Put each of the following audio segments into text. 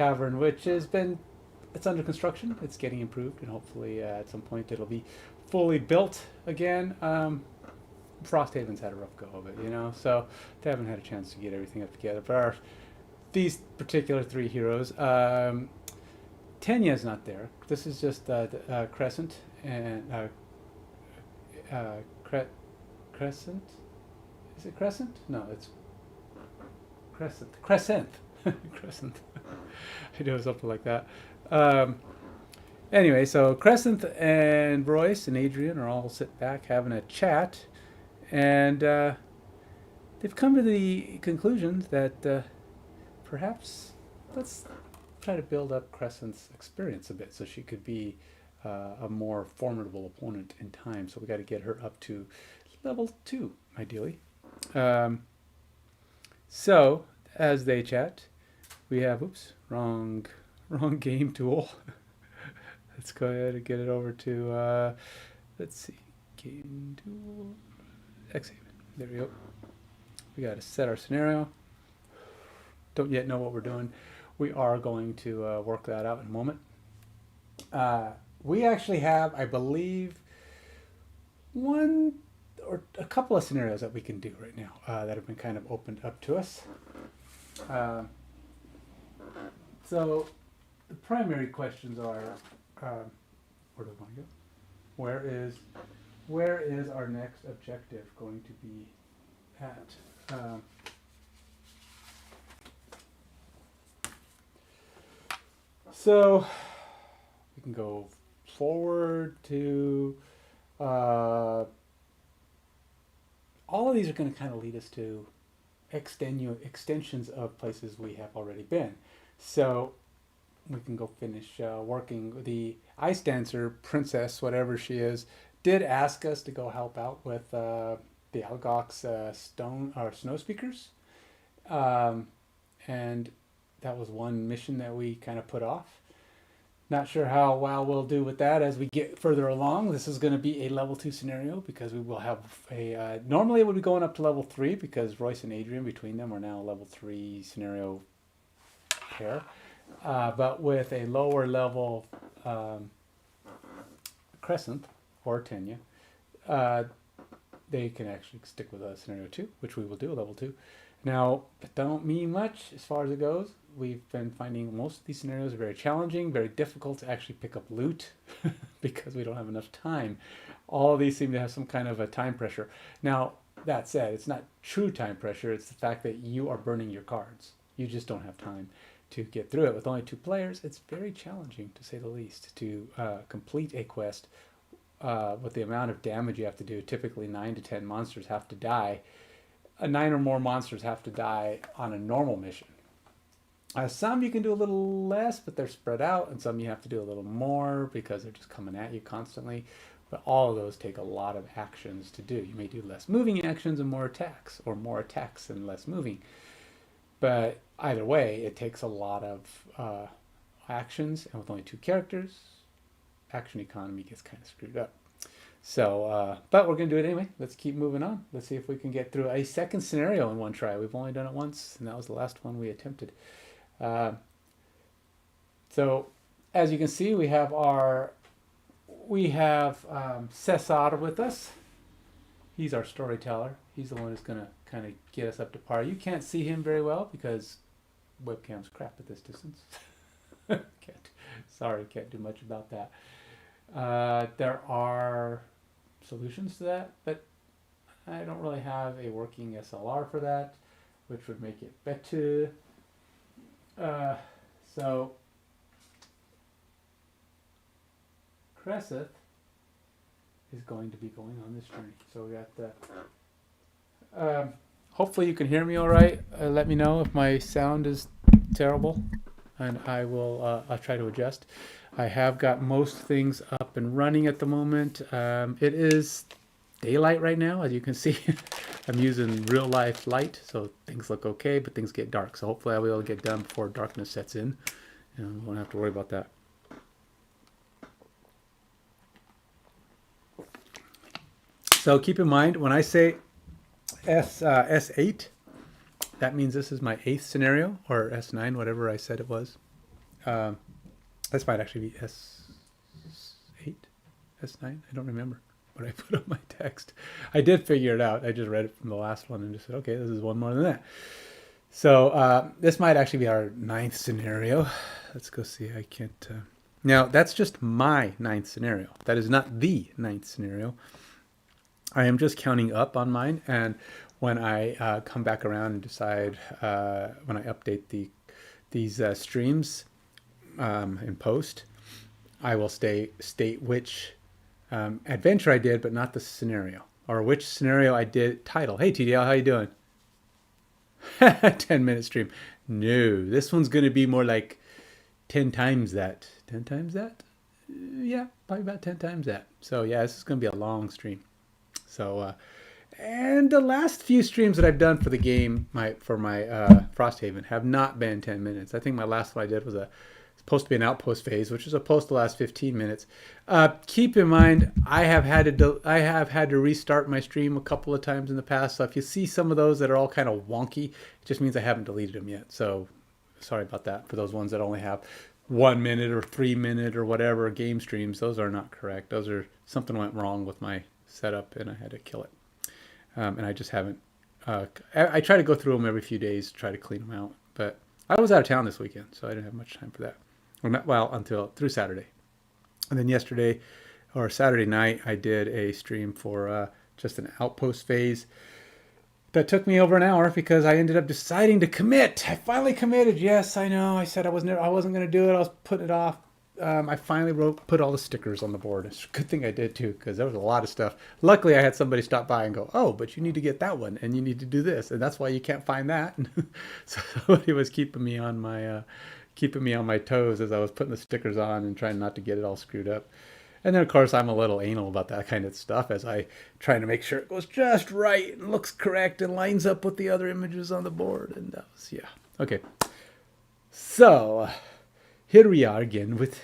cavern, which has been, it's under construction. It's getting improved, and hopefully at some point it'll be fully built again. Frosthaven's had a rough go of it, you know, so they haven't had a chance to get everything up together. But these particular three heroes, Tenya's not there. This is just Crescent and uh, Cre- Crescent. Is it Crescent? No, it's Crescent. Crescent. Crescent. I know something like that. Um, anyway, so Crescent and Royce and Adrian are all sit back having a chat, and they've come to the conclusion that perhaps let's try to build up Crescent's experience a bit so she could be a more formidable opponent in time. So we got to get her up to level 2, ideally. Um, so as they chat, we have, oops, wrong game tool. Let's go ahead and get it over to, let's see, game tool, Xhaven. There we go. We got to set our scenario. Don't yet know what we're doing. We are going to work that out in a moment. We actually have, I believe, one or a couple of scenarios that we can do right now that have been kind of opened up to us. So the primary questions are, where do I want to go? Where is our next objective going to be at? So we can go forward to all of these are going to kind of lead us to extensions of places we have already been. So we can go finish working. The ice dancer princess, whatever she is, did ask us to go help out with the Algox stone or snow speakers, and that was one mission that we kind of put off. Not sure how well we'll do with that as we get further along. This is going to be a level 2 scenario because we will have a... normally it would be going up to level 3 because Royce and Adrian between them are now level 3 scenario pair. But with a lower level Crescent or Tenya, they can actually stick with a scenario 2, which we will do, a level 2. Now, that don't mean much as far as it goes. We've been finding most of these scenarios are very challenging, very difficult to actually pick up loot because we don't have enough time. All of these seem to have some kind of a time pressure. Now, that said, it's not true time pressure. It's the fact that you are burning your cards. You just don't have time to get through it. With only 2 players, it's very challenging, to say the least, to complete a quest with the amount of damage you have to do. Typically, 9 to 10 monsters have to die. 9 or more monsters have to die on a normal mission. Some you can do a little less, but they're spread out, and some you have to do a little more because they're just coming at you constantly. But all of those take a lot of actions to do. You may do less moving actions and more attacks, or more attacks and less moving. But either way, it takes a lot of actions, and with only 2 characters, action economy gets kind of screwed up. So, but we're going to do it anyway. Let's keep moving on. Let's see if we can get through a second scenario in one try. We've only done it once, and that was the last one we attempted. So, as you can see, we have Cesar with us. He's our storyteller. He's the one who's going to kind of get us up to par. You can't see him very well because webcam's crap at this distance. Can't do much about that. There are solutions to that, but I don't really have a working SLR for that, which would make it better. So Crescent is going to be going on this journey. So we got the. Hopefully you can hear me all right. Let me know if my sound is terrible, and I will. I'll try to adjust. I have got most things up and running at the moment. It is daylight right now, as you can see. I'm using real life light, so things look okay, but things get dark. So hopefully I'll be able to get done before darkness sets in, and we won't have to worry about that. So keep in mind, when I say S8, that means this is my 8th scenario, or S9, whatever I said it was. This might actually be S8, S9. I don't remember what I put on my text. I did figure it out. I just read it from the last one and just said, okay, this is one more than that. So this might actually be our 9th scenario. Let's go see. I can't. Now, that's just my 9th scenario. That is not the 9th scenario. I am just counting up on mine. And when I come back around and decide, when I update these streams in post, I will state which adventure I did, but not the scenario. Or which scenario I did title. Hey, TDL, how you doing? 10-minute stream. No, this one's going to be more like 10 times that. 10 times that? Yeah, probably about 10 times that. So yeah, this is going to be a long stream. So, and the last few streams that I've done for the game, for my Frosthaven, have not been 10 minutes. I think my last one I did was supposed to be an outpost phase, which was supposed to last 15 minutes. Keep in mind, I have had to restart my stream a couple of times in the past. So if you see some of those that are all kind of wonky, it just means I haven't deleted them yet. So sorry about that for those ones that only have 1 minute or 3 minute or whatever game streams. Those are not correct. Those are something went wrong with my setup and I had to kill it. And I just haven't. I try to go through them every few days to try to clean them out. But I was out of town this weekend, so I didn't have much time for that. Well, through Saturday. And then yesterday, or Saturday night, I did a stream for just an outpost phase. That took me over an hour because I ended up deciding to commit. I finally committed. Yes, I know. I said I wasn't going to do it. I was putting it off. I finally put all the stickers on the board. It's a good thing I did too, because there was a lot of stuff. Luckily, I had somebody stop by and go, "Oh, but you need to get that one, and you need to do this, and that's why you can't find that." So somebody was keeping me on my toes as I was putting the stickers on and trying not to get it all screwed up. And then, of course, I'm a little anal about that kind of stuff as I try to make sure it goes just right and looks correct and lines up with the other images on the board. And that was, yeah. Okay. So, here we are again with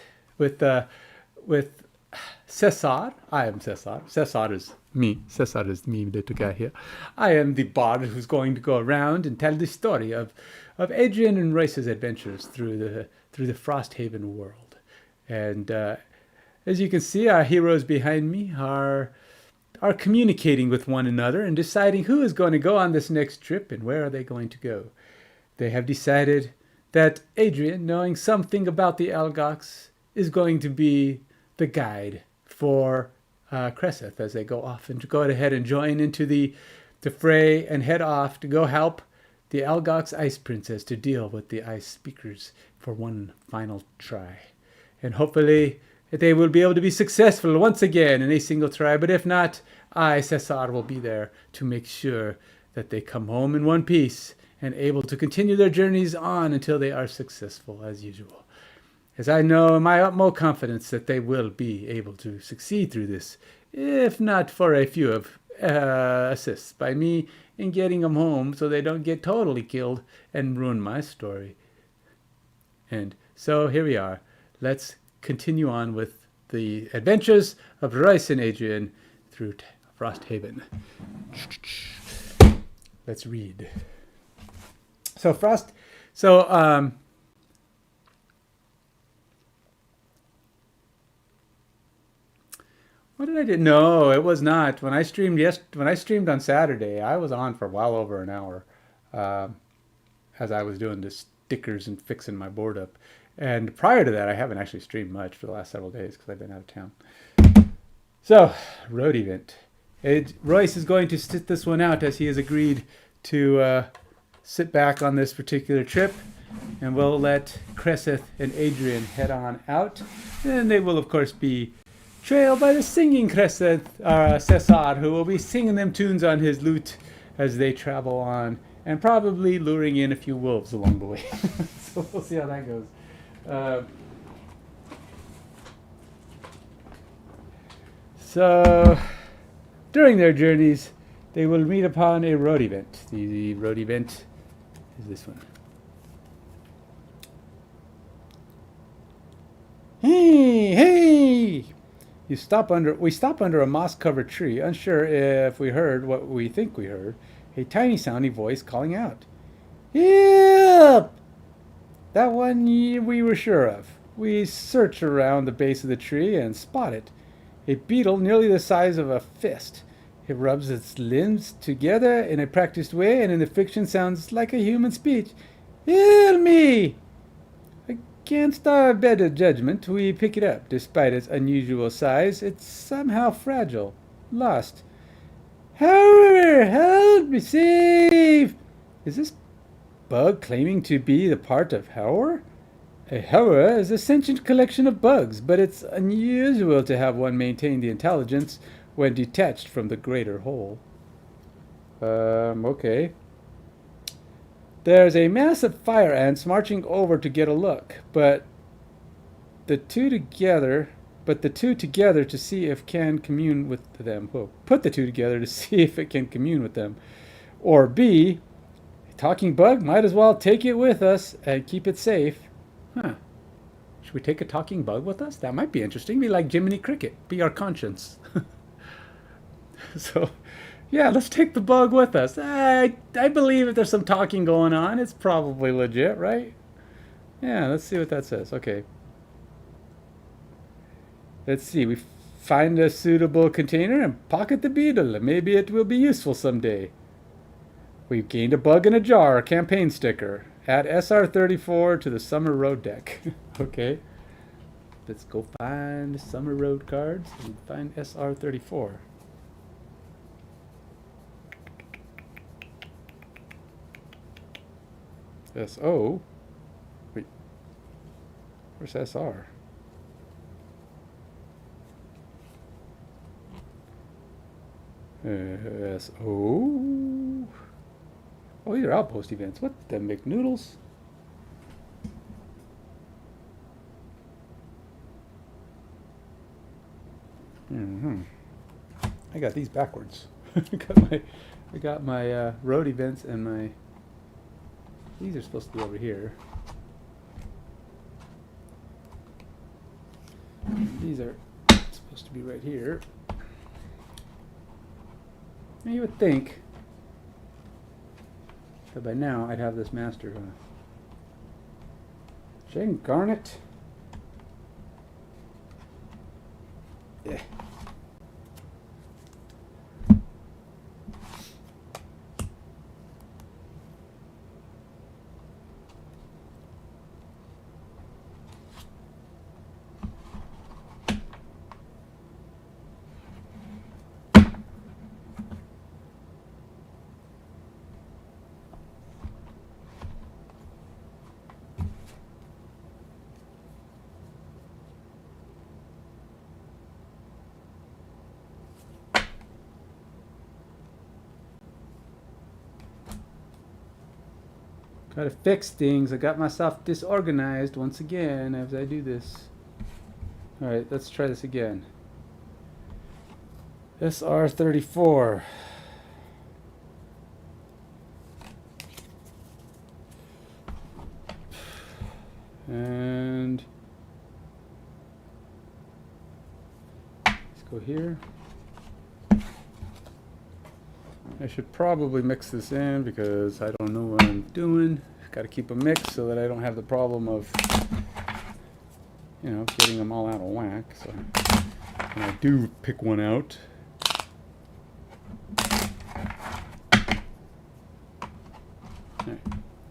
Cesar. I am Cesar. Cesar is me. Cesar is me, little guy here. I am the bard who's going to go around and tell the story of Adrian and Royce's adventures through the Frosthaven world. And as you can see, our heroes behind me are communicating with one another and deciding who is going to go on this next trip and where are they going to go. They have decided that Adrian, knowing something about the Algox, is going to be the guide for Cresseth as they go off and to go ahead and join into the fray and head off to go help the Algox Ice Princess to deal with the Ice Speakers for one final try. And hopefully they will be able to be successful once again in a single try. But if not, I, Cesar, will be there to make sure that they come home in one piece and able to continue their journeys on until they are successful as usual. As I know in my utmost confidence that they will be able to succeed through this, if not for a few of assists by me in getting them home so they don't get totally killed and ruin my story. And so here we are. Let's continue on with the adventures of Royce and Adrian through Frosthaven. Let's read. What did I do? No, it was not. When I streamed on Saturday, I was on for well over an hour as I was doing the stickers and fixing my board up. And prior to that, I haven't actually streamed much for the last several days because I've been out of town. So, road event. Royce is going to sit this one out as he has agreed to sit back on this particular trip. And we'll let Cresseth and Adrian head on out. And they will, of course, be trailed by the singing Cresseth, Cesar, who will be singing them tunes on his lute as they travel on. And probably luring in a few wolves along the way. So we'll see how that goes. So, during their journeys, they will meet upon a road event. The road event is this one. Hey! We stop under a moss-covered tree, unsure if we heard what we think we heard. A tiny sounding voice calling out, "Help! That one we were sure of. We search around the base of the tree and spot it. A beetle nearly the size of a fist. It rubs its limbs together in a practiced way, and in the fiction sounds like a human speech. Heal me! Against our better judgment, we pick it up. Despite its unusual size, it's somehow fragile, lost. However, help me save! Is this bug claiming to be the part of Hower? A Hower is a sentient collection of bugs, but it's unusual to have one maintain the intelligence when detached from the greater whole. Okay. There's a mass of fire ants marching over to get a look, but the two together to see if can commune with them. Whoa. Put the two together to see if it can commune with them. Or B, a talking bug might as well take it with us and keep it safe. Huh. Should we take a talking bug with us? That might be interesting. Be like Jiminy Cricket. Be our conscience. So, yeah, let's take the bug with us. I believe if there's some talking going on, it's probably legit, right? Yeah, let's see what that says. Okay. Let's see. We find a suitable container and pocket the beetle. Maybe it will be useful someday. We've gained a bug in a jar, campaign sticker. Add SR34 to the Summer Road deck. Okay. Let's go find Summer Road cards and find SR34. SO? Wait. Where's SR? SO? Oh, these are outpost events. What the McNoodles? I got these backwards. I got my road events and my. These are supposed to be over here. These are supposed to be right here. Now you would think that by now I'd have this master. Shane Garnet. Yeah. Try to fix things. I got myself disorganized once again as I do this. Alright, let's try this again. SR34. And let's go here. I should probably mix this in because I don't know what I'm doing. Got to keep a mix so that I don't have the problem of, you know, getting them all out of whack. So when I do pick one out,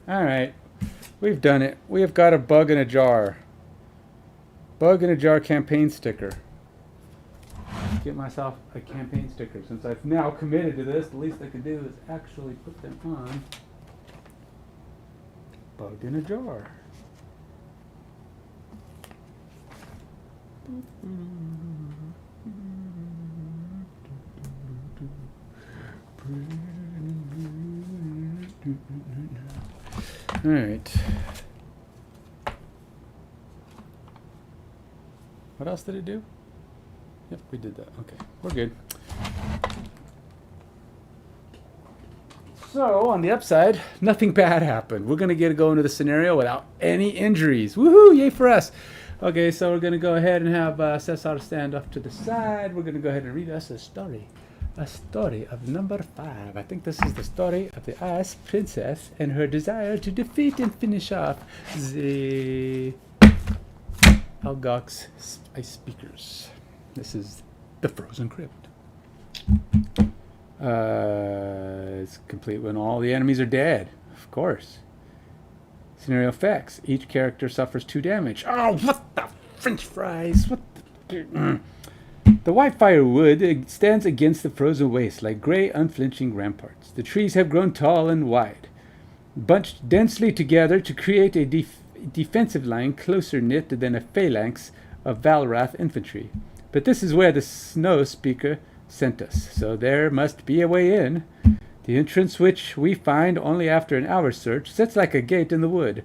all right, we've done it. We have got a bug in a jar. Bug in a jar campaign sticker. Get myself a campaign sticker. Since I've now committed to this, the least I can do is actually put them on. Bug in a jar. All right. What else did it do? Yep, we did that. Okay, we're good. So, on the upside, nothing bad happened. We're going to get to go into the scenario without any injuries. Woohoo! Yay for us. Okay, so we're going to go ahead and have Cesar stand off to the side. We're going to go ahead and read us a story. a story of number 5. I think this is the story of the Ice Princess and her desire to defeat and finish off the Algox Ice Speakers. This is the Frozen Crypt. It's complete when all the enemies are dead, of course. Scenario effects. Each character suffers 2 damage. Oh, what the French fries? What the... The white firewood stands against the frozen waste like gray, unflinching ramparts. The trees have grown tall and wide, bunched densely together to create a defensive line closer knit than a phalanx of Valrath infantry. But this is where the snow speaker sent us, so there must be a way in. The entrance, which we find only after an hour's search, sits like a gate in the wood.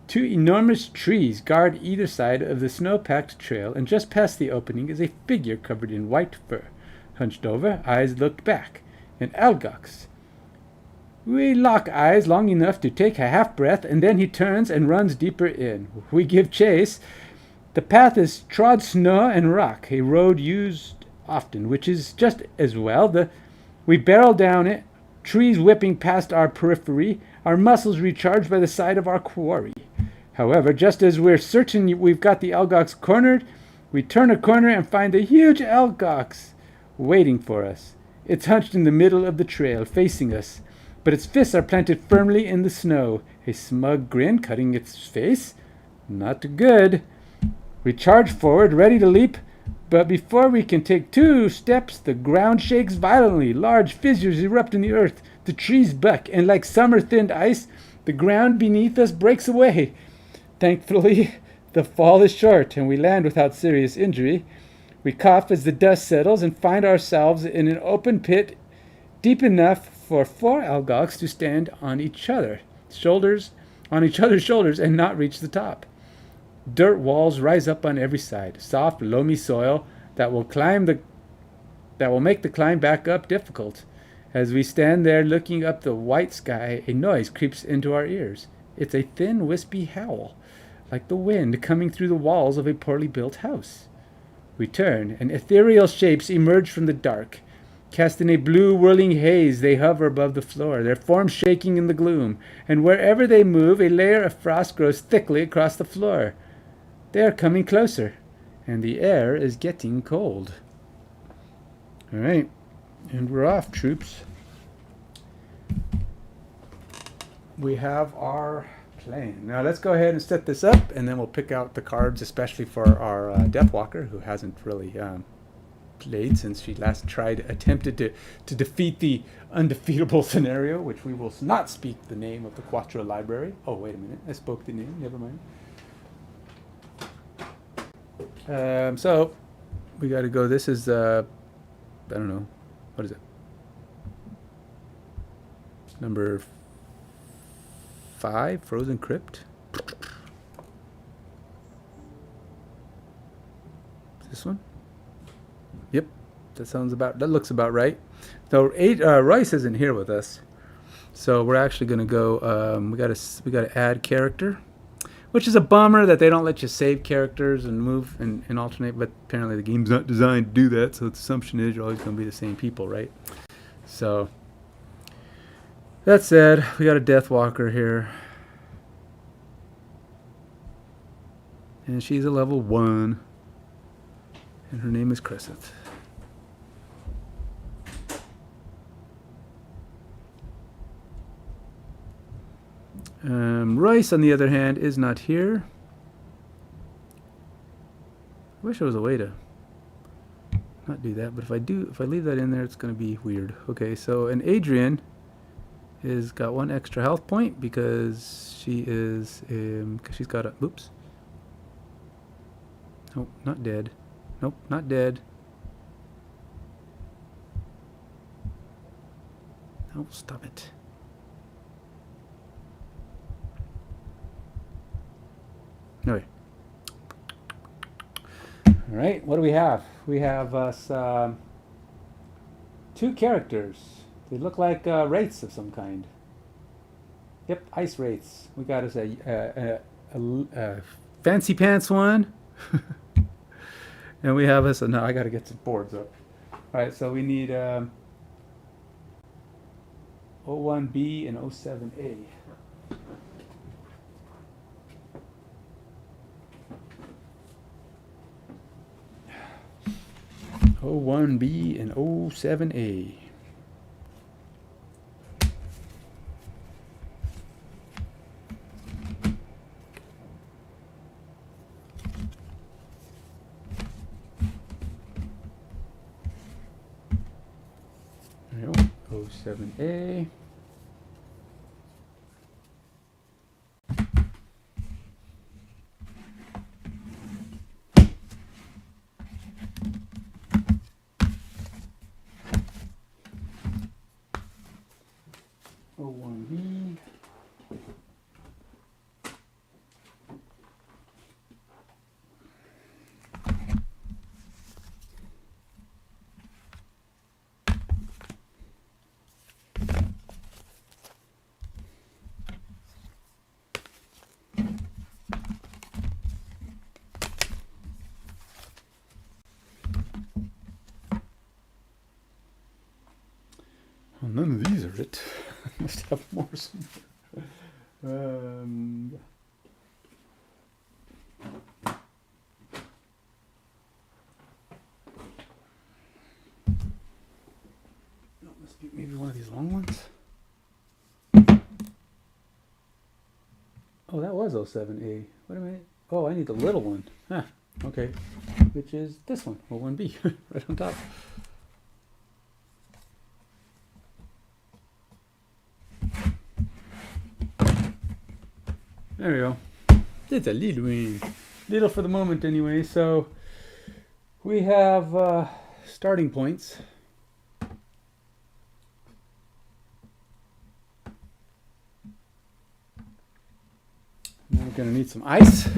2 enormous trees guard either side of the snow-packed trail, and just past the opening is a figure covered in white fur. Hunched over, eyes looked back. An Algox. We lock eyes long enough to take a half-breath, and then he turns and runs deeper in. We give chase. The path is trod snow and rock, a road used often, which is just as well. We barrel down it, trees whipping past our periphery, our muscles recharged by the sight of our quarry. However, just as we're certain we've got the Algox cornered, we turn a corner and find a huge Algox waiting for us. It's hunched in the middle of the trail, facing us, but its fists are planted firmly in the snow, a smug grin cutting its face. Not good. We charge forward, ready to leap, but before we can take 2 steps, the ground shakes violently. Large fissures erupt in the earth. The trees buck, and like summer-thinned ice, the ground beneath us breaks away. Thankfully, the fall is short, and we land without serious injury. We cough as the dust settles and find ourselves in an open pit deep enough for 4 Algox to stand on each other's shoulders and not reach the top. Dirt walls rise up on every side, soft, loamy soil that will make the climb back up difficult. As we stand there looking up the white sky, a noise creeps into our ears. It's a thin, wispy howl, like the wind coming through the walls of a poorly built house. We turn, and ethereal shapes emerge from the dark. Cast in a blue, whirling haze, they hover above the floor, their forms shaking in the gloom, and wherever they move, a layer of frost grows thickly across the floor. They are coming closer, and the air is getting cold. All right, and we're off, troops. We have our plan. Now let's go ahead and set this up, and then we'll pick out the cards, especially for our Deathwalker, who hasn't really played since she last attempted to defeat the undefeatable scenario, which we will not speak the name of the Quattro Library. Oh, wait a minute, I spoke the name, never mind. So we got to go. This is I don't know, what is it? Number 5, Frozen Crypt. This one? Yep, that looks about right. So Royce isn't here with us, so we're actually going to go. We got to add character, which is a bummer that they don't let you save characters and move and alternate. But apparently the game's not designed to do that, so the assumption is you're always going to be the same people, right? So that said, we got a Deathwalker here, and she's a level 1, and her name is Crescent. Royce, on the other hand, is not here. I wish there was a way to not do that, but if I leave that in there, it's going to be weird. Okay, so and Adrian is got 1 extra health point because she is because she's got a oops. Nope, not dead. Nope, not dead. Oh, stop it. Okay. All right, what do we have? We have us 2 characters. They look like wraiths of some kind. Yep, ice wraiths. We got us a fancy pants one. And we have us no, I got to get some boards up. All right, so we need 01B and 07A. 01B and 07A. There you go. 07A. Well, none of these are it. Must have more somewhere. No, must be maybe one of these long ones. Oh, that was 07A. Wait a minute. Oh, I need the little one. Huh. Okay. Which is this one, 01B, right on top. There we go. It's a little one. Little for the moment anyway. So we have starting points. Now we're going to need some ice.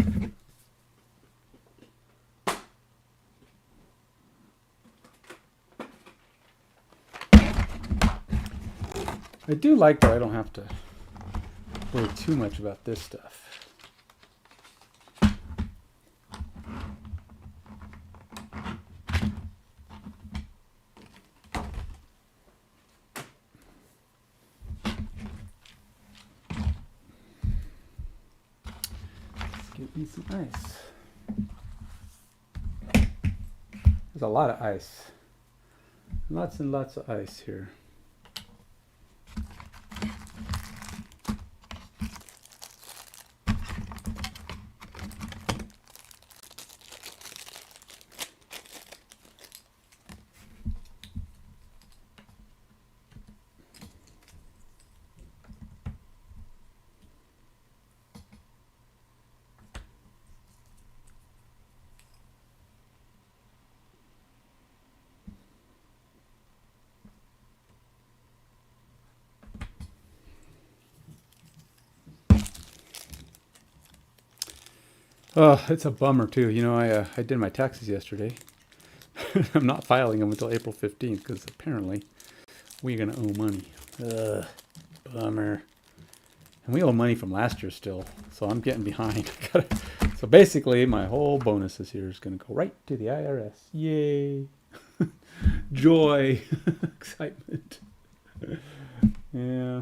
I do like that I don't have to worry too much about this stuff. Let's get me some ice. There's a lot of ice. Lots and lots of ice here. Oh, it's a bummer too. You know, I did my taxes yesterday. I'm not filing them until April 15th because apparently we're going to owe money. Ugh, bummer. And we owe money from last year still, so I'm getting behind. So basically, my whole bonuses here is going to go right to the IRS. Yay. Joy. Excitement. Yeah.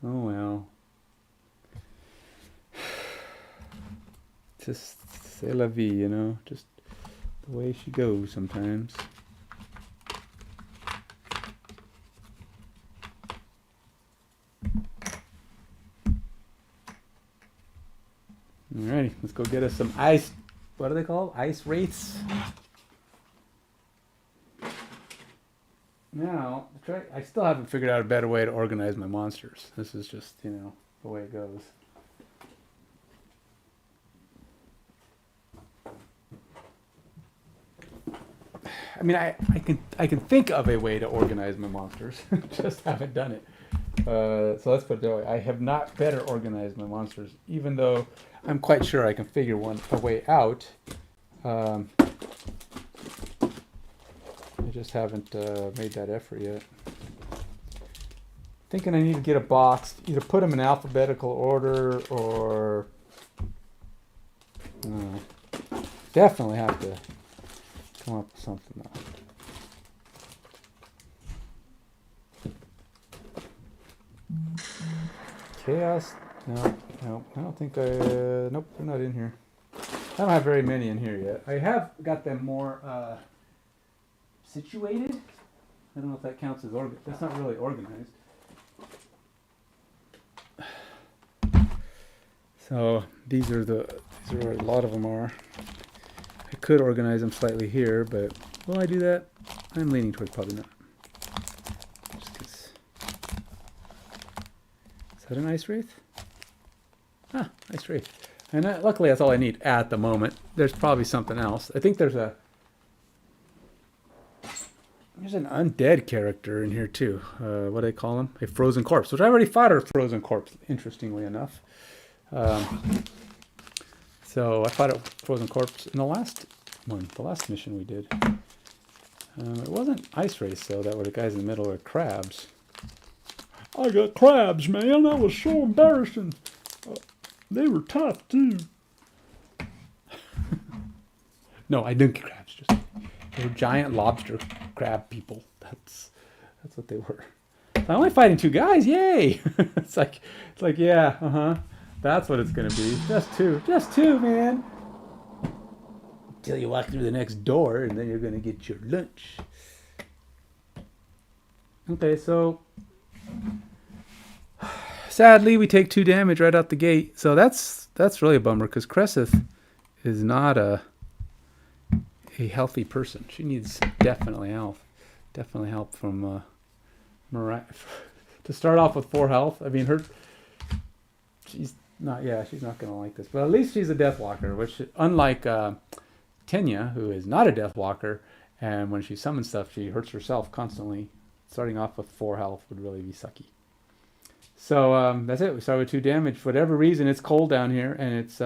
Oh, well. Just c'est la vie, you know, just the way she goes sometimes. Alrighty, let's go get us some ice. What are they called? Ice wraiths. Now, I still haven't figured out a better way to organize my monsters. This is just, you know, the way it goes. I mean, I can think of a way to organize my monsters, just haven't done it. So let's put it that way. I have not better organized my monsters, even though I'm quite sure I can figure a way out. I just haven't made that effort yet. Thinking I need to get a box, either put them in alphabetical order or definitely have to come up with something though. Chaos? No, no, I don't think nope, they're not in here. I don't have very many in here yet. I have got them more situated. I don't know if that counts as that's not really organized. So these are where a lot of them are. I could organize them slightly here, but will I do that? I'm leaning towards probably not. Just 'cause. Is that an ice wraith? Ah, ice wraith. And luckily that's all I need at the moment. There's probably something else. I think there's an undead character in here too. What do they call him? A frozen corpse, which I already fought a frozen corpse, interestingly enough. So I fought a frozen corpse in the last mission we did. It wasn't ice race though. That were the guys in the middle were crabs. I got crabs, man. That was so embarrassing. They were tough too. No, I didn't get crabs. They were giant lobster crab people. That's what they were. I'm only fighting 2 guys. Yay! It's like yeah, that's what it's gonna be. Just two, man. Until you walk through the next door, and then you're gonna get your lunch. Okay, so sadly we take 2 damage right out the gate. So that's really a bummer because Cresseth is not a healthy person. She needs definitely help from to start off with 4 health. I mean, she's not gonna like this, but at least she's a Deathwalker, which unlike Tenya, who is not a Deathwalker, and when she summons stuff she hurts herself constantly. Starting off with 4 health would really be sucky. So that's it. We start with 2 damage. For whatever reason, it's cold down here, and it's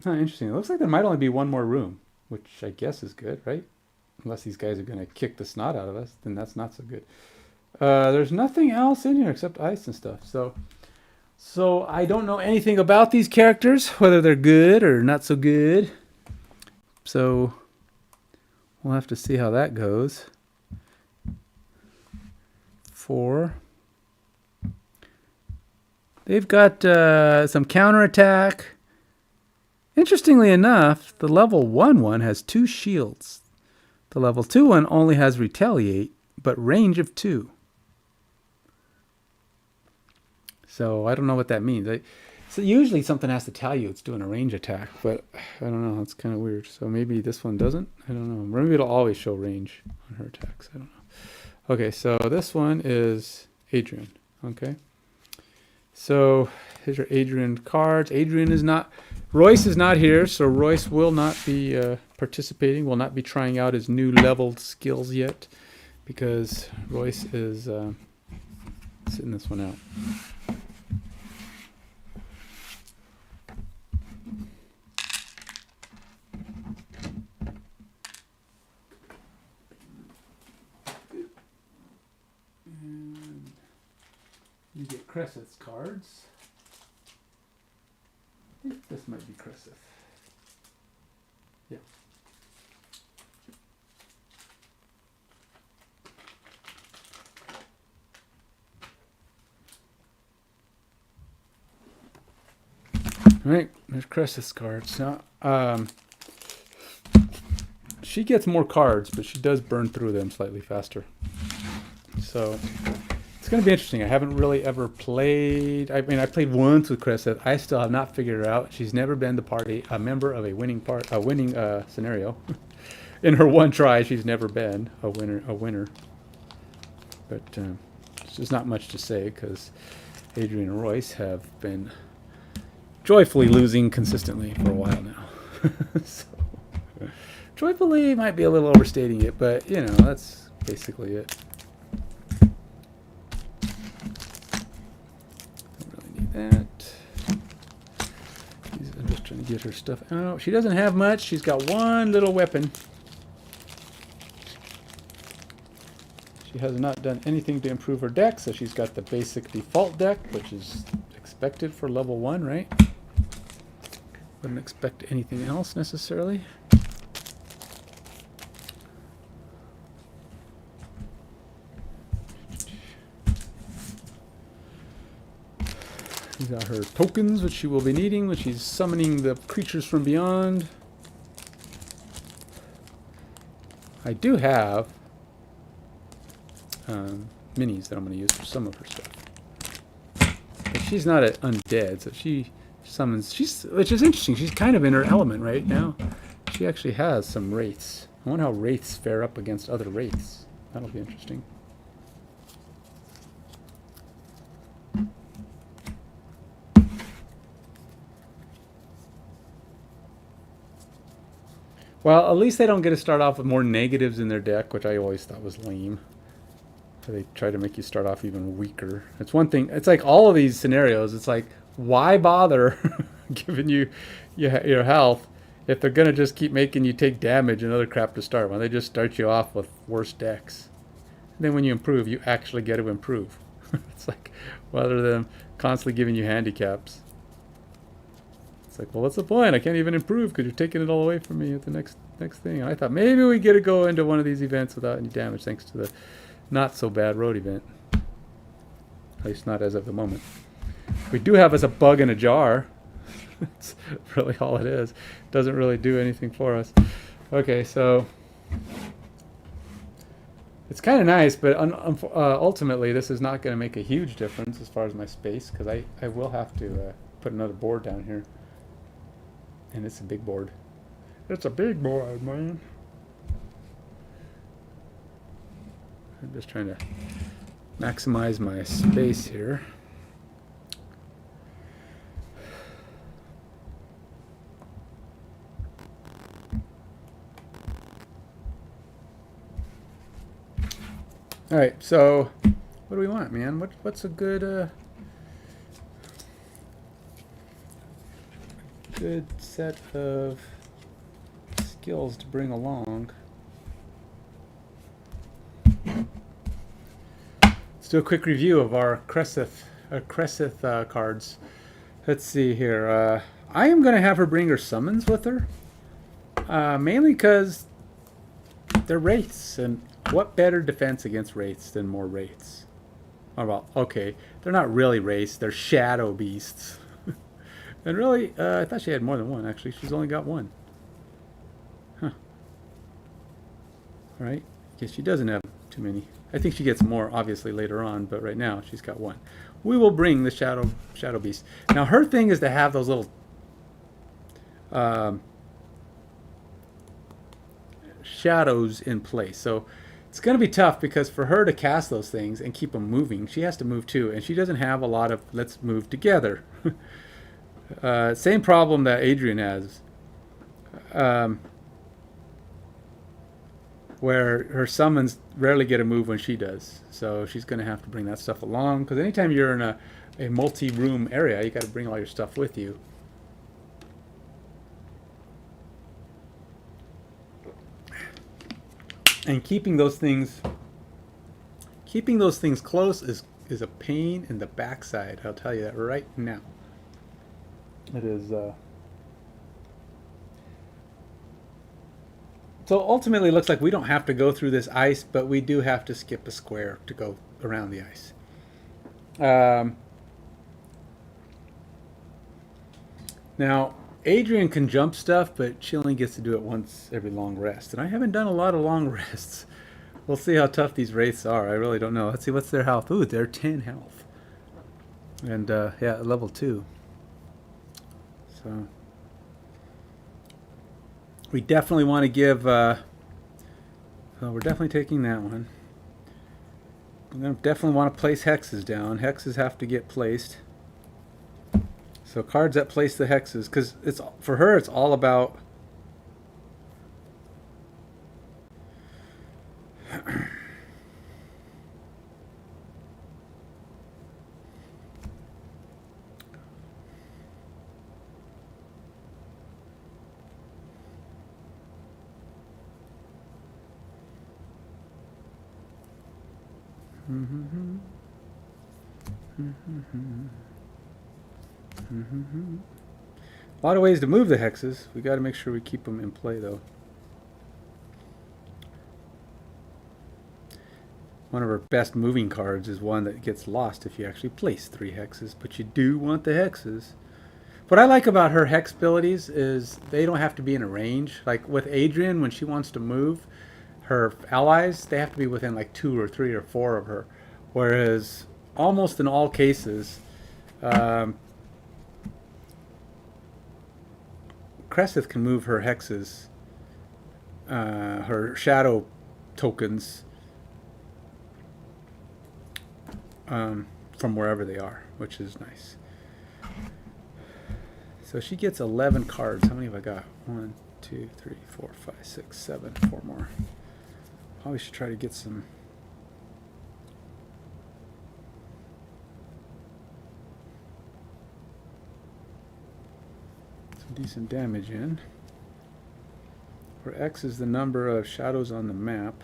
interesting. It looks like there might only be 1 more room, which I guess is good, right? Unless these guys are going to kick the snot out of us, then that's not so good. There's nothing else in here except ice and stuff. So I don't know anything about these characters, whether they're good or not so good. So we'll have to see how that goes. 4. They've got some counterattack. Interestingly enough, the level 1 one has 2 shields. The level 2 one only has retaliate, but range of 2. So I don't know what that means. So usually something has to tell you it's doing a range attack, but I don't know. It's kind of weird. So maybe this one doesn't. I don't know. Maybe it'll always show range on her attacks. I don't know. Okay, so this one is Adrian. Okay. So here's your Adrian cards. Royce is not here, so Royce will not be participating, will not be trying out his new leveled skills yet, because Royce is sitting this one out. And you get Cresseth's cards. I think this might be Cresseth. Yeah. All right, there's Cresseth's cards. Now, she gets more cards, but she does burn through them slightly faster. So it's going to be interesting. I haven't really ever played. I mean, I played once with Cresseth. I still have not figured it out. She's never been a member of a winning scenario. In her one try, she's never been a winner. But there's not much to say because Adrian and Royce have been joyfully losing consistently for a while now. So, joyfully might be a little overstating it, but you know, that's basically it. That. I'm just trying to get her stuff out. She doesn't have much. She's got 1 little weapon. She has not done anything to improve her deck, so she's got the basic default deck, which is expected for level 1, right? Wouldn't expect anything else necessarily. She's got her tokens, which she will be needing when she's summoning the creatures from beyond. I do have minis that I'm going to use for some of her stuff. But she's not an undead, so she summons... which is interesting. She's kind of in her element right now. She actually has some wraiths. I wonder how wraiths fare up against other wraiths. That'll be interesting. Well, at least they don't get to start off with more negatives in their deck, which I always thought was lame. They try to make you start off even weaker. It's one thing. It's like all of these scenarios. It's like, why bother giving you your health if they're going to just keep making you take damage and other crap to start? When they just start you off with worse decks. And then when you improve, you actually get to improve. It's like, rather than constantly giving you handicaps. It's like, well, what's the point? I can't even improve because you're taking it all away from me at the next thing. And I thought maybe we get to go into one of these events without any damage thanks to the not so bad road event. At least not as of the moment. We do have as a bug in a jar. That's really all it is. Doesn't really do anything for us. Okay, so it's kind of nice, but ultimately this is not going to make a huge difference as far as my space, because I will have to put another board down here. And it's a big board. It's a big board, man. I'm just trying to maximize my space here. All right, so what do we want, man? What's a good good set of skills to bring along? Let's do a quick review of our Cressith cards. Let's see here. I am going to have her bring her summons with her, mainly because they're wraiths, and what better defense against wraiths than more wraiths? Oh, well, okay, they're not really wraiths; they're shadow beasts. And really, I thought she had more than one. Actually, she's only got one. Huh. All right. Guess she doesn't have too many. I think she gets more, obviously, later on. But right now, she's got one. We will bring the shadow beast. Now, her thing is to have those little shadows in place. So it's going to be tough because for her to cast those things and keep them moving, she has to move too. And she doesn't have a lot of let's move together. Same problem that Adrian has, where her summons rarely get a move when she does. So she's going to have to bring that stuff along, because anytime you're in a multi-room area, you got to bring all your stuff with you. And keeping those things close is a pain in the backside. I'll tell you that right now. It is. So ultimately, it looks like we don't have to go through this ice, but we do have to skip a square to go around the ice. Now, Adrian can jump stuff, but she only gets to do it once every long rest. And I haven't done a lot of long rests. We'll see how tough these wraiths are. I really don't know. Let's see, what's their health? Ooh, they're 10 health. And, yeah, level 2. So we definitely want to give, so we're definitely taking that one. We're going to definitely want to place hexes down. Hexes have to get placed. So cards that place the hexes, because it's for her, it's all about a lot of ways to move the hexes. We got to make sure we keep them in play, though. one of her best moving cards is one that gets lost if you actually place 3 hexes, but you do want the hexes. What I like about her hex abilities is they don't have to be in a range. Like with Adrian, when she wants to move, her allies, they have to be within like 2 or 3 or 4 of her. Whereas almost in all cases, Cresseth can move her hexes, her shadow tokens, from wherever they are, which is nice. So she gets 11 cards. How many have I got? 1, 2, 3, 4, 5, 6, 7. 4 more. Probably should try to get some decent damage in. Where X is the number of shadows on the map.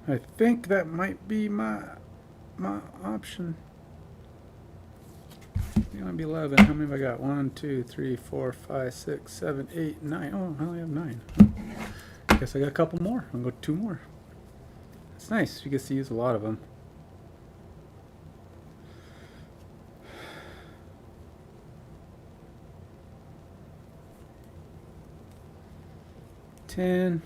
I think that might be my option. It's gonna be 11. How many have I got? 1, 2, 3, 4, 5, 6, 7, 8, 9. Oh, I only have 9. Guess I got a couple more. I'm gonna go 2 more. It's nice. You get to use a lot of them. Ten.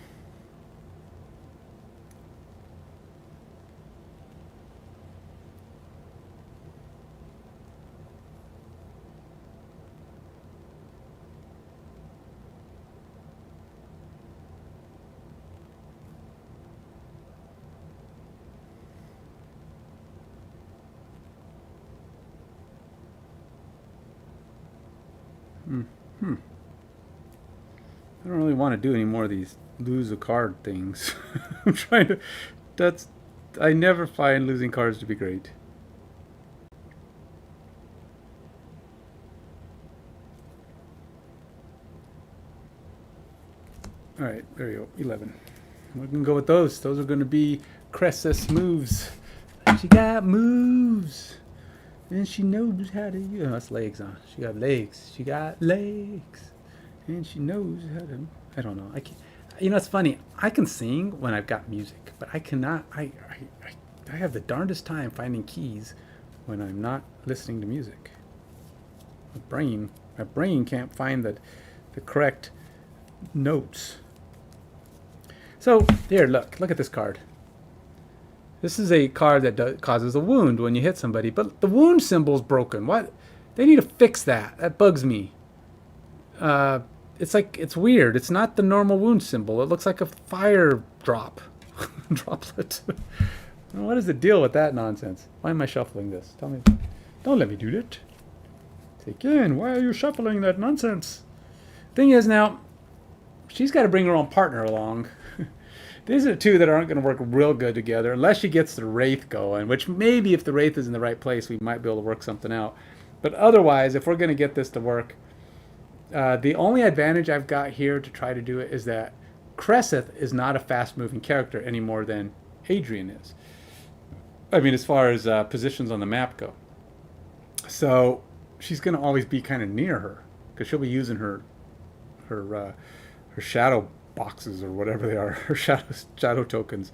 I don't really want to do any more of these lose a card things. I'm trying to. I never find losing cards to be great. All right, there you go. 11. We can go with those. Those are going to be Cresseth's moves. She got moves. And she knows how to use. Oh, that's legs, huh? She got legs. She got legs. And she knows how to. I don't know. I can't. You know, it's funny. I can sing when I've got music, but I cannot. I have the darndest time finding keys when I'm not listening to music. My brain can't find the correct notes. So here, look at this card. This is a card that causes a wound when you hit somebody, but the wound symbol's broken. What? They need to fix that. That bugs me. It's like, it's weird. It's not the normal wound symbol. It looks like a fire drop. Droplet. What is the deal with that nonsense? Why am I shuffling this? Tell me. Don't let me do that. Take in. Why are you shuffling that nonsense? Thing is now, she's got to bring her own partner along. These are 2 that aren't going to work real good together unless she gets the Wraith going, which maybe if the Wraith is in the right place, we might be able to work something out. But otherwise, if we're going to get this to work, the only advantage I've got here to try to do it is that Cresseth is not a fast-moving character any more than Adrian is. I mean, as far as positions on the map go. So she's going to always be kind of near her because she'll be using her shadow boxes or whatever they are, her shadow tokens.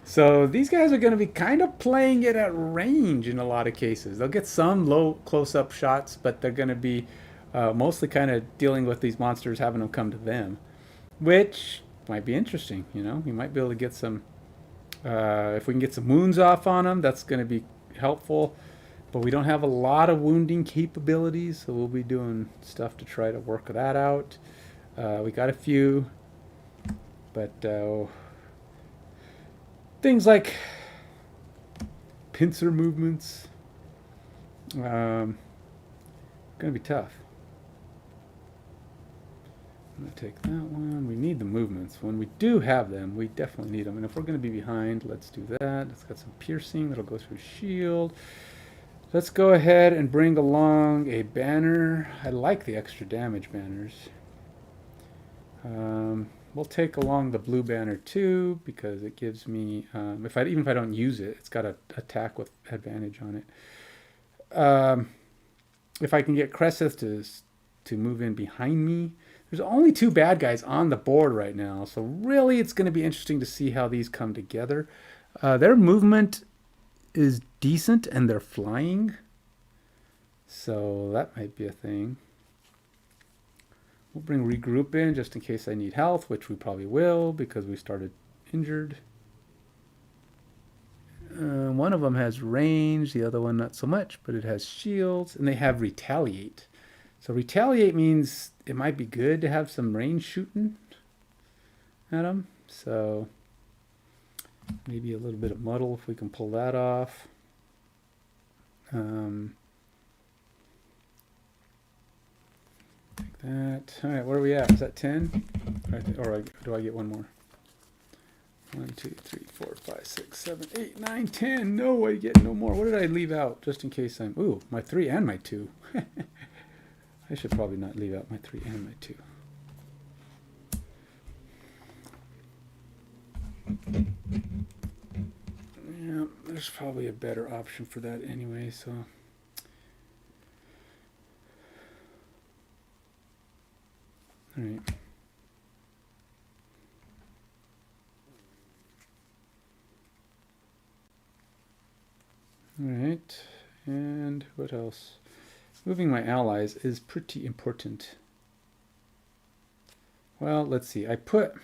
So these guys are going to be kind of playing it at range in a lot of cases. They'll get some low close-up shots, but they're going to be mostly kind of dealing with these monsters, having them come to them, which might be interesting. You know, we might be able to get some, if we can get some wounds off on them, that's going to be helpful. But we don't have a lot of wounding capabilities, so we'll be doing stuff to try to work that out. We got a few, but things like pincer movements, going to be tough. I'm going to take that one. We need the movements. When we do have them, we definitely need them. And if we're going to be behind, let's do that. It's got some piercing that'll go through shield. Let's go ahead and bring along a banner. I like the extra damage banners. We'll take along the blue banner too, because it gives me, even if I don't use it, it's got an attack with advantage on it. If I can get Cresseth to move in behind me, there's only 2 bad guys on the board right now, so really it's going to be interesting to see how these come together. Their movement is decent and they're flying, so that might be a thing. We'll bring regroup in just in case I need health, which we probably will because we started injured. One of them has range, the other one not so much, but it has shields, and they have retaliate. So retaliate means it might be good to have some range shooting at them. So maybe a little bit of muddle if we can pull that off. Take that. All right, where are we at? Is that 10? Or do I get one more? 1, 2, 3, 4, 5, 6, 7, 8, 9, 10. No, I get no more. What did I leave out? Just in case I'm... Ooh, my 3 and my 2. I should probably not leave out my 3 and my 2. Yeah, there's probably a better option for that anyway, so... All right. All right, and what else? Moving my allies is pretty important. Well, let's see. I put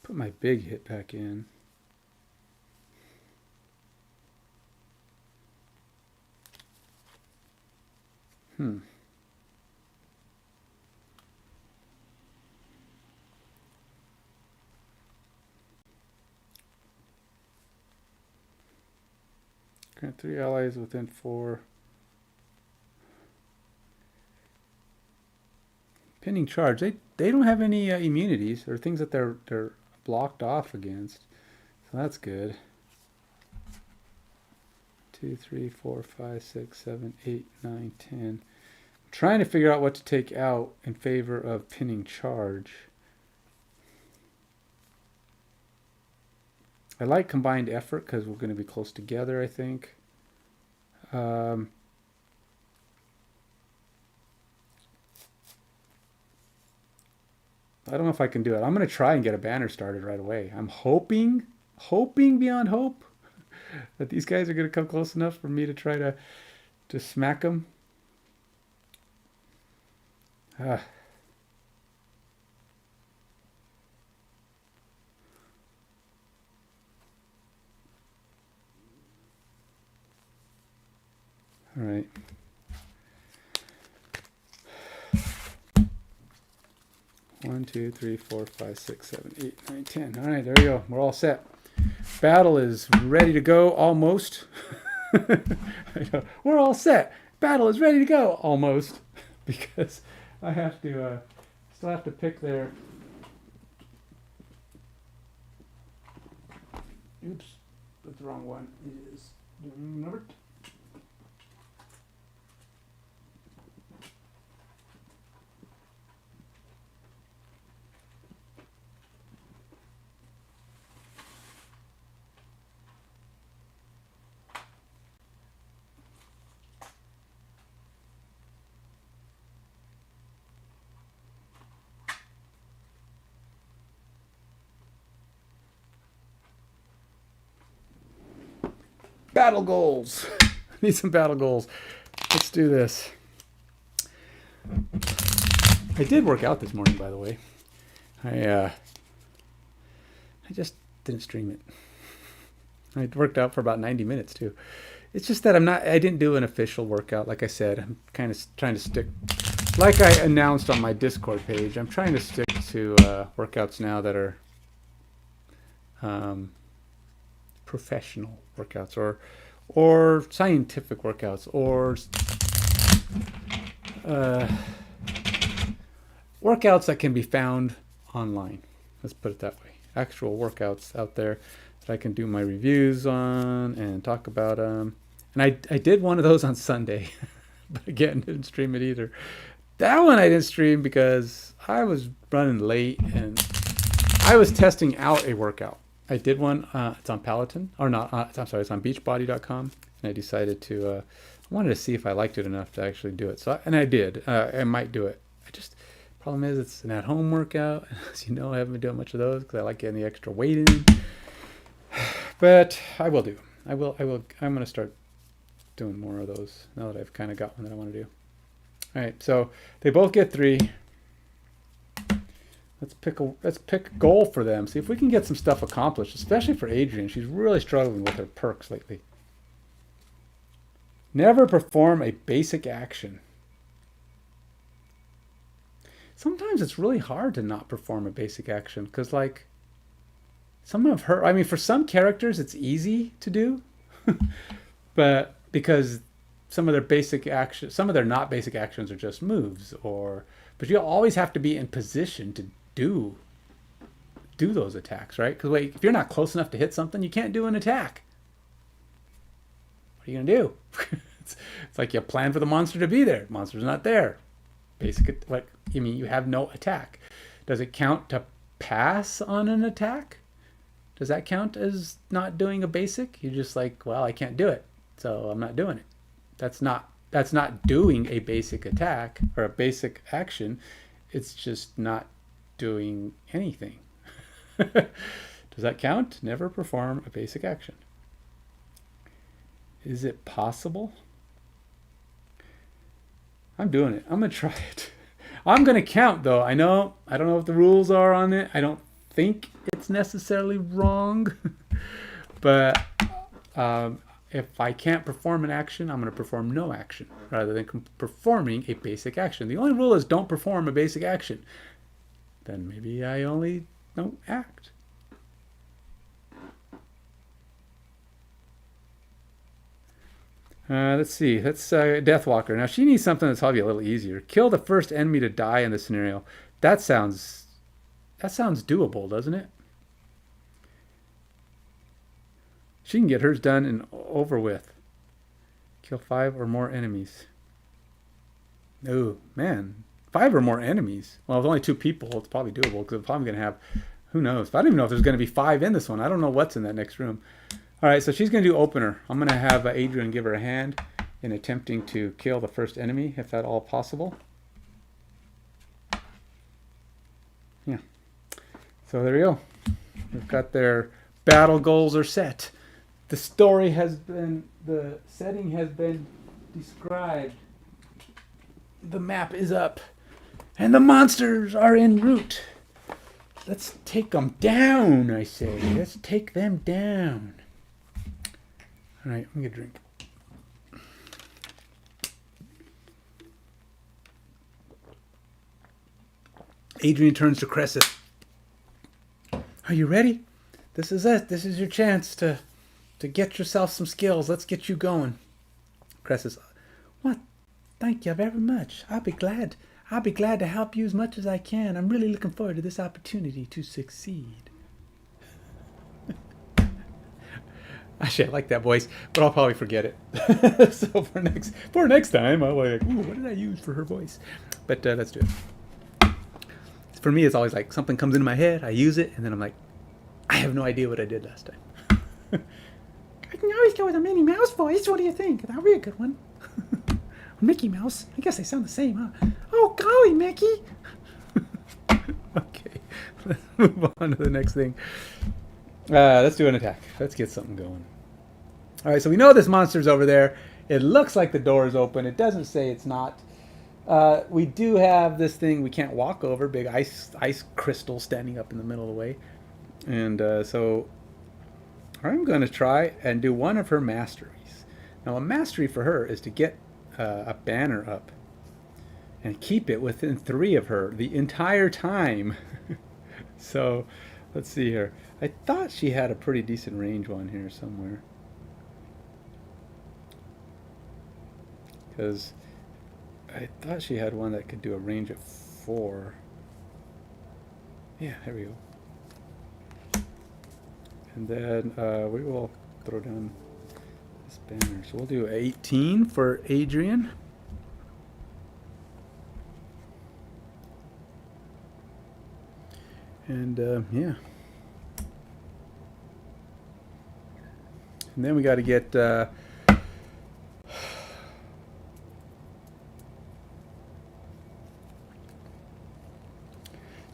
my big hit back in. Grant 3 allies within 4. Pinning charge. They don't have any immunities or things that they're blocked off against. So that's good. 2, 3, 4, 5, 6, 7, 8, 9, 10. I'm trying to figure out what to take out in favor of pinning charge. I like combined effort because we're going to be close together, I think. I don't know if I can do it. I'm going to try and get a banner started right away. I'm hoping beyond hope that these guys are going to come close enough for me to try to smack them. All right. One, 2, 3, 4, 5, 6, 7, 8, 9, 10. All right, there we go. We're all set. Battle is ready to go, almost. We're all set. Battle is ready to go, almost, because I have to still have to pick their. Oops, that's the wrong one. It is number 2. Battle goals. Need some battle goals. Let's do this. I did work out this morning, by the way. I just didn't stream it. I worked out for about 90 minutes too. It's just that I didn't do an official workout. Like I said, I'm kind of trying to stick, like I announced on my Discord page, I'm trying to stick to workouts now that are professional workouts or scientific workouts or workouts that can be found online. Let's put it that way. Actual workouts out there that I can do my reviews on and talk about them. And I did one of those on Sunday, but again, didn't stream it either. That one I didn't stream because I was running late and I was testing out a workout. I did one. It's on Peloton, or not. I'm sorry. It's on Beachbody.com, and I decided to. I wanted to see if I liked it enough to actually do it. So, and I did. I might do it. Problem is, it's an at-home workout. As you know, I haven't been doing much of those because I like getting the extra weight in. But I will do. I will. I'm going to start doing more of those now that I've kind of got one that I want to do. All right. So they both get 3. Let's pick a goal for them. See if we can get some stuff accomplished, especially for Adrian. She's really struggling with her perks lately. Never perform a basic action. Sometimes it's really hard to not perform a basic action because, like, some of her, I mean, for some characters it's easy to do, but because some of their basic actions, some of their not basic actions are just moves, but you always have to be in position to do those attacks, right? Because wait, if you're not close enough to hit something, you can't do an attack. What are you gonna do? It's like you plan for the monster to be there. The monster's not there. Basic, like, you mean you have no attack. Does it count to pass on an attack? Does that count as not doing a basic? You're just like, well, I can't do it, so I'm not doing it. That's not doing a basic attack or a basic action. It's just not doing anything. Does that count? Never perform a basic action. Is it possible? I'm doing it. I'm going to try it. I'm going to count, though. I don't know what the rules are on it. I don't think it's necessarily wrong. But if I can't perform an action, I'm going to perform no action rather than performing a basic action. The only rule is don't perform a basic action. Then maybe I only don't act. Let's see. That's Deathwalker. Now she needs something that's probably a little easier. Kill the first enemy to die in the scenario. That sounds doable, doesn't it? She can get hers done and over with. Kill 5 or more enemies. Oh man, 5 or more enemies. Well, with only 2 people, it's probably doable because I'm probably gonna have, who knows? I don't even know if there's gonna be 5 in this one. I don't know what's in that next room. All right, so she's going to do opener. I'm going to have Adrian give her a hand in attempting to kill the first enemy, if at all possible. Yeah. So there you go. We've got their battle goals are set. The story has been, the setting has been described. The map is up. And the monsters are en route. Let's take them down, I say. Let's take them down. All right, I'm gonna get a drink. Adrian turns to Crescent. Are you ready? This is it. This is your chance to get yourself some skills. Let's get you going. Crescent, what? Thank you very much. I'll be glad to help you as much as I can. I'm really looking forward to this opportunity to succeed. Actually, I like that voice, but I'll probably forget it. So for next time, I'll be like, ooh, what did I use for her voice? But let's do it. For me, it's always like something comes into my head, I use it, and then I'm like, I have no idea what I did last time. I can always go with a Minnie Mouse voice. What do you think? That would be a good one. Mickey Mouse. I guess they sound the same, huh? Oh, golly, Mickey. Okay, let's move on to the next thing. Let's do an attack. Let's get something going. All right, so we know this monster's over there. It looks like the door is open. It doesn't say it's not. We do have this thing we can't walk over, big ice crystal standing up in the middle of the way. And so I'm going to try and do one of her masteries. Now, a mastery for her is to get a banner up and keep it within 3 of her the entire time. So let's see here. I thought she had a pretty decent range one here somewhere. Because I thought she had one that could do a range of 4. Yeah, there we go. And then we will throw down this banner. So we'll do 18 for Adrian. And yeah. And then we got to get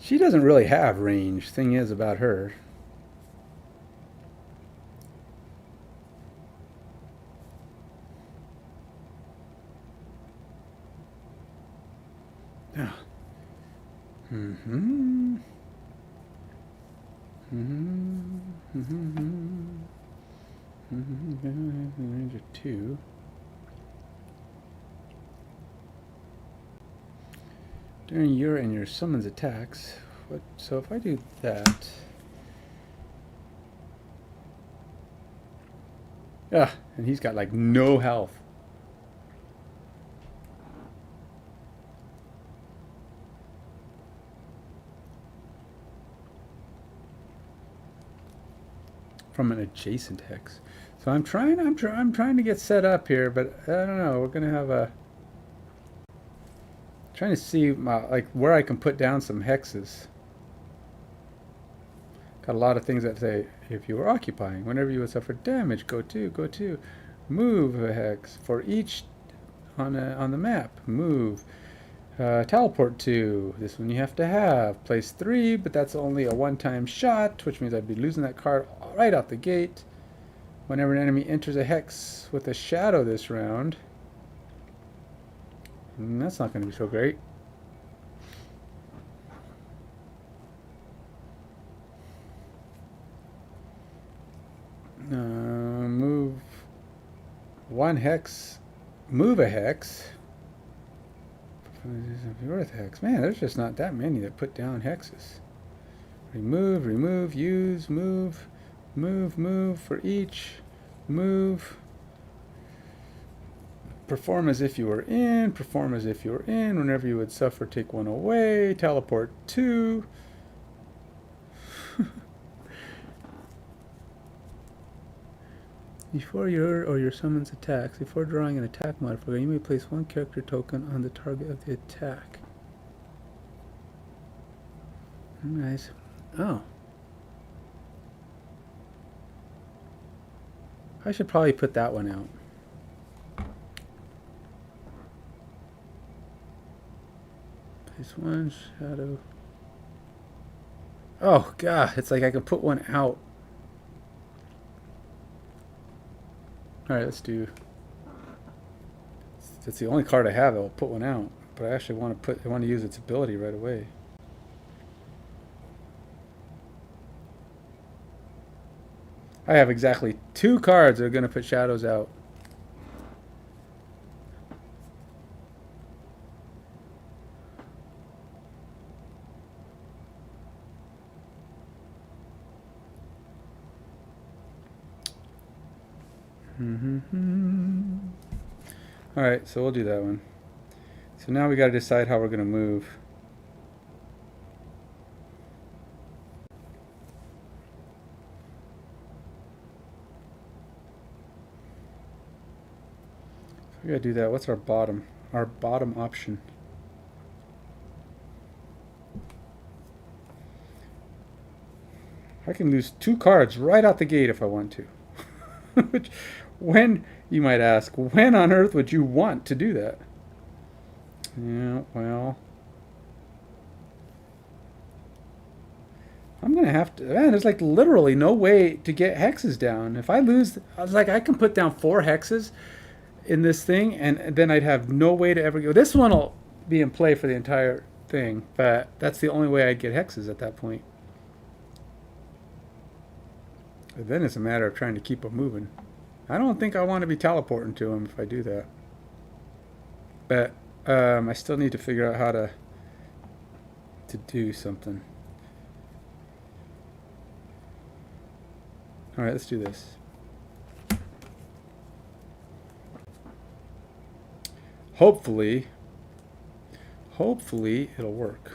she doesn't really have range. Thing is about her. Yeah. Mm-hmm. Range of 2. During your and your summons attacks. What? So if I do that. Ah, and he's got like no health. From an adjacent hex. So I'm trying to get set up here, but I don't know. We're gonna have a trying to see my, like where I can put down some hexes. Got a lot of things that say if you were occupying, whenever you would suffer damage, go to, move a hex for each on the map. Move. Teleport to. This one you have to have. Place 3, but that's only a one-time shot, which means I'd be losing that card right out the gate. Whenever an enemy enters a hex with a shadow this round. That's not going to be so great. Move 1 hex. Move a hex. Earth hex. Man, there's just not that many that put down hexes. Remove, use, move for each. Move. Perform as if you were in. Perform as if you were in. Whenever you would suffer, take 1 away. Teleport 2. Before your or your summons attacks, before drawing an attack modifier, you may place 1 character token on the target of the attack. Nice. Oh. I should probably put that one out. Place 1 shadow. Oh god, it's like I can put one out. Alright, let's do. It's the only card I have that will put one out, but I actually want to use its ability right away. I have exactly 2 cards that are going to put shadows out. Alright, so we'll do that one. So now we got to decide how we're going to move. So we got to do that. What's our bottom? Our bottom option. I can lose 2 cards right out the gate if I want to. Which, when, you might ask, when on earth would you want to do that? Yeah, well, I'm going to have to, man, there's like literally no way to get hexes down. If I lose, I was like, I can put down 4 hexes in this thing, and then I'd have no way to ever go. This one will be in play for the entire thing, but that's the only way I'd get hexes at that point. But then it's a matter of trying to keep them moving. I don't think I want to be teleporting to them if I do that. But I still need to figure out how to do something. Alright, let's do this. Hopefully hopefully it'll work.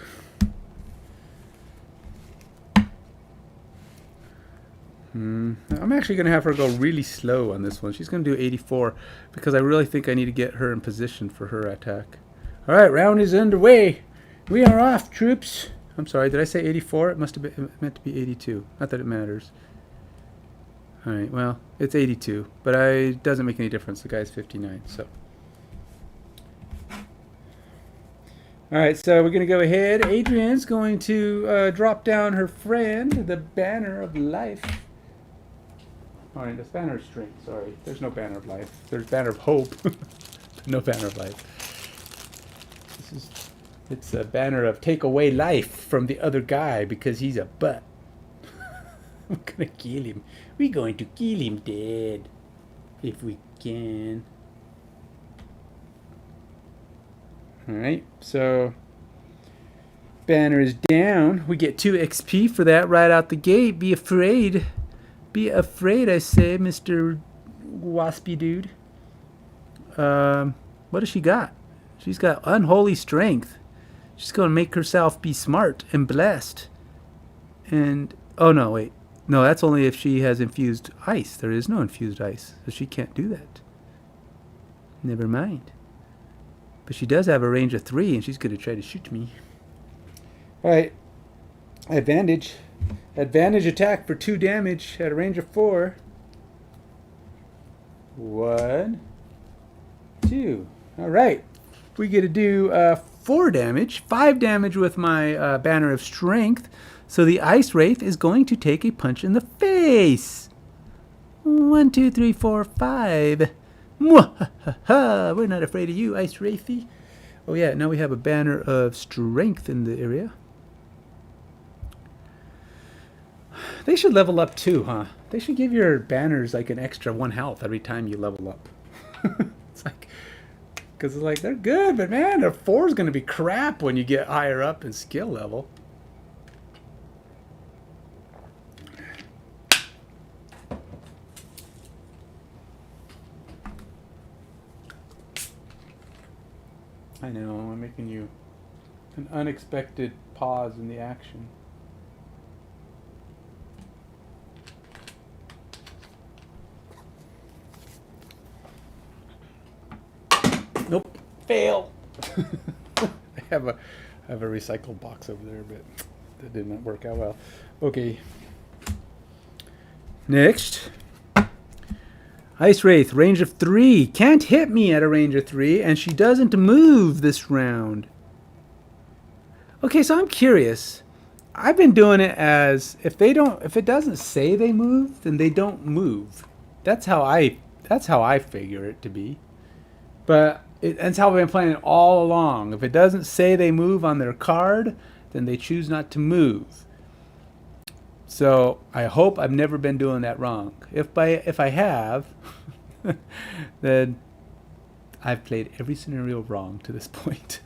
I'm actually going to have her go really slow on this one. She's going to do 84 because I really think I need to get her in position for her attack. All right, round is underway. We are off, troops. I'm sorry, did I say 84? It must have been meant to be 82. Not that it matters. All right, well, it's 82, but it doesn't make any difference. The guy's 59, so. All right, so we're going to go ahead. Adrian's going to drop down her friend, the Banner of Life. All right, that's Banner of Strength, sorry. There's no Banner of Life. There's Banner of Hope, no Banner of Life. It's a banner of take away life from the other guy because he's a butt. I'm going to kill him. We're going to kill him dead if we can. All right, so banner is down. We get 2 XP for that right out the gate. Be afraid. Be afraid, I say, Mr. Waspy dude. What does she got? She's got unholy strength. She's going to make herself be smart and blessed. And, oh no, wait. No, that's only if she has infused ice. There is no infused ice, so she can't do that. Never mind. But she does have a range of 3, and she's going to try to shoot me. All right. Advantage. Advantage attack for 2 damage at a range of 4. 1, 2. All right. We get to do 4 damage, 5 damage with my Banner of Strength. So the Ice Wraith is going to take a punch in the face. 1, 2, 3, 4, 5. Mwahaha! We're not afraid of you, Ice Wraithy. Oh yeah, now we have a Banner of Strength in the area. They should level up too, huh? They should give your banners like an extra 1 health every time you level up. It's like, because it's like, they're good, but man, their 4 is going to be crap when you get higher up in skill level. I know, I'm making you an unexpected pause in the action. Nope, fail. I have a recycled box over there, but that didn't work out well. Okay. Next. Ice Wraith, range of 3. Can't hit me at a range of 3, and she doesn't move this round. Okay, so I'm curious. I've been doing it as if it doesn't say they move, then they don't move. That's how I figure it to be. But that's how I've been playing it all along. If it doesn't say they move on their card, then they choose not to move. So I hope I've never been doing that wrong. If I have, then I've played every scenario wrong to this point.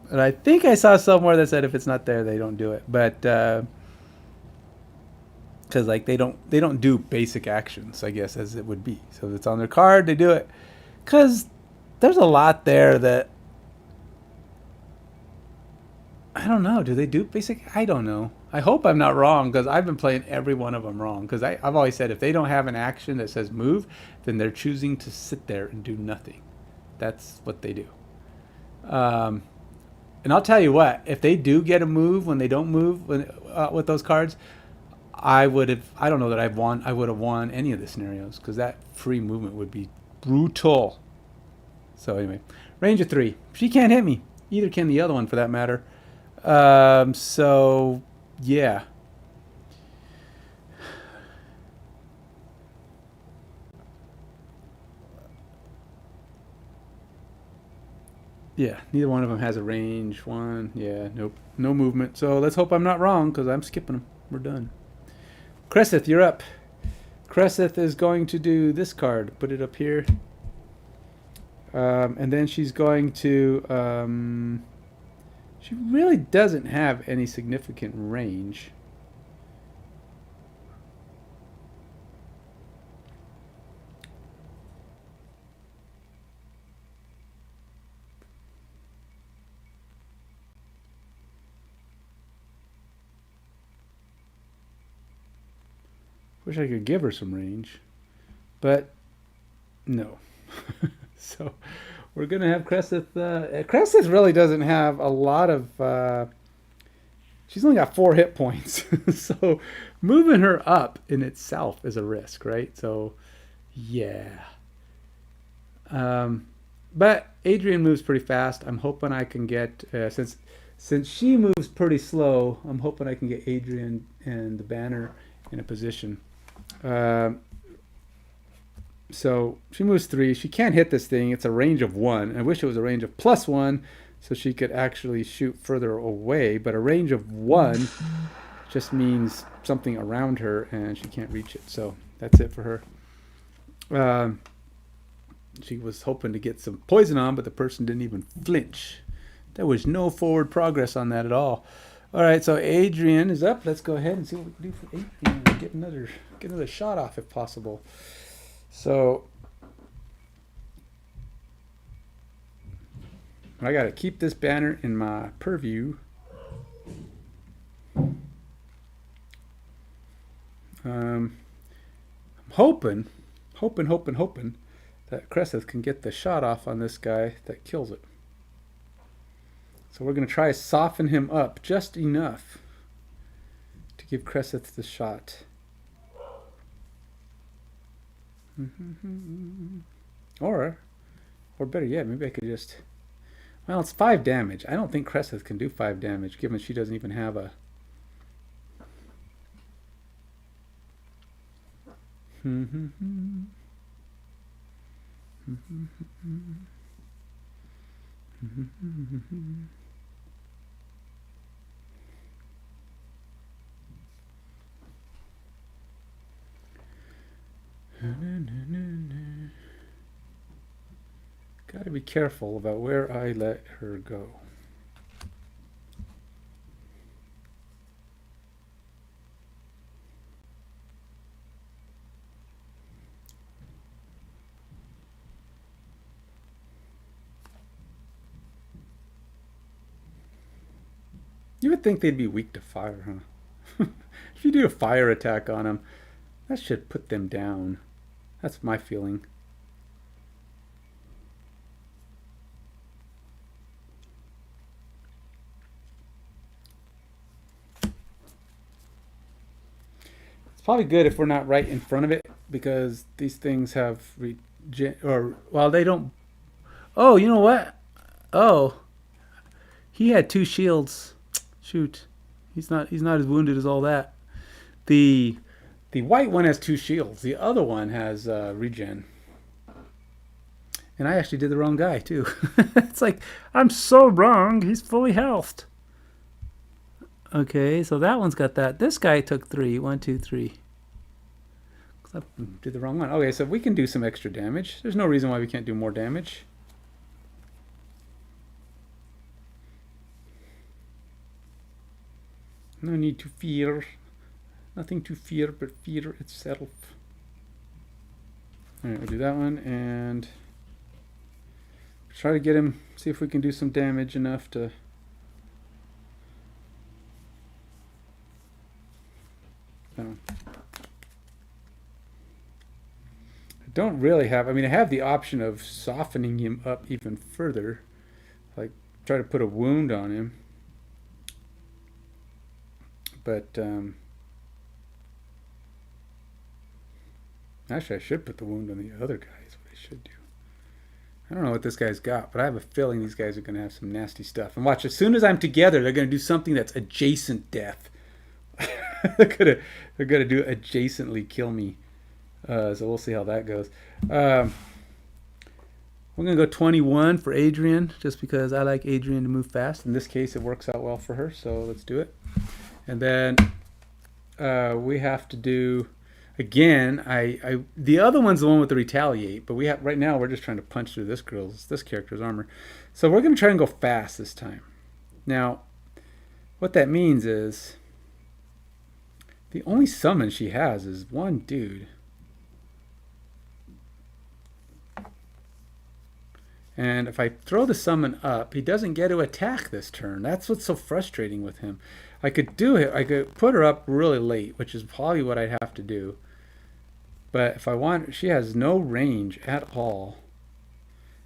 And I think I saw somewhere that said if it's not there, they don't do it. But because like they don't do basic actions, I guess, as it would be. So if it's on their card, they do it. Because there's a lot there that I don't know. Do they do basic? I don't know. I hope I'm not wrong because I've been playing every one of them wrong. Because I've always said if they don't have an action that says move, then they're choosing to sit there and do nothing. That's what they do. And I'll tell you what, if they do get a move when they don't move with those cards, I don't know that I would have won any of the scenarios because that free movement would be brutal. So anyway, range of 3. She can't hit me. Either can the other one for that matter. So yeah. Yeah, neither one of them has a range. 1, yeah, nope, no movement. So let's hope I'm not wrong because I'm skipping them. We're done. Cresseth, you're up. Cresseth is going to do this card. Put it up here. And then she's going to... she really doesn't have any significant range. Wish I could give her some range, but no. So we're gonna have Cresseth. Cresseth really doesn't have a lot of. She's only got 4 hit points, so moving her up in itself is a risk, right? So, yeah. But Adrian moves pretty fast. I'm hoping I can get since she moves pretty slow. I'm hoping I can get Adrian and the banner in a position. So she moves 3. She can't hit this thing. It's a range of 1. I wish it was a range of +1, so she could actually shoot further away. But a range of 1 just means something around her, and she can't reach it. So that's it for her. She was hoping to get some poison on, but the person didn't even flinch. There was no forward progress on that at all. All right, so Adrian is up. Let's go ahead and see what we can do for Adrian. Get another shot off if possible. So I got to keep this banner in my purview. I'm hoping that Cresseth can get the shot off on this guy that kills it. So we're going to try to soften him up just enough to give Cresseth the shot. Or better yet, maybe I could just... Well, it's 5 damage. I don't think Cresseth can do 5 damage, given she doesn't even have a... Gotta be careful about where I let her go. You would think they'd be weak to fire, huh? If you do a fire attack on them, that should put them down. That's my feeling. It's probably good if we're not right in front of it, because these things have they don't. Oh, you know what? Oh, he had 2 shields. Shoot, he's not as wounded as all that. The white one has 2 shields. The other one has regen. And I actually did the wrong guy too. It's like, I'm so wrong. He's fully healthed. Okay, so that one's got that. This guy took 3. 1, 2, 3. I did the wrong one. Okay, so we can do some extra damage. There's no reason why we can't do more damage. No need to fear. Nothing to fear but fear itself. Alright, we'll do that one and try to get him, see if we can do some damage enough to... No. I don't really have, I mean, I have the option of softening him up even further. Like, try to put a wound on him. But, actually, I should put the wound on the other guy is what I should do. I don't know what this guy's got, but I have a feeling these guys are going to have some nasty stuff. And watch, as soon as I'm together, they're going to do something that's adjacent death. they're gonna do adjacently kill me. So we'll see how that goes. We're going to go 21 for Adrian, just because I like Adrian to move fast. In this case, it works out well for her, so let's do it. And then we have to do... Again, the other one's the one with the retaliate, but right now we're just trying to punch through this character's armor. So we're going to try and go fast this time. Now, what that means is the only summon she has is one dude. And if I throw the summon up, he doesn't get to attack this turn. That's what's so frustrating with him. I could put her up really late, which is probably what I'd have to do. But if I want, she has no range at all.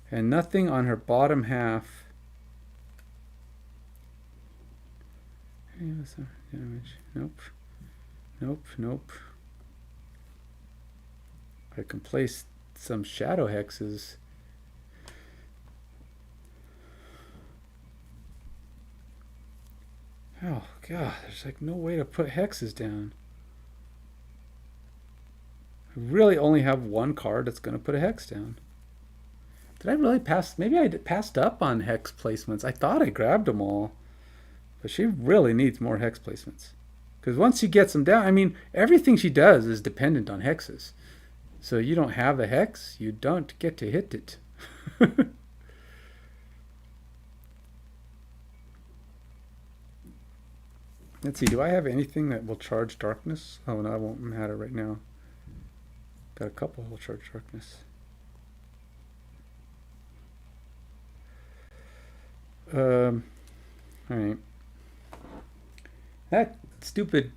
And nothing on her bottom half. Damage. Nope. Nope, nope. I can place some shadow hexes. Oh god, there's like no way to put hexes down. I really only have one card that's going to put a hex down. Did I really pass? Maybe I passed up on hex placements. I thought I grabbed them all. But she really needs more hex placements. Because once she gets them down, I mean, everything she does is dependent on hexes. So you don't have the hex, you don't get to hit it. Let's see, do I have anything that will charge darkness? Oh, no, it won't matter right now. Got a couple that will charge darkness. Alright. That stupid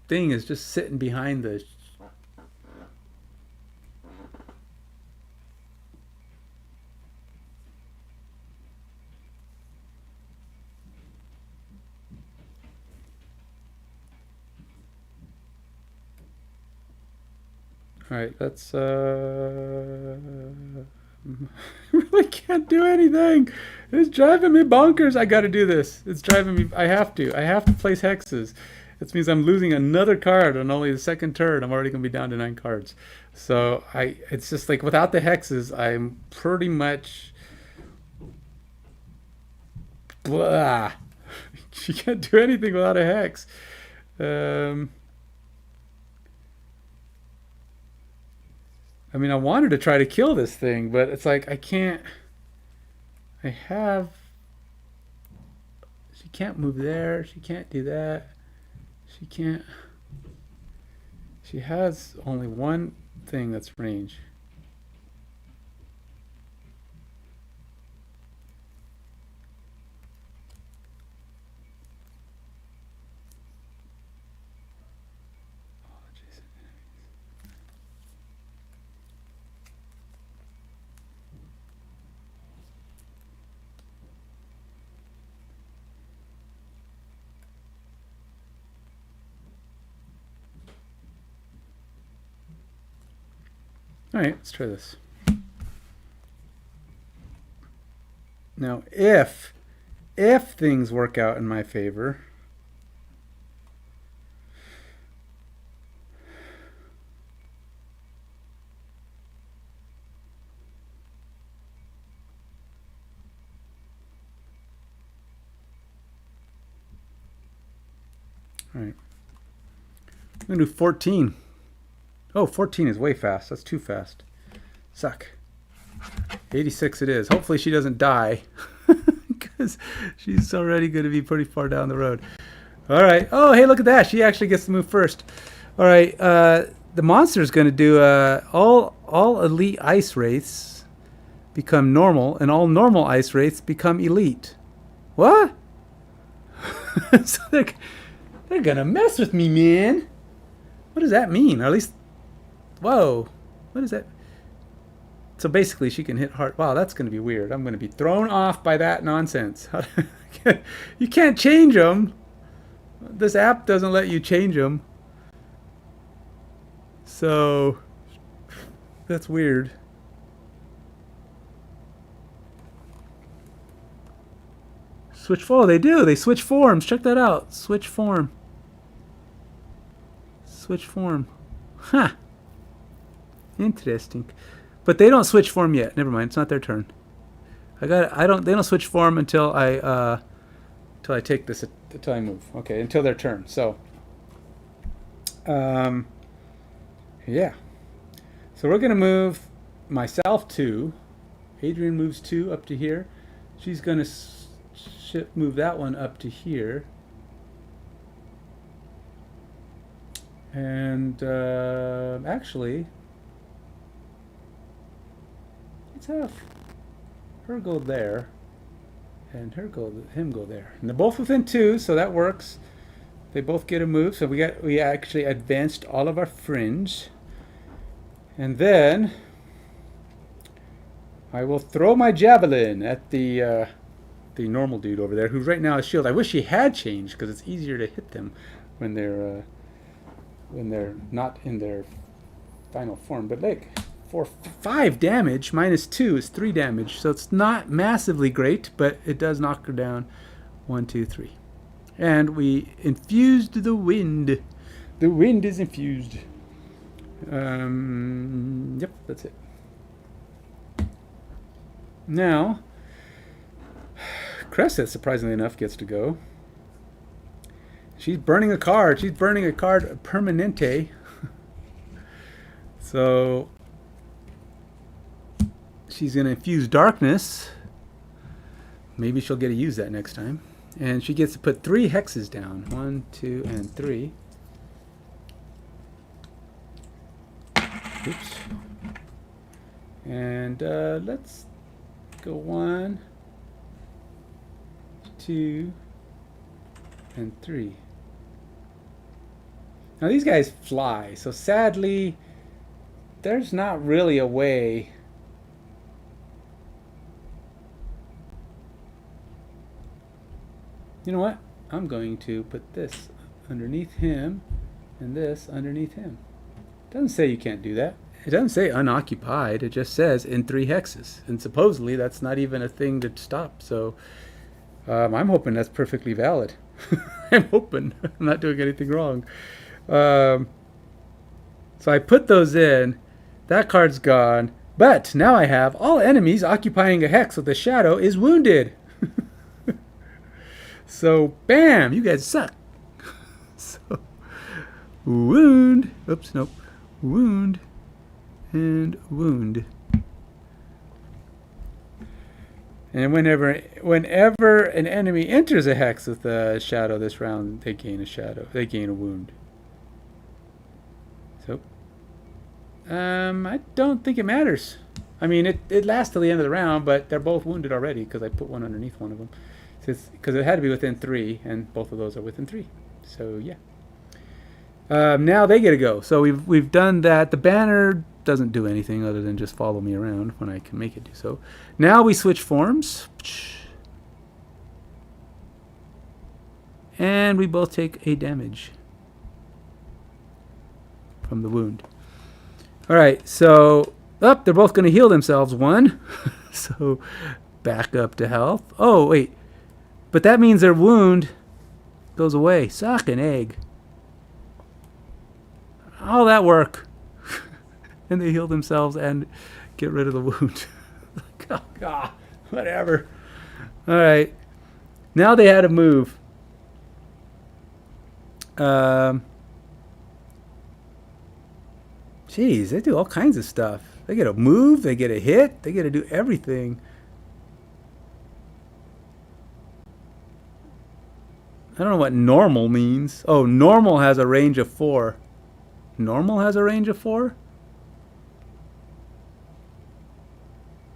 thing is just sitting behind the... Alright, let's I really can't do anything. It's driving me bonkers. I gotta do this. It's driving me. I have to place hexes. This means I'm losing another card on only the second turn. I'm already gonna be down to 9 cards. So it's just like without the hexes, I'm pretty much blah. She can't do anything without a hex. I mean, I wanted to try to kill this thing, but it's like I can't. I have. She can't move there. She can't do that. She can't. She has only one thing that's range. All right, let's try this. Now, if things work out in my favor, all right, I'm gonna do 14. Oh, 14 is way fast. That's too fast. Suck. 86 it is. Hopefully she doesn't die. Because she's already going to be pretty far down the road. All right. Oh, hey, look at that. She actually gets to move first. All right. The monster is going to do all elite ice wraiths become normal, and all normal ice wraiths become elite. What? So they're going to mess with me, man. What does that mean? Or at least... Whoa, what is that? So basically she can hit hard. Wow, that's going to be weird. I'm going to be thrown off by that nonsense. You can't change them. This app doesn't let you change them. So that's weird. Switch form. They do. They switch forms. Check that out. Switch form. Switch form. Huh. Interesting. But they don't switch form yet. Never mind. It's not their turn. They don't switch form until I take this, until I move. Okay, until their turn. So yeah. So we're going to move myself 2. Adrian moves 2 up to here. She's going to move that one up to here. And actually, let's have her go there, and him go there. And they're both within 2, so that works. They both get a move, so we actually advanced all of our fringe. And then I will throw my javelin at the normal dude over there, who's right now a shield. I wish he had changed because it's easier to hit them when they're not in their final form. But like, for 5 damage, minus 2 is 3 damage, so it's not massively great, but it does knock her down. 1, 2, 3, and we infused the wind. The wind is infused. Yep, that's it. Now, Cresseth, surprisingly enough, gets to go. She's burning a card. She's burning a card permanente. So she's going to infuse darkness. Maybe she'll get to use that next time. And she gets to put 3 hexes down. 1, 2, and 3. Oops. And let's go 1, 2, and 3. Now these guys fly, so sadly there's not really a way you know what? I'm going to put this underneath him and this underneath him. It doesn't say you can't do that. It doesn't say unoccupied. It just says in 3 hexes. And supposedly that's not even a thing to stop. So I'm hoping that's perfectly valid. I'm hoping I'm not doing anything wrong. So I put those in. That card's gone. But now I have all enemies occupying a hex with a shadow is wounded. So, bam! You guys suck. So, wound. Oops, nope. Wound. And wound. And whenever an enemy enters a hex with a shadow this round, they gain a shadow. They gain a wound. So, I don't think it matters. I mean, it lasts till the end of the round, but they're both wounded already because I put one underneath one of them. Because it had to be within 3, and both of those are within 3. So yeah. Now they get to go. So we've done that. The banner doesn't do anything other than just follow me around when I can make it do so. Now we switch forms, and we both take a damage from the wound. All right. So they're both going to heal themselves 1. So back up to health. Oh wait. But that means their wound goes away. Suck an egg. All that work. And they heal themselves and get rid of the wound. Oh, God. Whatever. All right. Now they had to move. Geez, they do all kinds of stuff. They get to move. They get a hit. They get to do everything. I don't know what normal means. Oh, normal has a range of 4. Normal has a range of 4?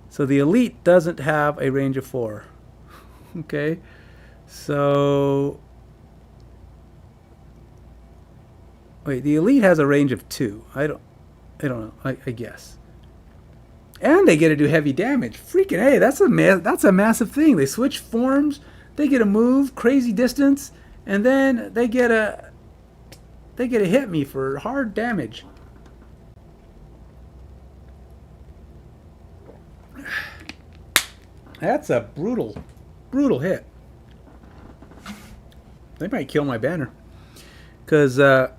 So the elite doesn't have a range of 4. Okay. So wait, the elite has a range of 2. I don't know. I guess. And they get to do heavy damage. Freaking A, that's a massive thing. They switch forms. They get to move crazy distance, and then they get to hit me for hard damage. That's a brutal hit. They might kill my banner, because so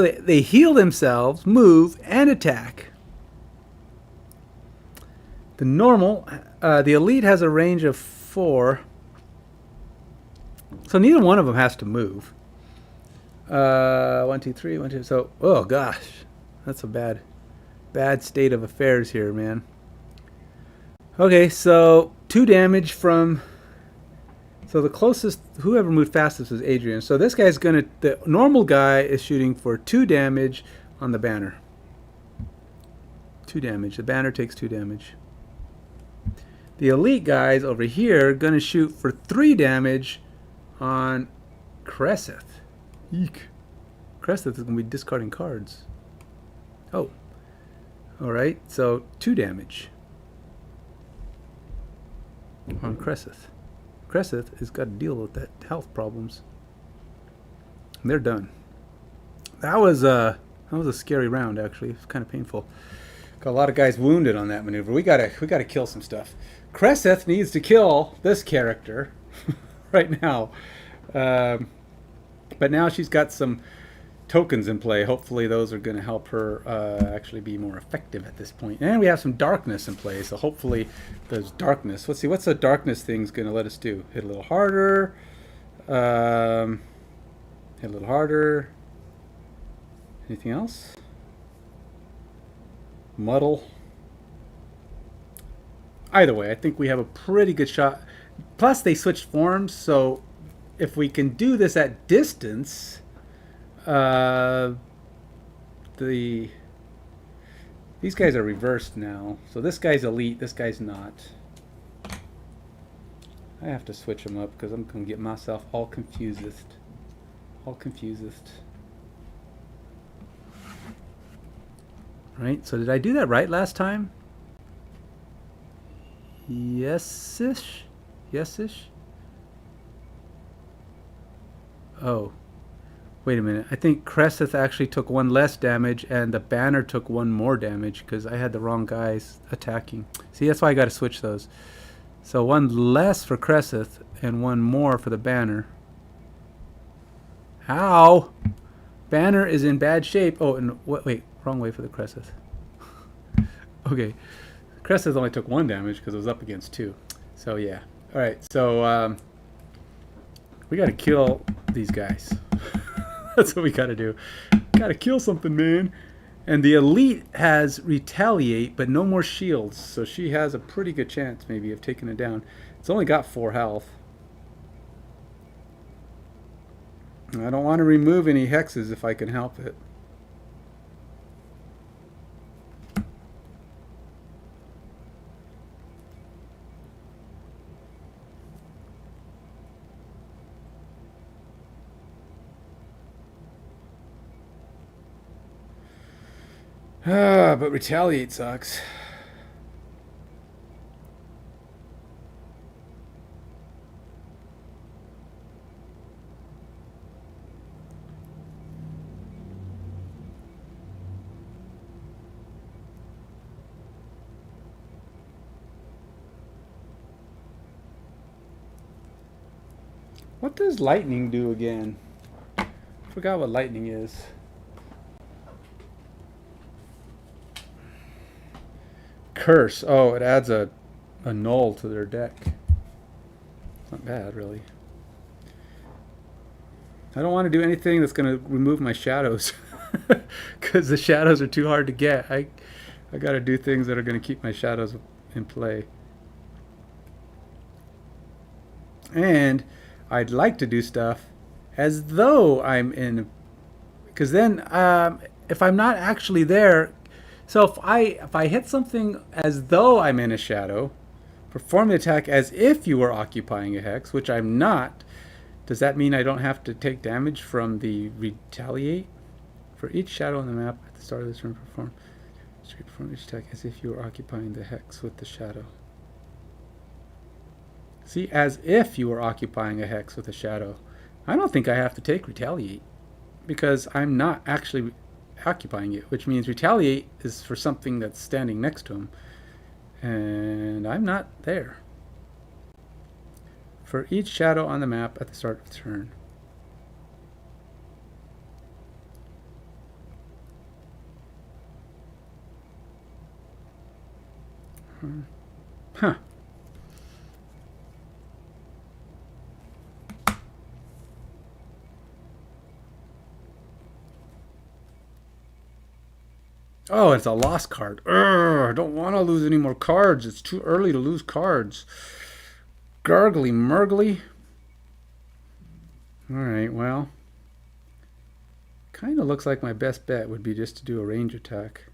they heal themselves, move, and attack. The normal, the elite has a range of 4. So neither one of them has to move. 1, 2, 3, 1, 2. So, oh gosh, that's a bad state of affairs here, man. Okay, so 2 damage from. So the closest, whoever moved fastest was Adrian. So this guy's the normal guy is shooting for 2 damage on the banner. 2 damage. The banner takes 2 damage. The elite guys over here gonna shoot for 3 damage on Cresseth. Eek. Cresseth is gonna be discarding cards. Oh, all right. So 2 damage on Cresseth. Cresseth has got to deal with that health problems. They're done. That was a scary round actually. It was kind of painful. Got a lot of guys wounded on that maneuver. We gotta kill some stuff. Cresseth needs to kill this character right now. Um, but now she's got some tokens in play. Hopefully those are going to help her actually be more effective at this point. And we have some darkness in play, so hopefully there's darkness. Let's see, what's the darkness thing's going to let us do? Hit a little harder. Hit a little harder. Anything else? Muddle. Either way, I think we have a pretty good shot. Plus, they switched forms, so if we can do this at distance, uh, these guys are reversed now. So this guy's elite, this guy's not. I have to switch them up because I'm going to get myself all confused. All confused. Right, so did I do that right last time? Yes-ish? Yes-ish? Oh. Wait a minute. I think Cresseth actually took 1 less damage and the banner took 1 more damage because I had the wrong guys attacking. See, that's why I got to switch those. So 1 less for Cresseth and 1 more for the banner. Ow! Banner is in bad shape. Oh, and wait, wrong way for the Cresseth. Okay. Cresseth only took 1 damage because it was up against 2. So yeah. Alright, so we got to kill these guys. That's what we gotta do. Gotta kill something, man. And the elite has retaliate, but no more shields. So she has a pretty good chance, maybe, of taking it down. It's only got 4 health. I don't want to remove any hexes if I can help it. But retaliate sucks. What does lightning do again? I forgot what lightning is. Curse. Oh, it adds a null to their deck. It's not bad, really. I don't want to do anything that's going to remove my shadows. Because the shadows are too hard to get. I got to do things that are going to keep my shadows in play. And I'd like to do stuff as though I'm in... Because then, if I'm not actually there... So if I hit something as though I'm in a shadow, perform the attack as if you were occupying a hex, which I'm not, does that mean I don't have to take damage from the retaliate? For each shadow on the map at the start of this turn, perform each attack as if you were occupying the hex with the shadow. See, as if you were occupying a hex with a shadow. I don't think I have to take retaliate because I'm not actually occupying it, which means retaliate is for something that's standing next to him, and I'm not there. For each shadow on the map at the start of the turn. Huh. Oh, it's a lost card. Urgh, I don't want to lose any more cards. It's too early to lose cards. Gargly Murgly. Alright, well. Kind of looks like my best bet would be just to do a range attack.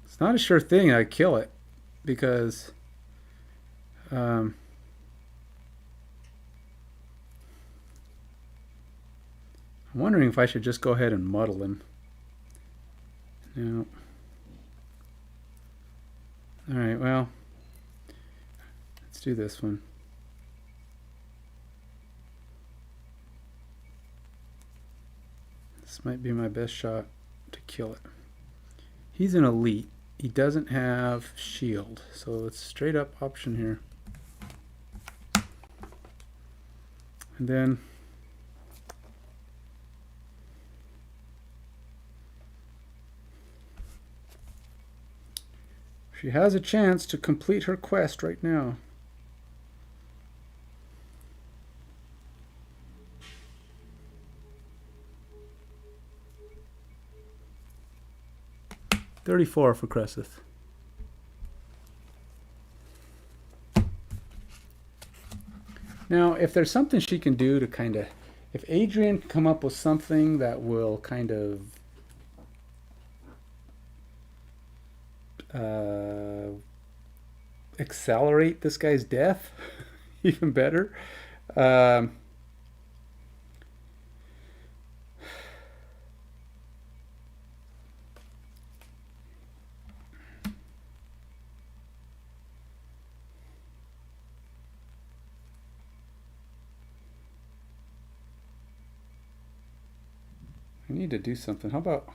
It's not a sure thing I'd kill it. Because... I'm wondering if I should just go ahead and muddle him. No. Alright, well, let's do this one. This might be my best shot to kill it. He's an elite. He doesn't have shield, so it's straight up option here. And then she has a chance to complete her quest right now. $34 for Cresseth. Now, if there's something she can do to kind of, if Adrian can come up with something that will kind of accelerate this guy's death, even better. I need to do something. How about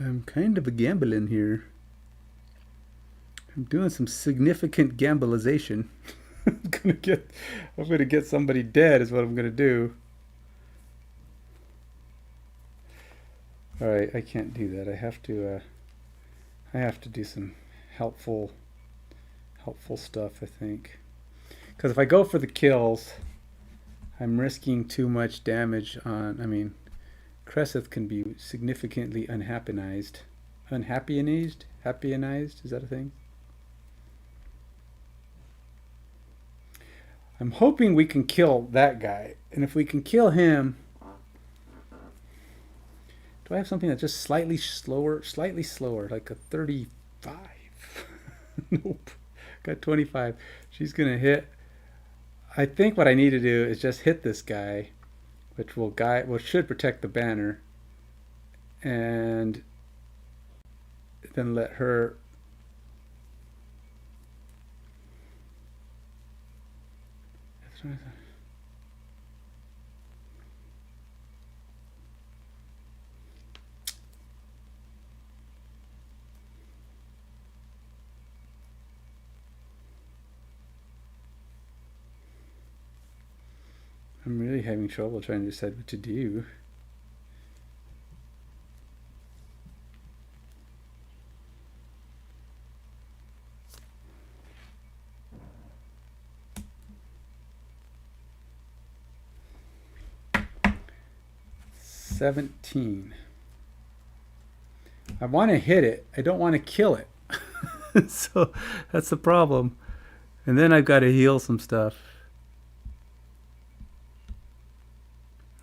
I'm kind of a gambling here. I'm doing some significant gamblization. I'm gonna get somebody dead is what I'm gonna do. Alright, I can't do that. I have to do some helpful stuff, I think. Because if I go for the kills, I'm risking too much damage on, I mean, Cresseth can be significantly unhappinized. Happionized? Is that a thing? I'm hoping we can kill that guy. And if we can kill him... Do I have something that's just slightly slower, like a 35? Nope. Got 25. She's going to hit. I think what I need to do is just hit this guy, which should protect the banner, and then let her. I'm really having trouble trying to decide what to do. $17. I want to hit it. I don't want to kill it. So that's the problem. And then I've got to heal some stuff.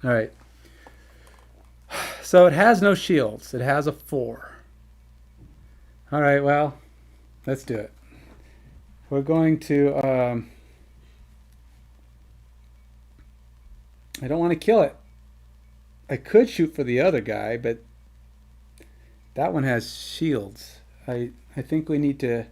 All right. So it has no shields. It has a 4. All right, well, let's do it. We're going to... I don't want to kill it. I could shoot for the other guy, but that one has shields. I think we need to...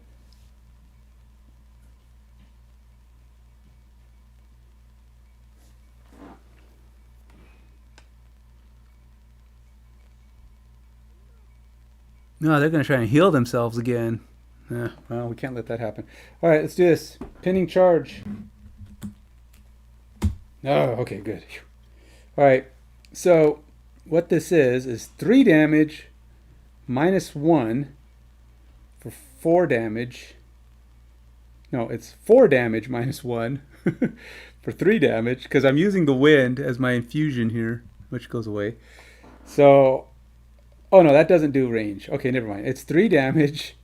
No, they're going to try and heal themselves again. Well, we can't let that happen. All right, let's do this. Pinning charge. Oh, okay, good. All right, so what this is 3 damage minus 1 for 4 damage. No, it's 4 damage minus 1 for 3 damage, because I'm using the wind as my infusion here, which goes away. So, oh no, that doesn't do range. Okay, never mind. It's 3 damage,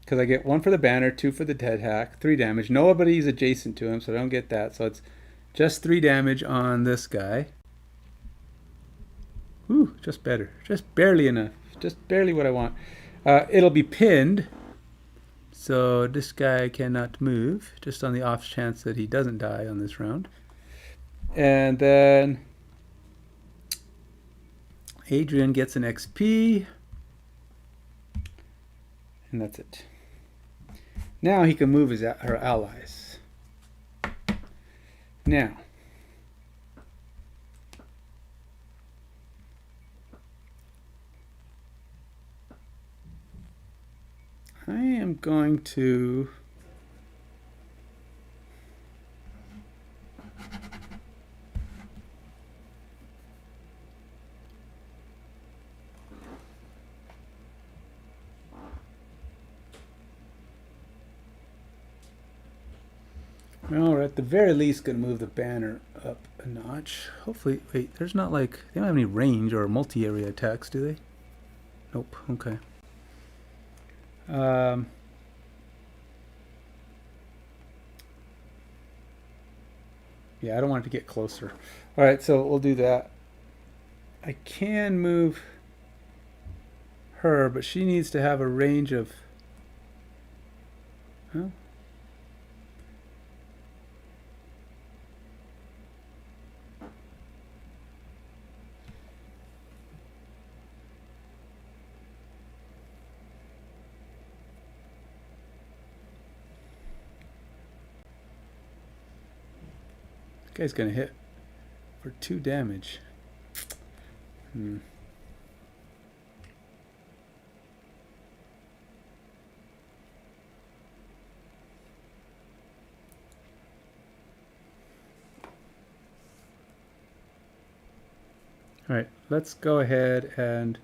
because I get 1 for the banner, 2 for the dead hack, 3 damage. Nobody's adjacent to him, so I don't get that. So it's just 3 damage on this guy. Whew, just better. Just barely enough. Just barely what I want. It'll be pinned, so this guy cannot move, just on the off chance that he doesn't die on this round. And then Adrian gets an XP, and that's it. Now he can move her allies. Now, I am going to well, we're at the very least going to move the banner up a notch. Hopefully, wait, there's not like, they don't have any range or multi-area attacks, do they? Nope, okay. Yeah, I don't want it to get closer. All right, so we'll do that. I can move her, but she needs to have a range of... Well, guy's gonna hit for 2 damage. All right, let's go ahead and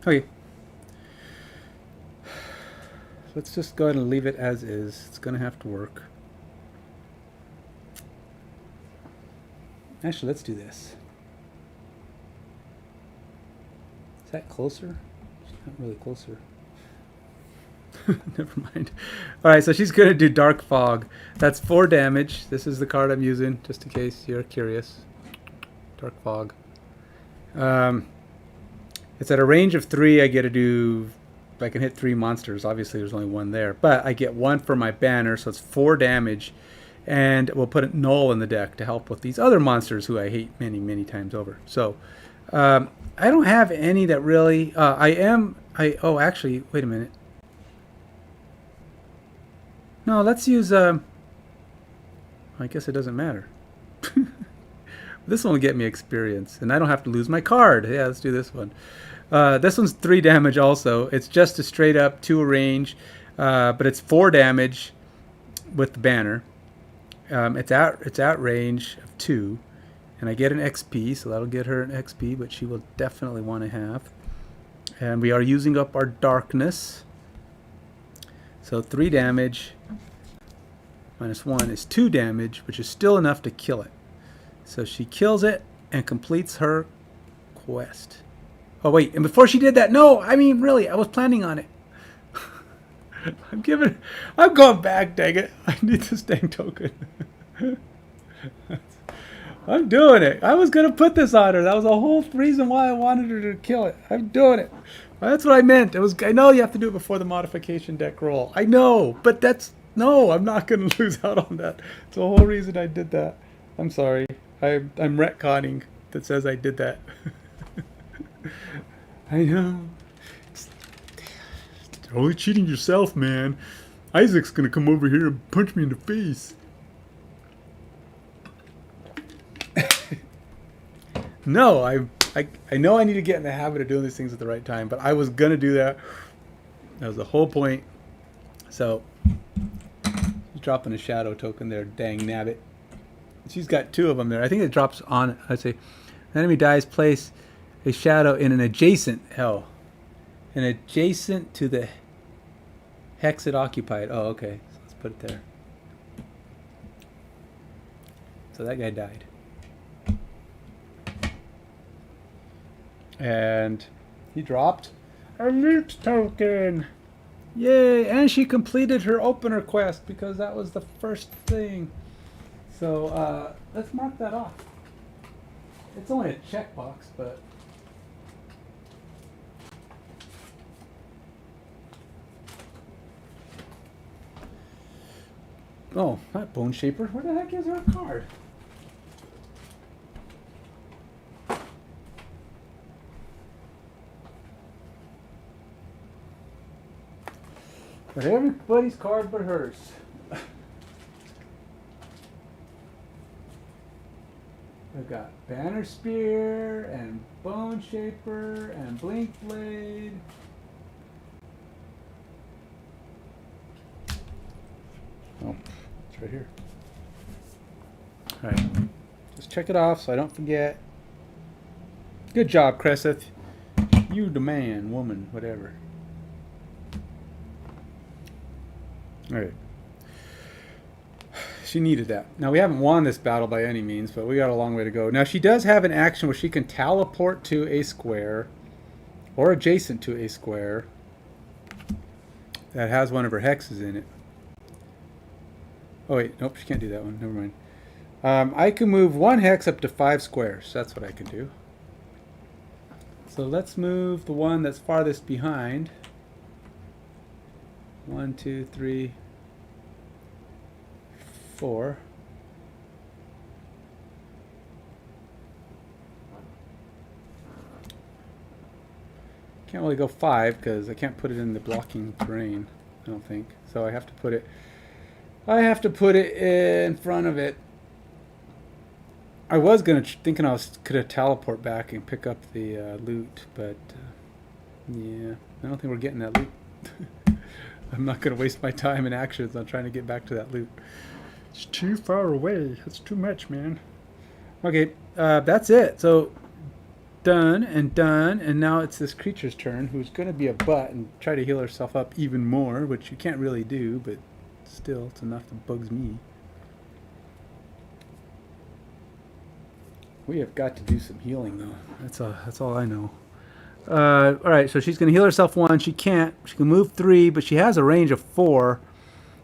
okay. Let's just go ahead and leave it as is. It's going to have to work. Actually, let's do this. Is that closer? It's not really closer. Never mind. All right, so she's going to do Dark Fog. That's 4 damage. This is the card I'm using, just in case you're curious. Dark Fog. It's at a range of 3. I get to do... I can hit 3 monsters. Obviously, there's only 1 there. But I get 1 for my banner, so it's 4 damage. And we'll put a null in the deck to help with these other monsters who I hate many, many times over. So, I don't have any that really... Oh, actually, wait a minute. No, let's use... I guess it doesn't matter. This one will get me experience. And I don't have to lose my card. Yeah, let's do this one. This one's 3 damage also. It's just a straight up 2 range, but it's 4 damage with the banner. It's out range of 2, and I get an XP, so that'll get her an XP, but she will definitely want to have. And we are using up our darkness. So 3 damage minus 1 is 2 damage, which is still enough to kill it. So she kills it and completes her quest. Oh, wait, and before she did that, no, I mean, really, I was planning on it. I'm going back, dang it. I need this dang token. I'm doing it. I was going to put this on her. That was the whole reason why I wanted her to kill it. I'm doing it. Well, that's what I meant. I know you have to do it before the modification deck roll. I know, but that's No, I'm not going to lose out on that. It's the whole reason I did that. I'm sorry. I'm retconning that says I did that. I know. You're only cheating yourself, man. Isaac's going to come over here and punch me in the face. No, I know I need to get in the habit of doing these things at the right time, but I was going to do that. That was the whole point. So, she's dropping a shadow token there, dang nabbit. She's got 2 of them there. I think it drops on, let's see. The enemy dies, place a shadow in an adjacent, an adjacent to the hex it occupied. Oh, okay. So let's put it there. So that guy died. And he dropped a loot token. Yay! And she completed her opener quest because that was the first thing. So let's mark that off. It's only a checkbox, but oh, not Bone Shaper. Where the heck is her card? But everybody's card but hers. I've got Banner Spear and Bone Shaper and Blink Blade. Oh, it's right here. Alright. Just check it off so I don't forget. Good job, Cresseth. You the man, woman, whatever. Alright. She needed that. Now, we haven't won this battle by any means, but we got a long way to go. Now, she does have an action where she can teleport to a square or adjacent to a square that has one of her hexes in it. Oh, wait. Nope, she can't do that one. Never mind. I can move 1 hex up to 5 squares. That's what I can do. So let's move the one that's farthest behind. 1, 2, 3, 4. Can't really go 5 because I can't put it in the blocking terrain, I don't think. So I have to put it in front of it. I was thinking I was gonna teleport back and pick up the loot, but yeah, I don't think we're getting that loot. I'm not gonna waste my time and actions on trying to get back to that loot. It's too far away. That's too much, man. Okay, that's it. So done, and now it's this creature's turn, who's gonna be a butt and try to heal herself up even more, which you can't really do, but still, it's enough that bugs me. We have got to do some healing, though. That's all I know. All right, so she's going to heal herself 1. She can't. She can move 3, but she has a range of 4.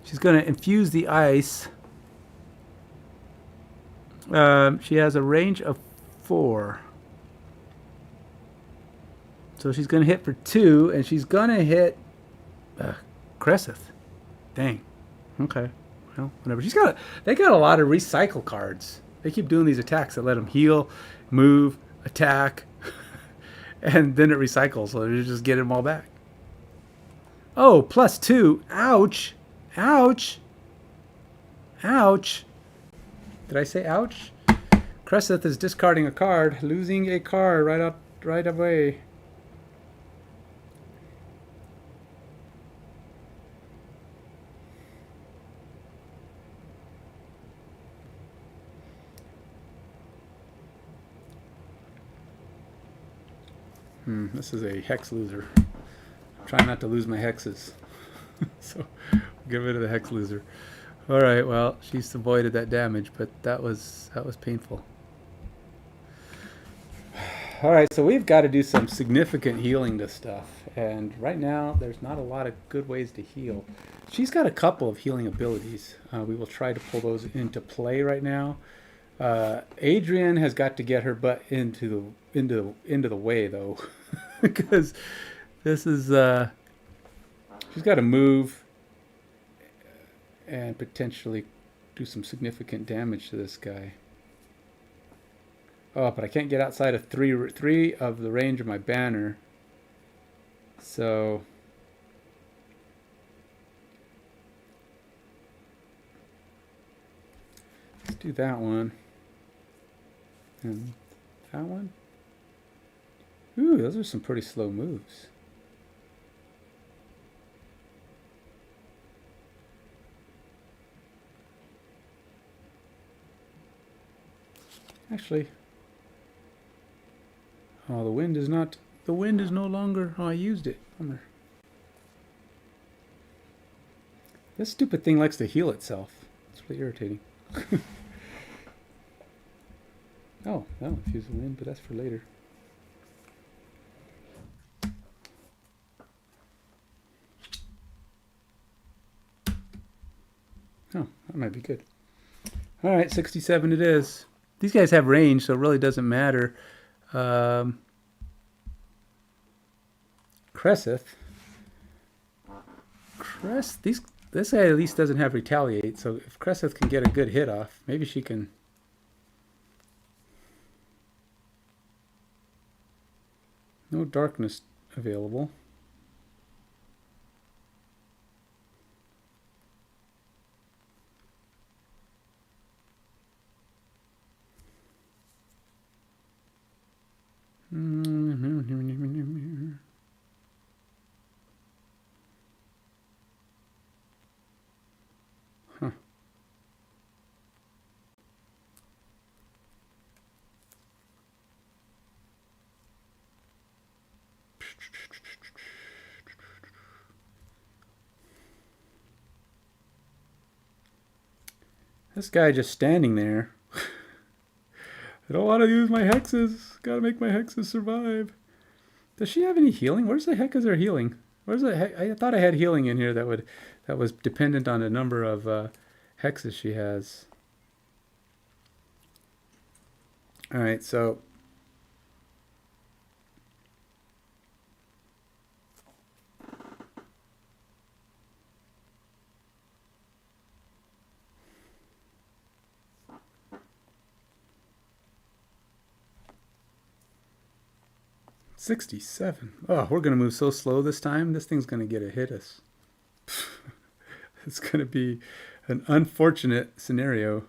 She's going to infuse the ice. She has a range of 4. So she's going to hit for 2, and she's going to hit Cresseth. Dang. Okay. Well, whatever. They got a lot of recycle cards. They keep doing these attacks that let them heal, move, attack, and then it recycles, so you just get them all back. Oh, +2. Ouch. Ouch. Ouch. Did I say ouch? Cresseth is discarding a card, losing a card right away. This is a hex loser. Try not to lose my hexes. So get rid of the hex loser. All right, well, she's avoided that damage, but that was painful. All right, so we've got to do some significant healing to stuff, and right now there's not a lot of good ways to heal. She's got a couple of healing abilities. We will try to pull those into play right now. Adrian has got to get her butt into the way, though, because this is she's got to move and potentially do some significant damage to this guy. Oh, but I can't get outside of three of the range of my banner. So let's do that one. And that one. Ooh, those are some pretty slow moves. Actually, oh, the wind is no longer, oh, I used it. Bummer. This stupid thing likes to heal itself. It's really irritating. Oh, that'll infuse the wind, but that's for later. Oh, that might be good. All right, 67 it is. These guys have range, so it really doesn't matter. Cresseth. This guy at least doesn't have retaliate, so if Cresseth can get a good hit off, maybe she can. No darkness available. Huh. This guy just standing there. I don't want to use my hexes. Gotta make my hexes survive. Does she have any healing? Where's the heck is her healing? Where's the heck? I thought I had healing in here that was dependent on the number of hexes she has. All right, so $67. Oh, we're gonna move so slow this time. This thing's gonna hit us. It's gonna be an unfortunate scenario.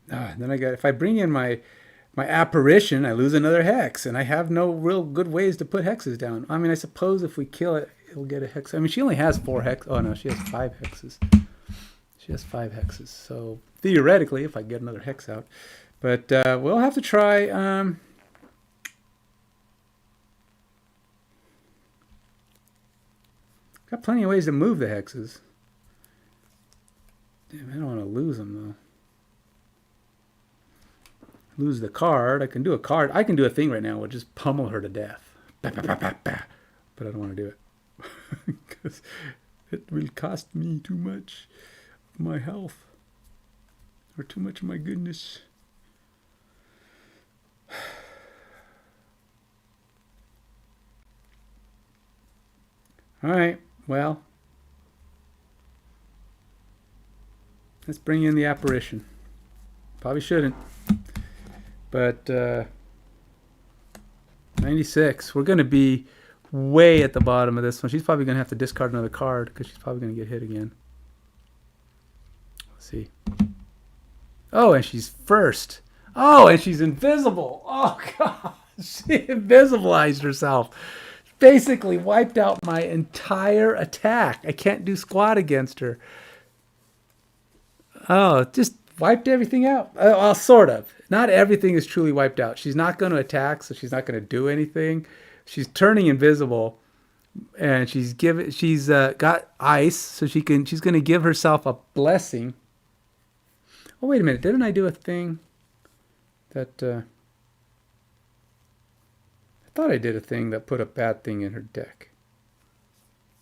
Then if I bring in my apparition, I lose another hex, and I have no real good ways to put hexes down. I mean, I suppose if we kill it, it'll get a hex. I mean, she only has 4 hexes. Oh no, she has 5 hexes. She has 5 hexes. So theoretically, if I get another hex out, but we'll have to try. Got plenty of ways to move the hexes. Damn, I don't want to lose them though. Lose the card. I can do a card. I can do a thing right now. We'll just pummel her to death. Bah, bah, bah, bah, bah. But I don't want to do it because it will cost me too much of my health or too much of my goodness. All right. Well, let's bring in the apparition. Probably shouldn't. But 96. We're going to be way at the bottom of this one. She's probably going to have to discard another card because she's probably going to get hit again. Let's see. Oh, and she's first. Oh, and she's invisible. Oh, God. She invisibilized herself. Basically wiped out my entire attack. I can't do squat against her. Oh, just wiped everything out. Well, sort of. Not everything is truly wiped out. She's not going to attack, so she's not going to do anything. She's turning invisible, and she's got ice, so she's going to give herself a blessing. Oh, wait a minute. Didn't I do a thing that I thought I did a thing that put a bad thing in her deck?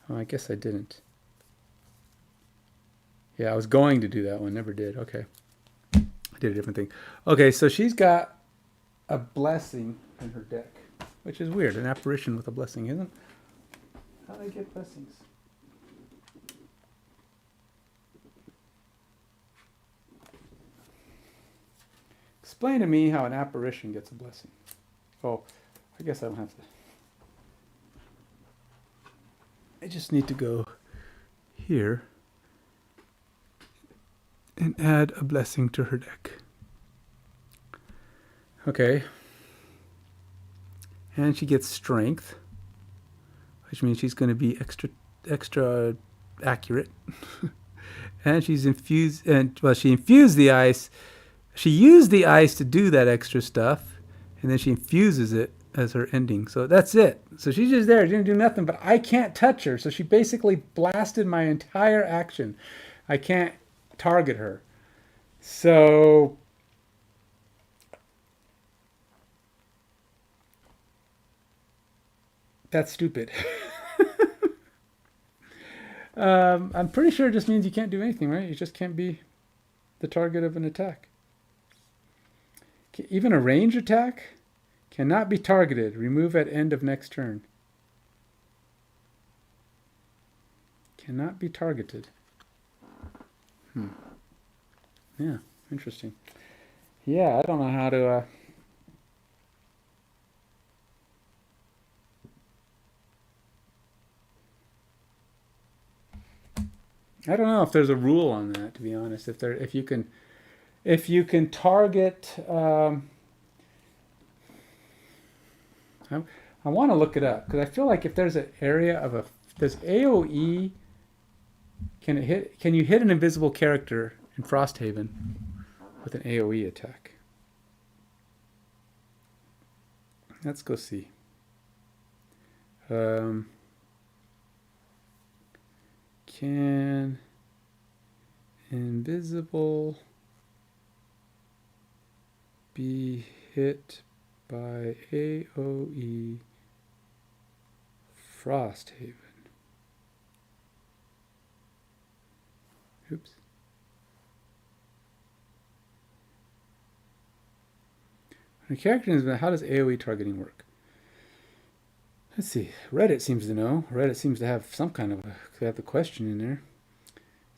Oh, I guess I didn't. Yeah, I was going to do that one. Never did. Okay. I did a different thing. Okay, so she's got a blessing in her deck, which is weird. An apparition with a blessing, isn't? How do they get blessings? Explain to me how an apparition gets a blessing. Oh, I guess I don't have to. I just need to go here and add a blessing to her deck. Okay. And she gets strength, which means she's going to be extra accurate. And she's infused, and well, she infused the ice. She used the ice to do that extra stuff, and then she infuses it as her ending. So that's it. So she's just there, didn't do nothing, but I can't touch her. So she basically blasted my entire action. I can't target her. So that's stupid. I'm pretty sure it just means you can't do anything, right? You just can't be the target of an attack. Even a range attack cannot be targeted. Remove at end of next turn. Cannot be targeted. Yeah, interesting. Yeah, I don't know how to... I don't know if there's a rule on that, to be honest. If you can target, I want to look it up because I feel like if there's an area of does AOE, can you hit an invisible character in Frosthaven with an AOE attack? Let's go see. Can invisible be hit by AOE Frosthaven? Oops. When a character is, how does AOE targeting work? Let's see. Reddit seems to know. Reddit seems to have some kind of the question in there.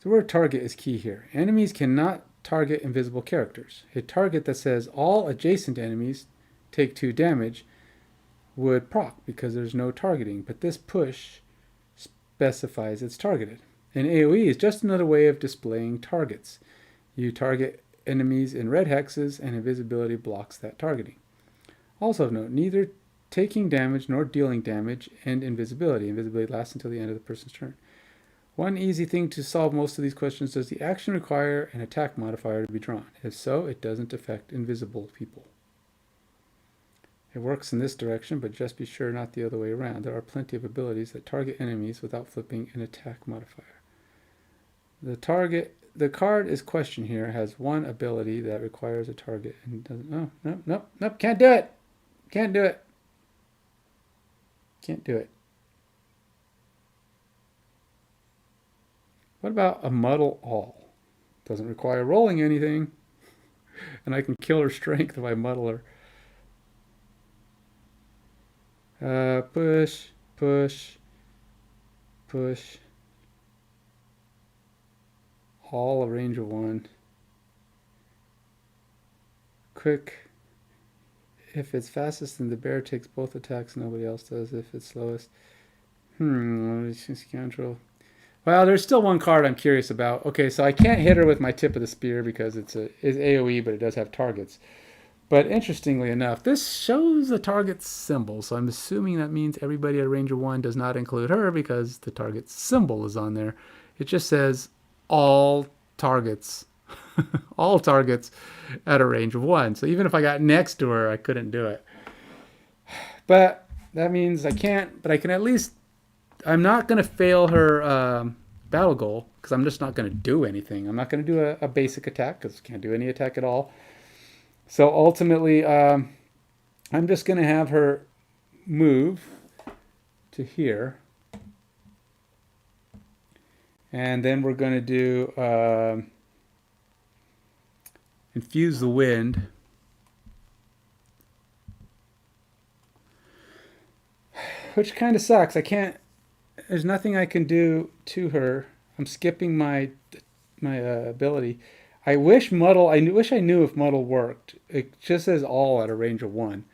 The word target is key here. Enemies cannot target invisible characters. A target that says all adjacent enemies take 2 damage would proc because there's no targeting, but this push specifies it's targeted. And AoE is just another way of displaying targets. You target enemies in red hexes and invisibility blocks that targeting. Also of note, neither taking damage nor dealing damage and invisibility. Invisibility lasts until the end of the person's turn. One easy thing to solve most of these questions: does the action require an attack modifier to be drawn? If so, it doesn't affect invisible people. It works in this direction, but just be sure not the other way around. There are plenty of abilities that target enemies without flipping an attack modifier. The card is question here has one ability that requires a target and doesn't. Oh, nope, can't do it. Can't do it. Can't do it. What about a muddle all? Doesn't require rolling anything, and I can kill her strength if I muddle her. Push, push, push. All a range of 1. Quick. If it's fastest, then the bear takes both attacks. Nobody else does. If it's slowest. Scoundrel. Well, there's still one card I'm curious about. Okay, so I can't hit her with my tip of the spear because it's AoE, but it does have targets. But interestingly enough, this shows the target symbol. So I'm assuming that means everybody at a range of 1 does not include her because the target symbol is on there. It just says all targets. All targets at a range of 1. So even if I got next to her, I couldn't do it. But that means I can't, but I can at least, I'm not going to fail her battle goal because I'm just not going to do anything. I'm not going to do a basic attack because I can't do any attack at all. So ultimately, I'm just going to have her move to here. And then we're going to do infuse the wind which kind of sucks. I can't. There's nothing I can do to her. I'm skipping my ability. I wish Muddle. Wish I knew if Muddle worked. It just says all at a range of 1,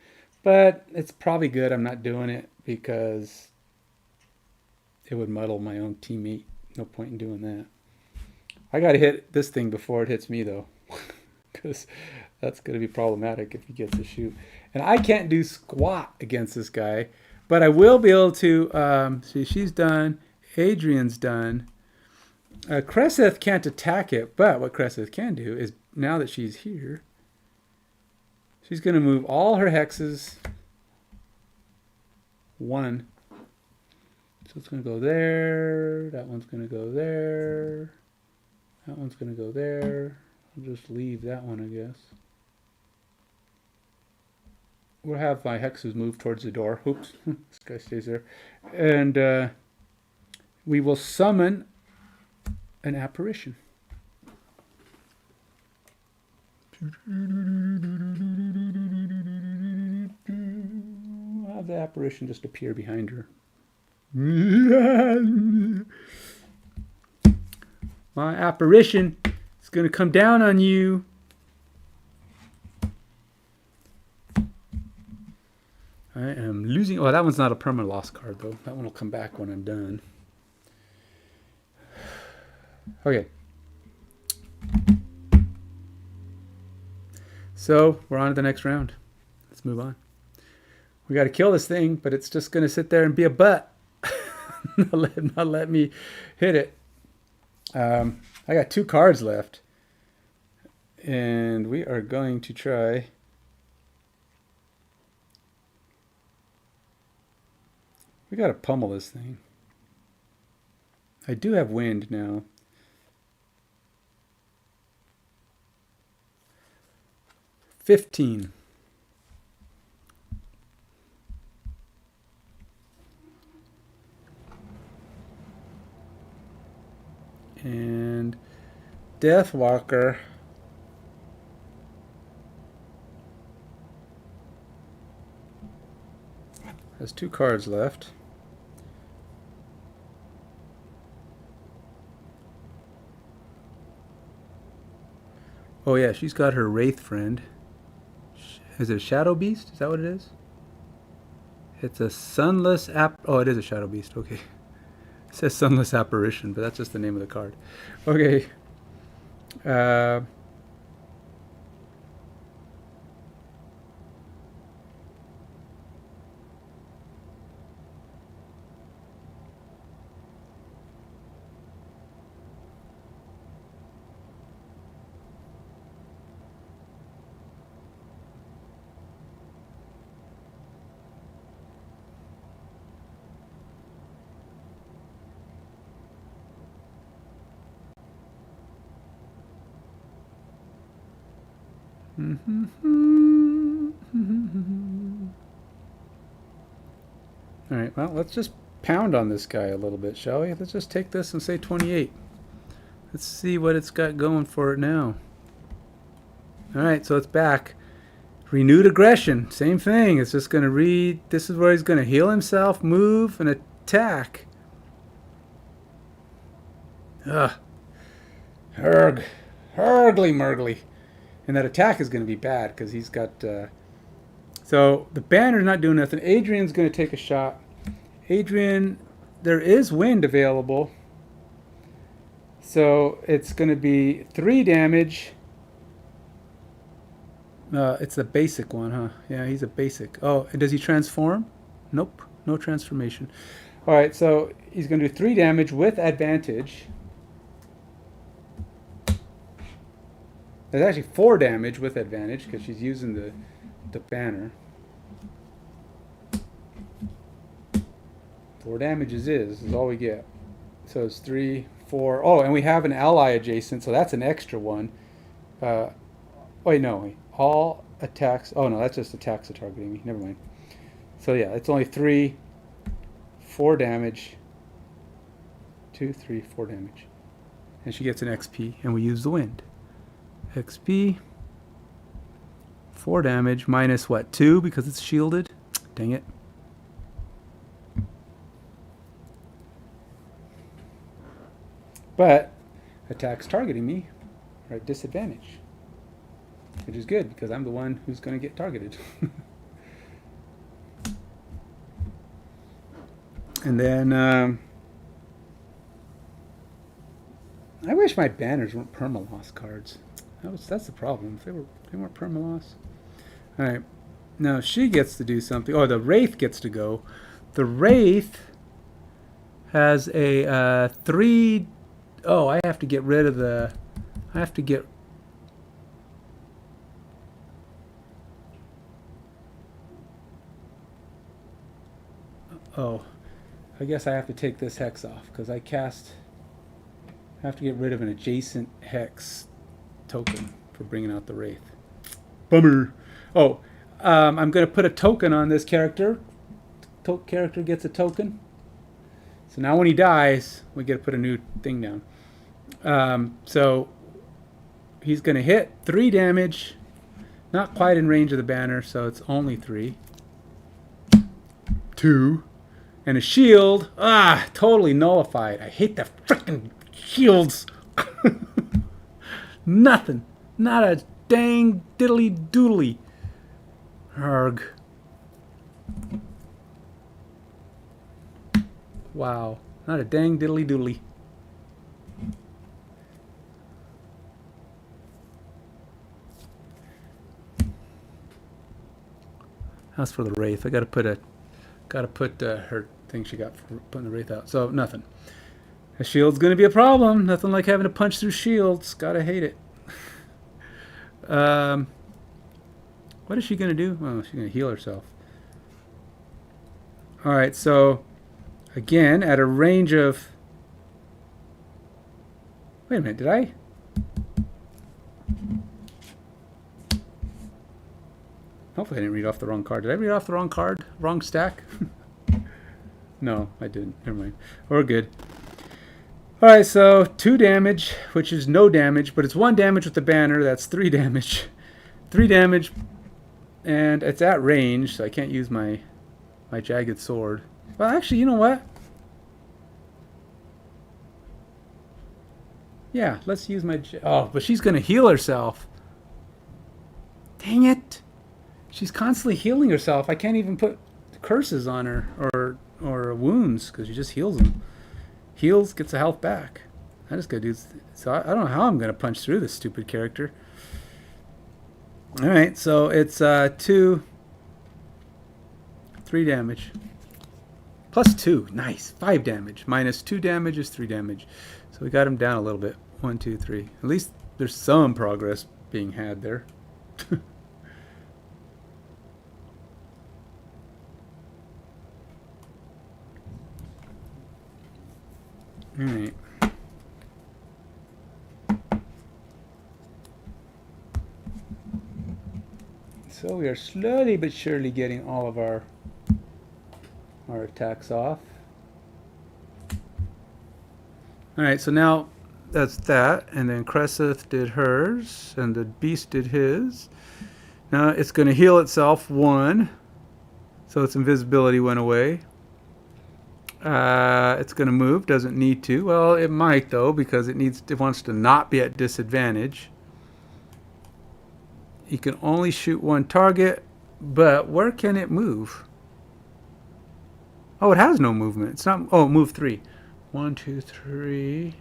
but it's probably good I'm not doing it because it would muddle my own teammate. No point in doing that. I got to hit this thing before it hits me though, because that's going to be problematic if he gets to shoot. And I can't do squat against this guy, but I will be able to. See, she's done. Adrian's done. Cresseth can't attack it, but what Cresseth can do is, now that she's here, she's going to move all her hexes 1. So it's going to go there. That one's going to go there. That one's going to go there. I'll just leave that one, I guess. We'll have my hexes move towards the door. Oops, this guy stays there. And we will summon an apparition. I'll have the apparition just appear behind her. My apparition is going to come down on you. I am losing. Oh, that one's not a permanent loss card, though. That one will come back when I'm done. Okay. So, we're on to the next round. Let's move on. We got to kill this thing, but it's just going to sit there and be a butt. not let me hit it. I got 2 cards left. And we are going to try... We got to pummel this thing. I do have wind now. $15. And Deathwalker has 2 cards left. Oh yeah, she's got her Wraith friend. Is it a Shadow Beast? Is that what it is? It's a Sunless Oh, it is a Shadow Beast. Okay. It says Sunless Apparition, but that's just the name of the card. Okay. Alright, well, let's just pound on this guy a little bit, shall we? Let's just take this and say 28. Let's see what it's got going for it now. Alright, so it's back. Renewed aggression. Same thing. It's just going to read. This is where he's going to heal himself, move, and attack. Ugh. Herg. Hergly Murgly. And that attack is going to be bad because he's got... So the banner's not doing nothing. Adrian's going to take a shot. Adrian, there is wind available. So it's going to be 3 damage. It's the basic one, huh? Yeah, he's a basic. Oh, and does he transform? Nope, no transformation. All right, so he's going to do 3 damage with advantage. There's actually 4 damage with advantage because she's using the banner. 4 damage is all we get. So it's 3, 4. Oh, and we have an ally adjacent, so that's an extra one. Wait, no. All attacks. Oh, no, that's just attacks are targeting me. Never mind. So, yeah, it's only 3, 4 damage. 2, 3, 4 damage. And she gets an XP, and we use the wind. XP. 4 damage minus what? 2 because it's shielded. Dang it. But attacks targeting me are at disadvantage, which is good because I'm the one who's going to get targeted. And then I wish my banners weren't permaloss cards. That's the problem. If they weren't permaloss. All right. Now she gets to do something. Oh, the Wraith gets to go. The Wraith has a 3. Oh, I have to get rid of the. I have to get. Oh, I guess I have to take this hex off because I have to get rid of an adjacent hex token for bringing out the Wraith. Bummer. Oh, I'm going to put a token on this character. Character gets a token. So now when he dies, we get to put a new thing down. So he's going to hit 3 damage. Not quite in range of the banner, so it's only 3. 2. And a shield. Ah, totally nullified. I hate the frickin' shields. Nothing. Not a dang diddly doodly. Arg. Wow. Not a dang diddly doodly. As for the Wraith, I gotta put her thing she got for putting the Wraith out. So nothing. A shield's gonna be a problem. Nothing like having to punch through shields. Gotta hate it. What is she gonna do? Oh, she's gonna heal herself. All right. So again, at a range of. Wait a minute. Did I? Hopefully I didn't read off the wrong card. Did I read off the wrong card? Wrong stack? No, I didn't. Never mind. We're good. Alright, so 2 damage, which is no damage, but it's 1 damage with the banner. That's 3 damage. 3 damage, and it's at range, so I can't use my jagged sword. Well, actually, you know what? Yeah, let's use my... Oh, but she's going to heal herself. Dang it. She's constantly healing herself. I can't even put curses on her or wounds because she just heals them. Heals, gets a health back. I just gotta do. So I don't know how I'm gonna punch through this stupid character. All right, so it's 3 damage. Plus 2, nice. 5 damage. Minus 2 damage is 3 damage. So we got him down a little bit. 1, 2, 3. At least there's some progress being had there. All right. So we are slowly but surely getting all of our attacks off. All right, so now that's that, and then Cresseth did hers, and the beast did his. Now it's going to heal itself 1, so its invisibility went away. It's going to move, doesn't need to. Well, it might though, because it wants to not be at disadvantage. You can only shoot 1 target, but where can it move? Oh, it has no movement. It's not. Oh, move 3. 1, 2, 3.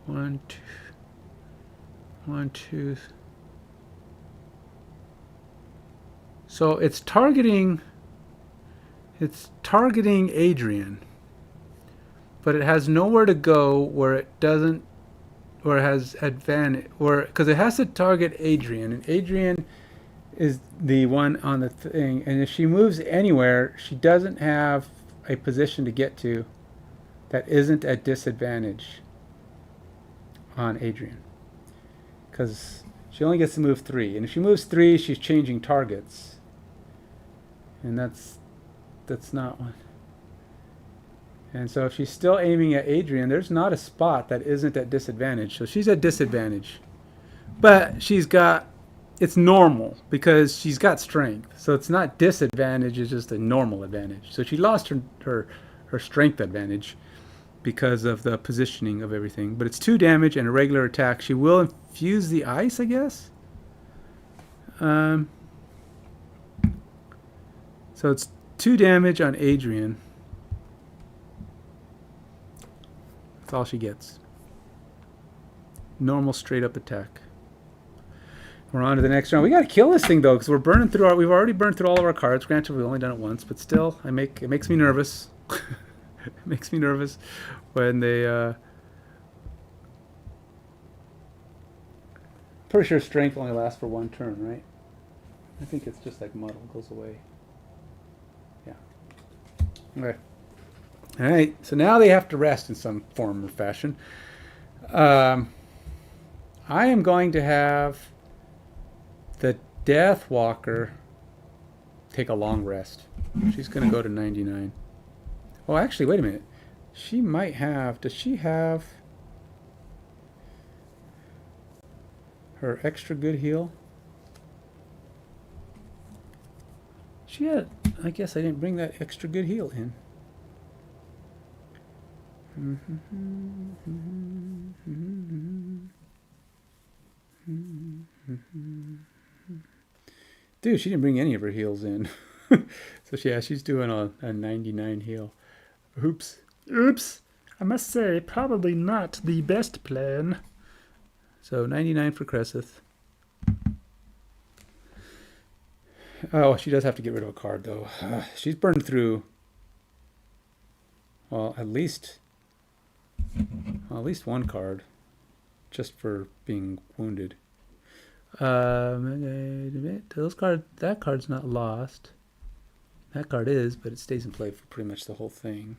1, 2. 1, 2. So it's targeting. It's targeting Adrian, but it has nowhere to go where it doesn't, or it has advantage, or because it has to target Adrian, and Adrian is the one on the thing, and if she moves anywhere, she doesn't have a position to get to that isn't at disadvantage on Adrian, because she only gets to move 3, and if she moves 3, she's changing targets, and that's not one. And so if she's still aiming at Adrian, there's not a spot that isn't at disadvantage. So she's at disadvantage. But it's normal because she's got strength. So it's not disadvantage, it's just a normal advantage. So she lost her strength advantage. because of the positioning of everything. But it's 2 damage and a regular attack. She will infuse the ice, I guess. So it's 2 damage on Adrian. That's all she gets. Normal straight up attack. We're on to the next round. We got to kill this thing though, because we're burning through we've already burned through all of our cards. Granted, we've only done it once, but still, it makes me nervous. It makes me nervous when they. Pretty sure strength only lasts for 1 turn, right? I think it's just like muddle goes away. Yeah. Okay. All right. So now they have to rest in some form or fashion. I am going to have the Death Walker take a long rest. She's going to go to 99. Oh, actually, wait a minute. She might have... Does she have her extra good heal? She had... I guess I didn't bring that extra good heal in. Dude, she didn't bring any of her heals in. So yeah, she's doing a 99 heal. Oops. I must say, probably not the best plan. So 99 for Cresseth. Oh, she does have to get rid of a card though. She's burned through, well, at least 1 card, just for being wounded. That card's not lost. That card is, but it stays in play for pretty much the whole thing.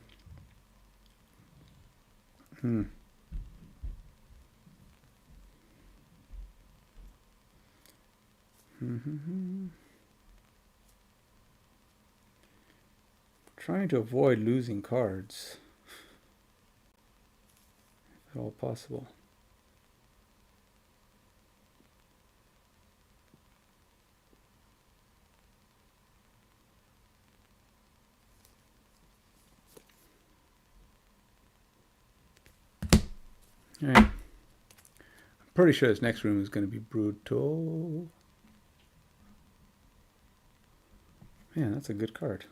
Trying to avoid losing cards, if at all possible. All right. I'm pretty sure this next room is going to be brutal. Man, that's a good card.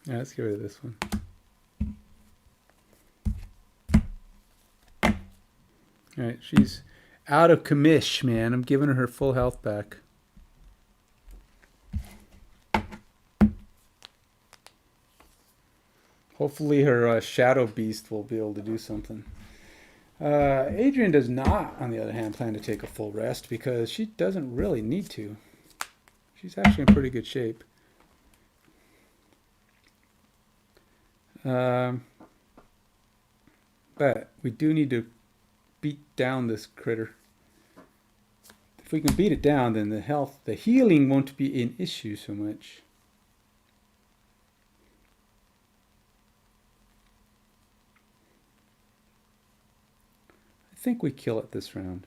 Yeah, let's get rid of this one. All right, she's out of commish, man. I'm giving her full health back. Hopefully her Shadow Beast will be able to do something. Adrian does not, on the other hand, plan to take a full rest because she doesn't really need to. She's actually in pretty good shape. But we do need to beat down this critter. If we can beat it down, then the healing won't be an issue so much. I think we kill it this round.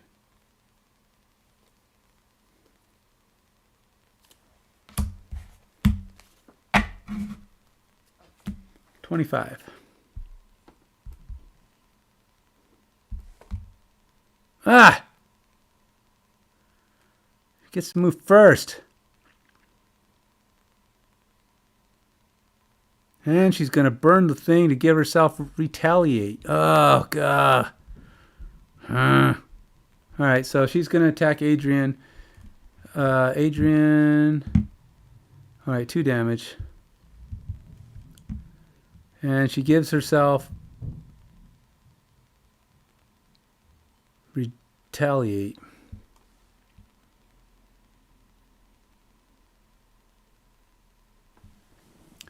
$25. Ah! Gets to move first. And she's going to burn the thing to give herself retaliate. Oh, God. All right, so she's going to attack Adrian. Adrian. All right, 2 damage. And she gives herself retaliate.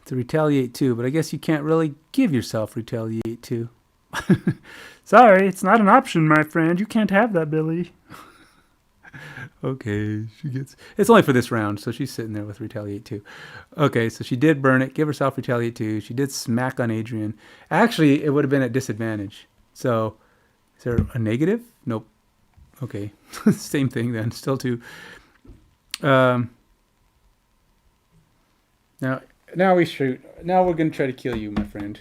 To retaliate 2, but I guess you can't really give yourself retaliate 2. Sorry, it's not an option, my friend. You can't have that, Billy. Okay, she gets... It's only for this round, so she's sitting there with retaliate 2. Okay, so she did burn it, give herself retaliate 2. She did smack on Adrian. Actually, it would have been at disadvantage. So, is there a negative? Nope. Okay, same thing then, still 2. Now we shoot. Now we're going to try to kill you, my friend.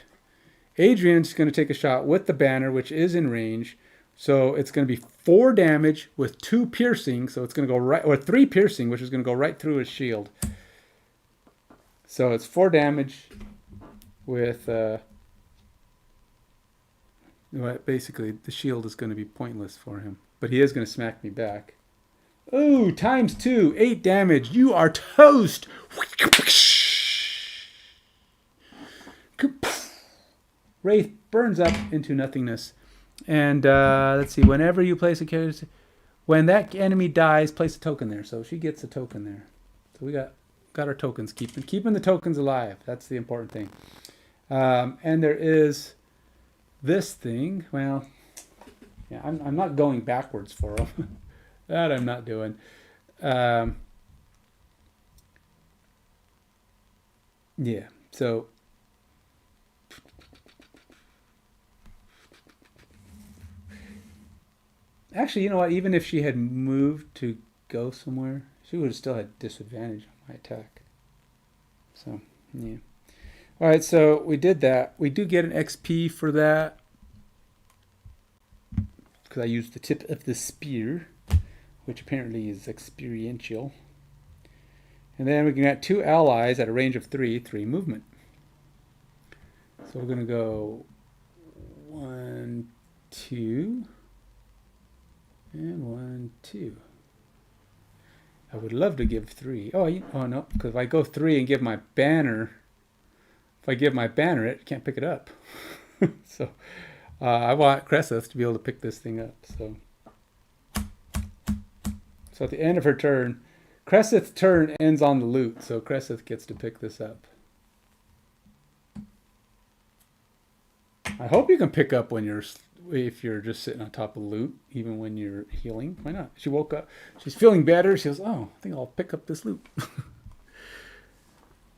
Adrian's going to take a shot with the banner, which is in range. So it's going to be 4 damage with 2 piercing. So it's going to go right, or 3 piercing, which is going to go right through his shield. So it's 4 damage with, basically the shield is going to be pointless for him. But he is going to smack me back. Ooh, times 2, 8 damage. You are toast. Wraith burns up into nothingness. And let's see, whenever you place a character, when that enemy dies, place a token there. So she gets a token there. So we got our tokens. Keeping the tokens alive. That's the important thing. And there is this thing. Well, yeah, I'm not going backwards for them. That I'm not doing. Yeah, so actually, you know what? Even if she had moved to go somewhere, she would have still had disadvantage on my attack. So, yeah. All right, so we did that. We do get an XP for that because I used the tip of the spear, which apparently is experiential. And then we can get 2 allies at a range of 3 movement. So we're going to go 1, 2, and 1, 2. I would love to give 3. Oh no, because if I go 3 and give my banner, if I give my banner it can't pick it up. So I want Cresseth to be able to pick this thing up. So at the end of her turn, Cresseth's turn ends on the loot, so Cresseth gets to pick this up. I hope you can pick up if you're just sitting on top of loot, even when you're healing. Why not? She woke up. She's feeling better. She goes, oh, I think I'll pick up this loot.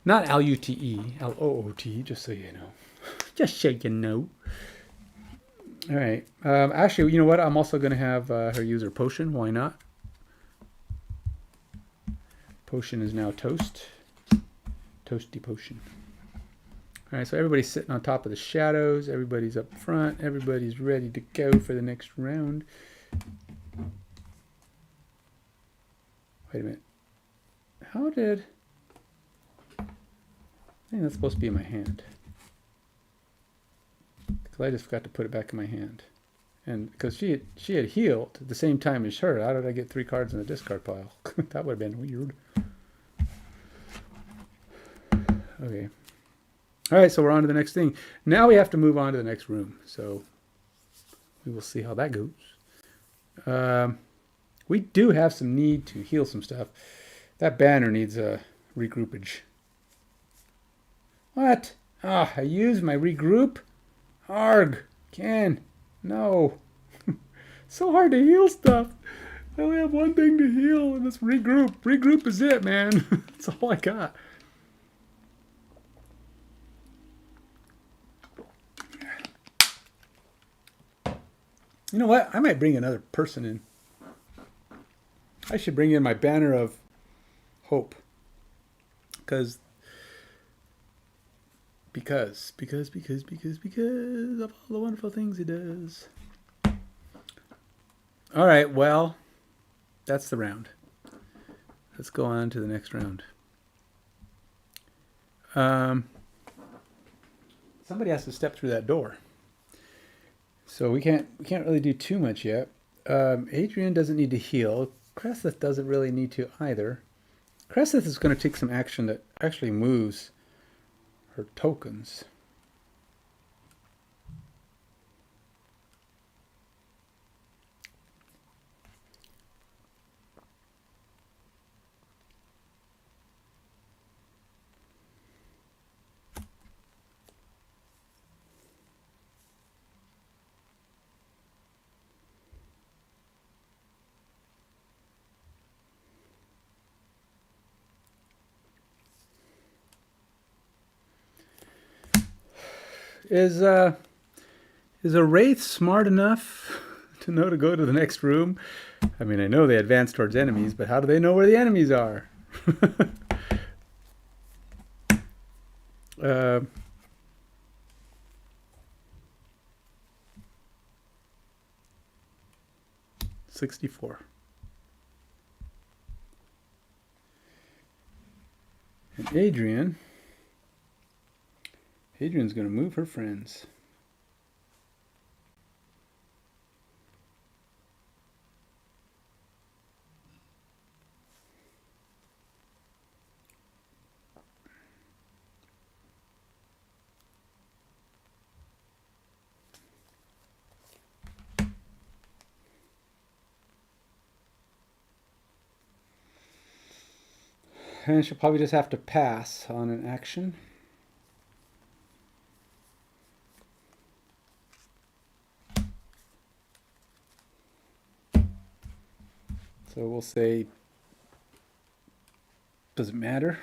Not L-U-T-E, L-O-O-T, just so you know. Just so you know. All right. Actually, you know what? I'm also going to have her use her potion. Why not? Potion is now toast. Toasty potion. All right, so everybody's sitting on top of the shadows. Everybody's up front. Everybody's ready to go for the next round. Wait a minute. How did... I think that's supposed to be in my hand. Because I just forgot to put it back in my hand. And because she had healed at the same time as her, how did I get 3 cards in the discard pile? That would have been weird. Okay. All right, so we're on to the next thing. Now we have to move on to the next room. So we will see how that goes. We do have some need to heal some stuff. That banner needs a regroupage. What? Ah, I used my regroup? Arg. Ken. No. So hard to heal stuff. I only have one thing to heal, and it's regroup. Regroup is it, man. That's all I got. You know what? I might bring another person in. I should bring in my banner of hope. Because of all the wonderful things he does. All right, well, that's the round. Let's go on to the next round. Somebody has to step through that door. So we can't really do too much yet. Adrian doesn't need to heal. Cresseth doesn't really need to either. Cresseth is going to take some action that actually moves her tokens. Is a wraith smart enough to know to go to the next room? I mean, I know they advance towards enemies, but how do they know where the enemies are? Uh, 64. And Adrian's going to move her friends. And she'll probably just have to pass on an action. So we'll say, does it matter?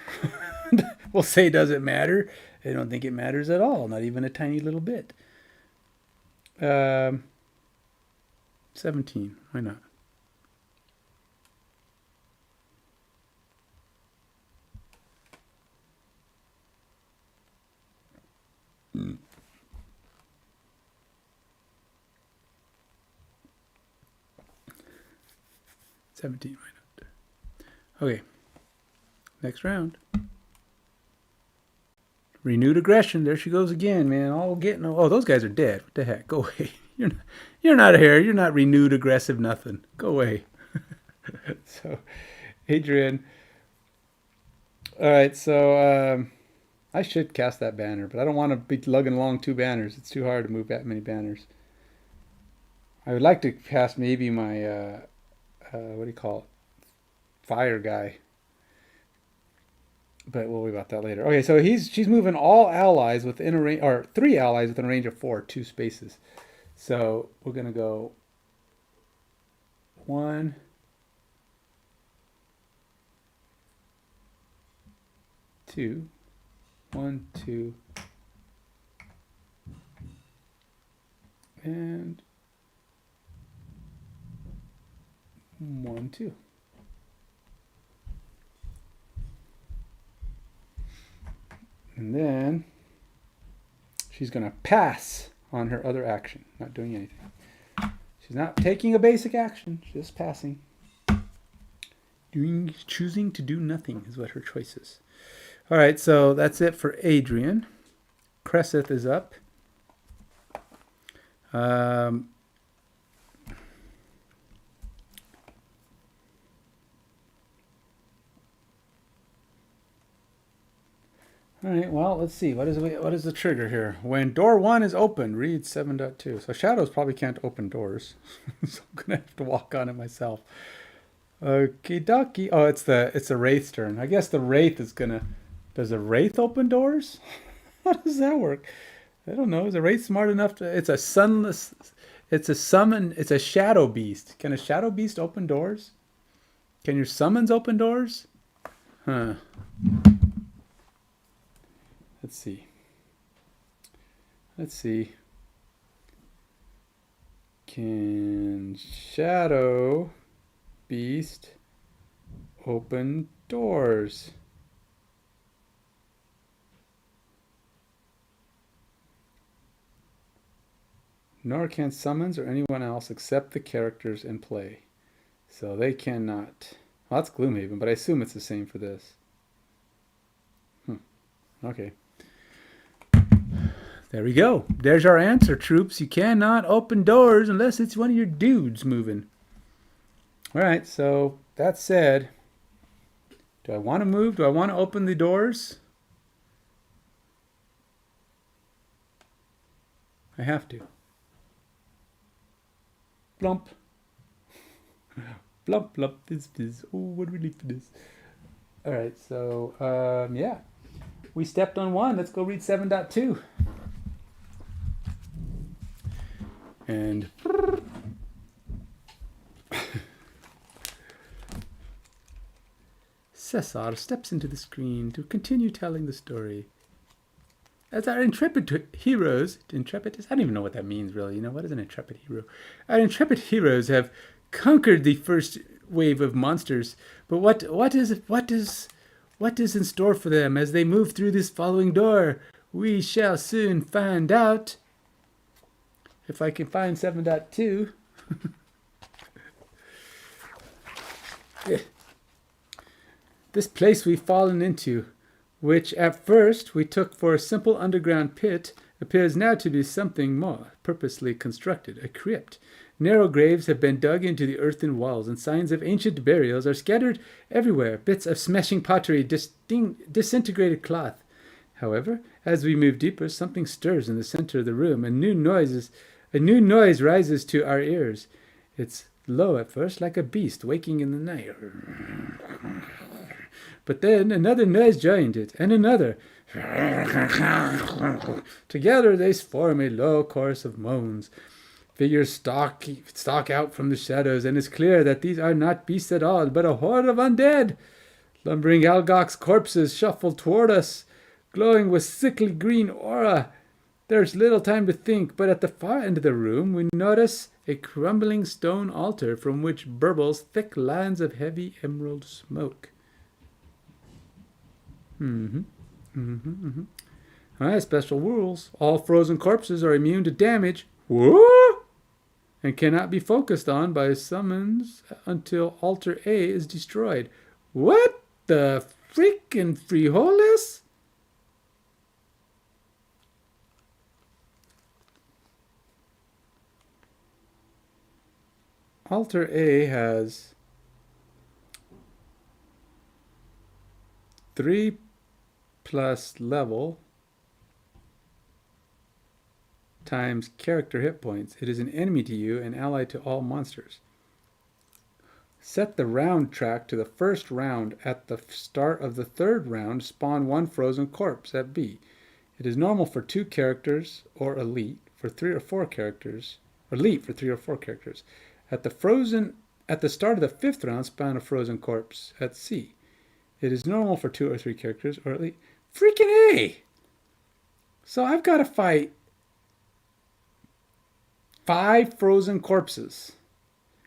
We'll say, does it matter? I don't think it matters at all, not even a tiny little bit. 17, why not? Mm. $17, why not? Okay, next round. Renewed aggression. There she goes again, man. All getting. Oh, those guys are dead. What the heck? Go away. You're not here. You're not renewed aggressive. Nothing. Go away. So, Adrian. All right. So I should cast that banner, but I don't want to be lugging along 2 banners. It's too hard to move that many banners. I would like to cast maybe my what do you call it? Fire guy. But we'll worry about that later. Okay, so she's moving all allies within a range, or 3 allies within a range of 4, 2 spaces. So we're gonna go 1, 2, 1, 2, and 1, 2. And then she's going to pass on her other action, not doing anything. She's not taking a basic action, just passing. Choosing to do nothing is what her choice is. All right, so that's it for Adrian. Cresseth is up. All right, well, let's see. What is the trigger here? When door 1 is open, read 7.2. So shadows probably can't open doors. So I'm going to have to walk on it myself. Okie dokie. Oh, it's the Wraith's turn. I guess the Wraith is going to... Does the Wraith open doors? How does that work? I don't know. Is the Wraith smart enough to... It's a sunless... It's a summon... It's a shadow beast. Can a shadow beast open doors? Can your summons open doors? Huh. Let's see. Let's see. Can Shadow Beast open doors? Nor can summons or anyone else except the characters in play. So they cannot. Well, that's Gloomhaven, but I assume it's the same for this. Okay. There we go. There's our answer, troops. You cannot open doors unless it's one of your dudes moving. All right, so that said, do I want to move? Do I want to open the doors? I have to. Blump. Blump, blump, fizz. Oh, what relief it is. All right, so, yeah. We stepped on 1. Let's go read 7.2. And Cesar steps into the screen to continue telling the story. As our intrepid heroes, I don't even know what that means really. You know, what is an intrepid hero? Our intrepid heroes have conquered the first wave of monsters. But what is What is in store for them as they move through this following door? We shall soon find out. If I can find 7.2. This place we've fallen into, which at first we took for a simple underground pit, appears now to be something more purposely constructed, a crypt. Narrow graves have been dug into the earthen walls, and signs of ancient burials are scattered everywhere. Bits of smashing pottery, disintegrated cloth. However, as we move deeper, something stirs in the center of the room. A new noise rises to our ears. It's low at first, like a beast waking in the night. But then another noise joined it, and another. Together they form a low chorus of moans. Figures stalk out from the shadows, and it's clear that these are not beasts at all, but a horde of undead. Lumbering Algok's corpses shuffle toward us, glowing with sickly green aura. There's little time to think, but at the far end of the room we notice a crumbling stone altar from which burbles thick lines of heavy emerald smoke. Alright, special rules. All frozen corpses are immune to damage. Whoa! And cannot be focused on by summons until Altar A is destroyed. What the freaking frijoles? Altar A has 3 plus level times character hit points. It is an enemy to you and allied to all monsters. Set the round track to the first round. At the start of the third round, spawn 1 frozen corpse at B. It is normal for 2 characters or elite for 3 or 4 characters. Elite for 3 or 4 characters. At the start of the 5th round, spawn a frozen corpse at C. It is normal for 2 or 3 characters or elite. Freaking A! So I've got to fight 5 frozen corpses,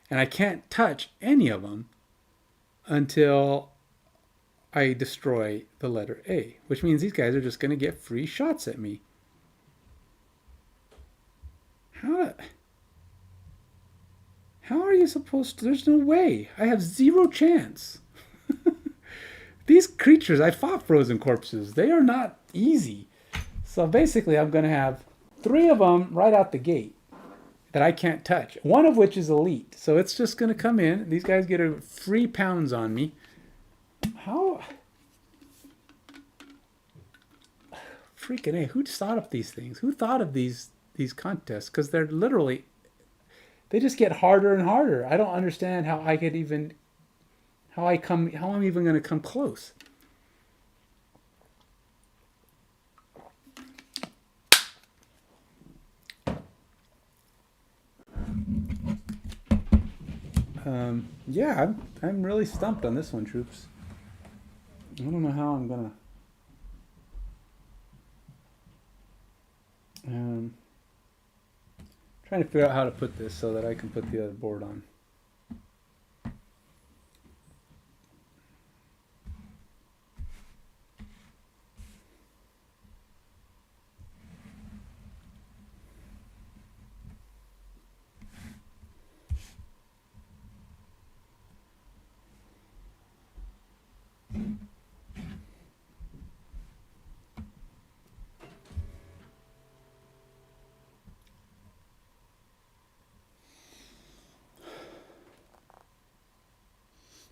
and I can't touch any of them until I destroy the letter A, which means these guys are just going to get free shots at me. How are you supposed to? There's no way. I have 0 chance. These creatures, I fought frozen corpses. They are not easy. So basically, I'm going to have 3 of them right out the gate that I can't touch. 1 of which is elite. So it's just going to come in. These guys get a free pounds on me. How? Freaking A. Who thought of these things? Who thought of these contests? Because they're literally, they just get harder and harder. I don't understand how I could even, how I'm even going to come close. Yeah, I'm really stumped on this one, troops. I don't know how I'm gonna. Trying to figure out how to put this so that I can put the other board on.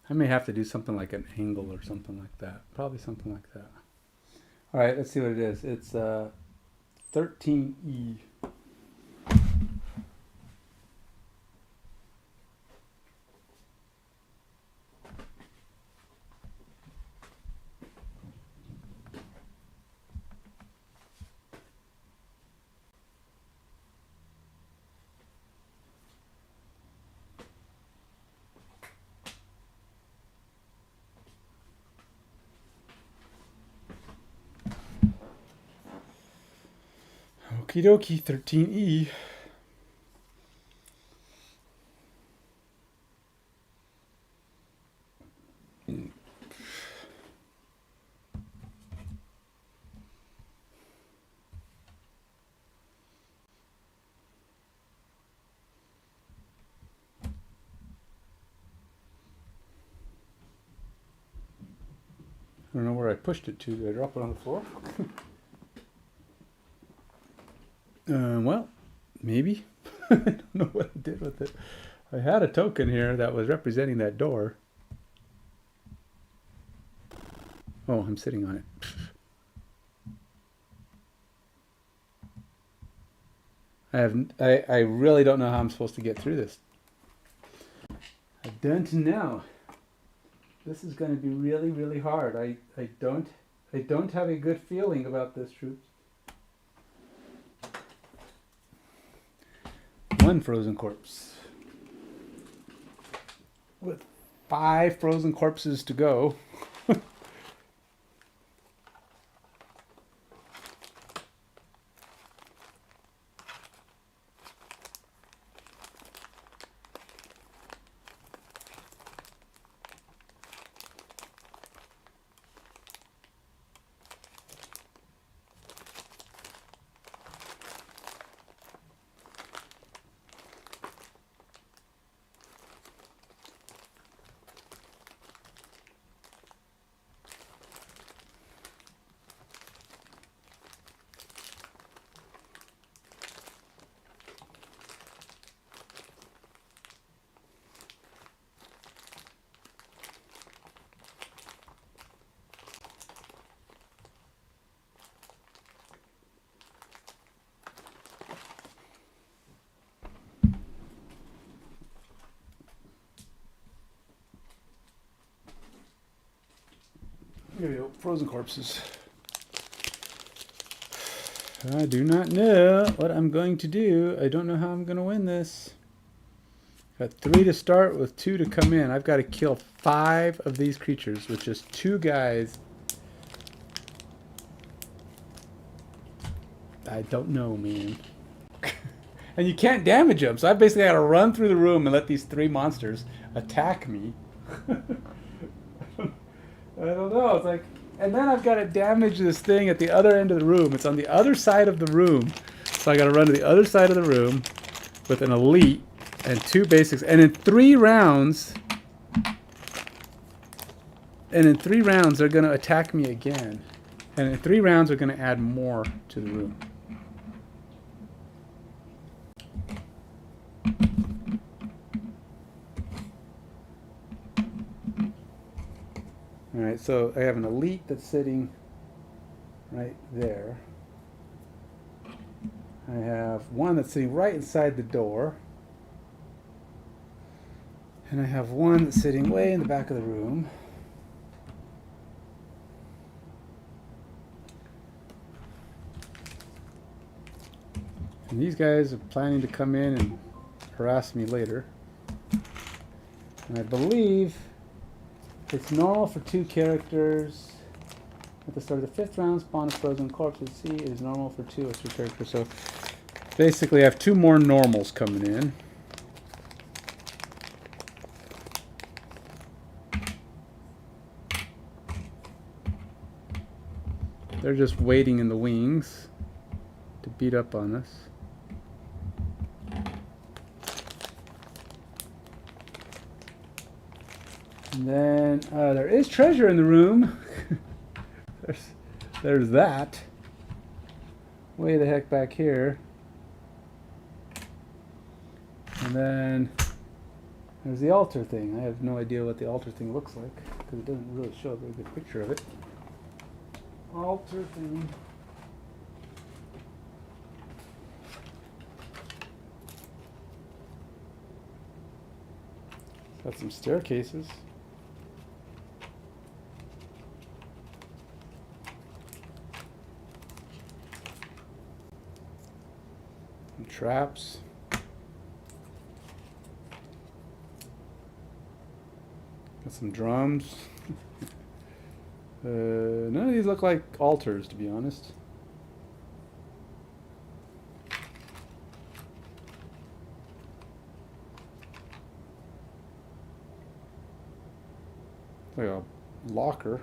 I may have to do something like an angle or something like that. Probably something like that. All right, let's see what it is. It's 13E. Okie dokie, 13E. don't know where I pushed it to. Did I drop it on the floor? Well, maybe. I don't know what I did with it. I had a token here that was representing that door. Oh, I'm sitting on it. I really don't know how I'm supposed to get through this. I don't know. This is going to be really, really hard. I don't have a good feeling about this, troops. One frozen corpse. With 5 frozen corpses to go. Here we go, frozen corpses. I do not know what I'm going to do. I don't know how I'm going to win this. Got 3 to start with 2 to come in. I've got to kill 5 of these creatures with just 2 guys. I don't know, man. And you can't damage them, so I basically got to run through the room and let these 3 monsters attack me. I don't know. It's like, and then I've got to damage this thing at the other end of the room. It's on the other side of the room, so I got to run to the other side of the room with an elite and 2 basics. And in 3 rounds, they're going to attack me again. And in 3 rounds, they're going to add more to the room. Alright, so I have an elite that's sitting right there. I have one that's sitting right inside the door. And I have one that's sitting way in the back of the room. And these guys are planning to come in and harass me later. And I believe it's normal for 2 characters. At the start of the 5th round, spawn a frozen corpse. Let's see, it is normal for 2 or 3 characters. So basically I have 2 more normals coming in. They're just waiting in the wings to beat up on us. And then there is treasure in the room. there's that. Way the heck back here. And then there's the altar thing. I have no idea what the altar thing looks like because it doesn't really show a very good picture of it. Altar thing. Got some staircases. And traps. Got some drums. None of these look like altars, to be honest. Like a locker.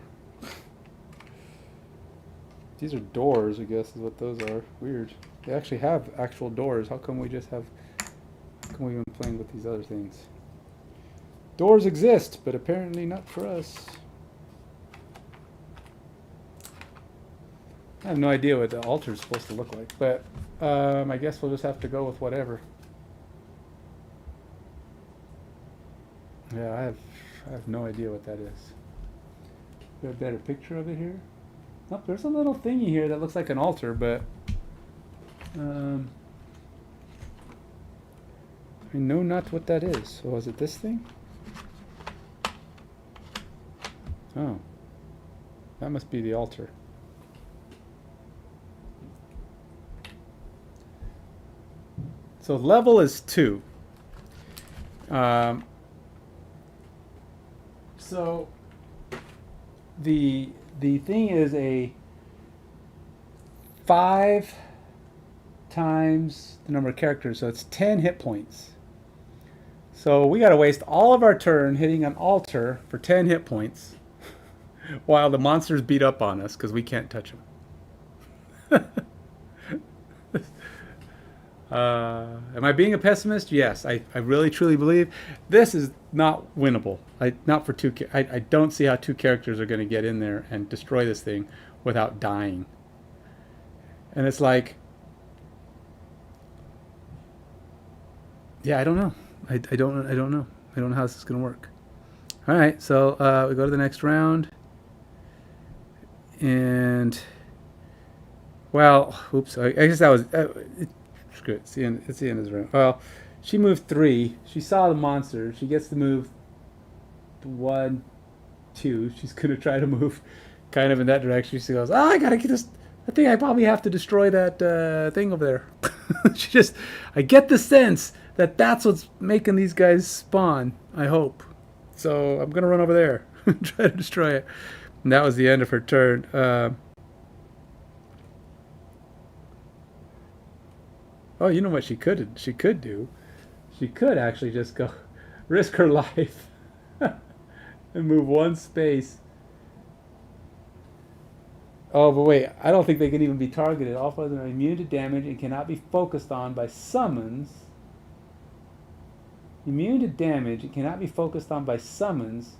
These are doors, I guess, is what those are. Weird. They actually have actual doors. How come we just have... How come we've been playing with these other things? Doors exist, but apparently not for us. I have no idea what the altar is supposed to look like, but I guess we'll just have to go with whatever. Yeah, I have no idea what that is. Got a better picture of it here? Oh, there's a little thingy here that looks like an altar, but I know not what that is. So is it this thing? Oh, that must be the altar. So level is 2. So the thing is a 5 times the number of characters, so it's 10 hit points. So we got to waste all of our turn hitting an altar for 10 hit points while the monsters beat up on us because we can't touch them. Am I being a pessimist? Yes, I really truly believe this is not winnable. Not for two. I don't see how 2 characters are going to get in there and destroy this thing without dying. And it's like, yeah, I don't know. I don't know. I don't know how this is going to work. All right, so we go to the next round, and well, oops. I guess that was. Screw it. It's the end of the round. Well, she moved 3. She saw the monster. She gets to move 1, 2. She's gonna try to move kind of in that direction. She goes, "Oh, I gotta get this. I think I probably have to destroy that thing over there." I get the sense that that's what's making these guys spawn. I hope. So I'm gonna run over there and try to destroy it. And that was the end of her turn. Oh, you know what she could do? She could actually just go risk her life and move 1 space. Oh, but wait, I don't think they can even be targeted. All foes are immune to damage and cannot be focused on by summons. Immune to damage and cannot be focused on by summons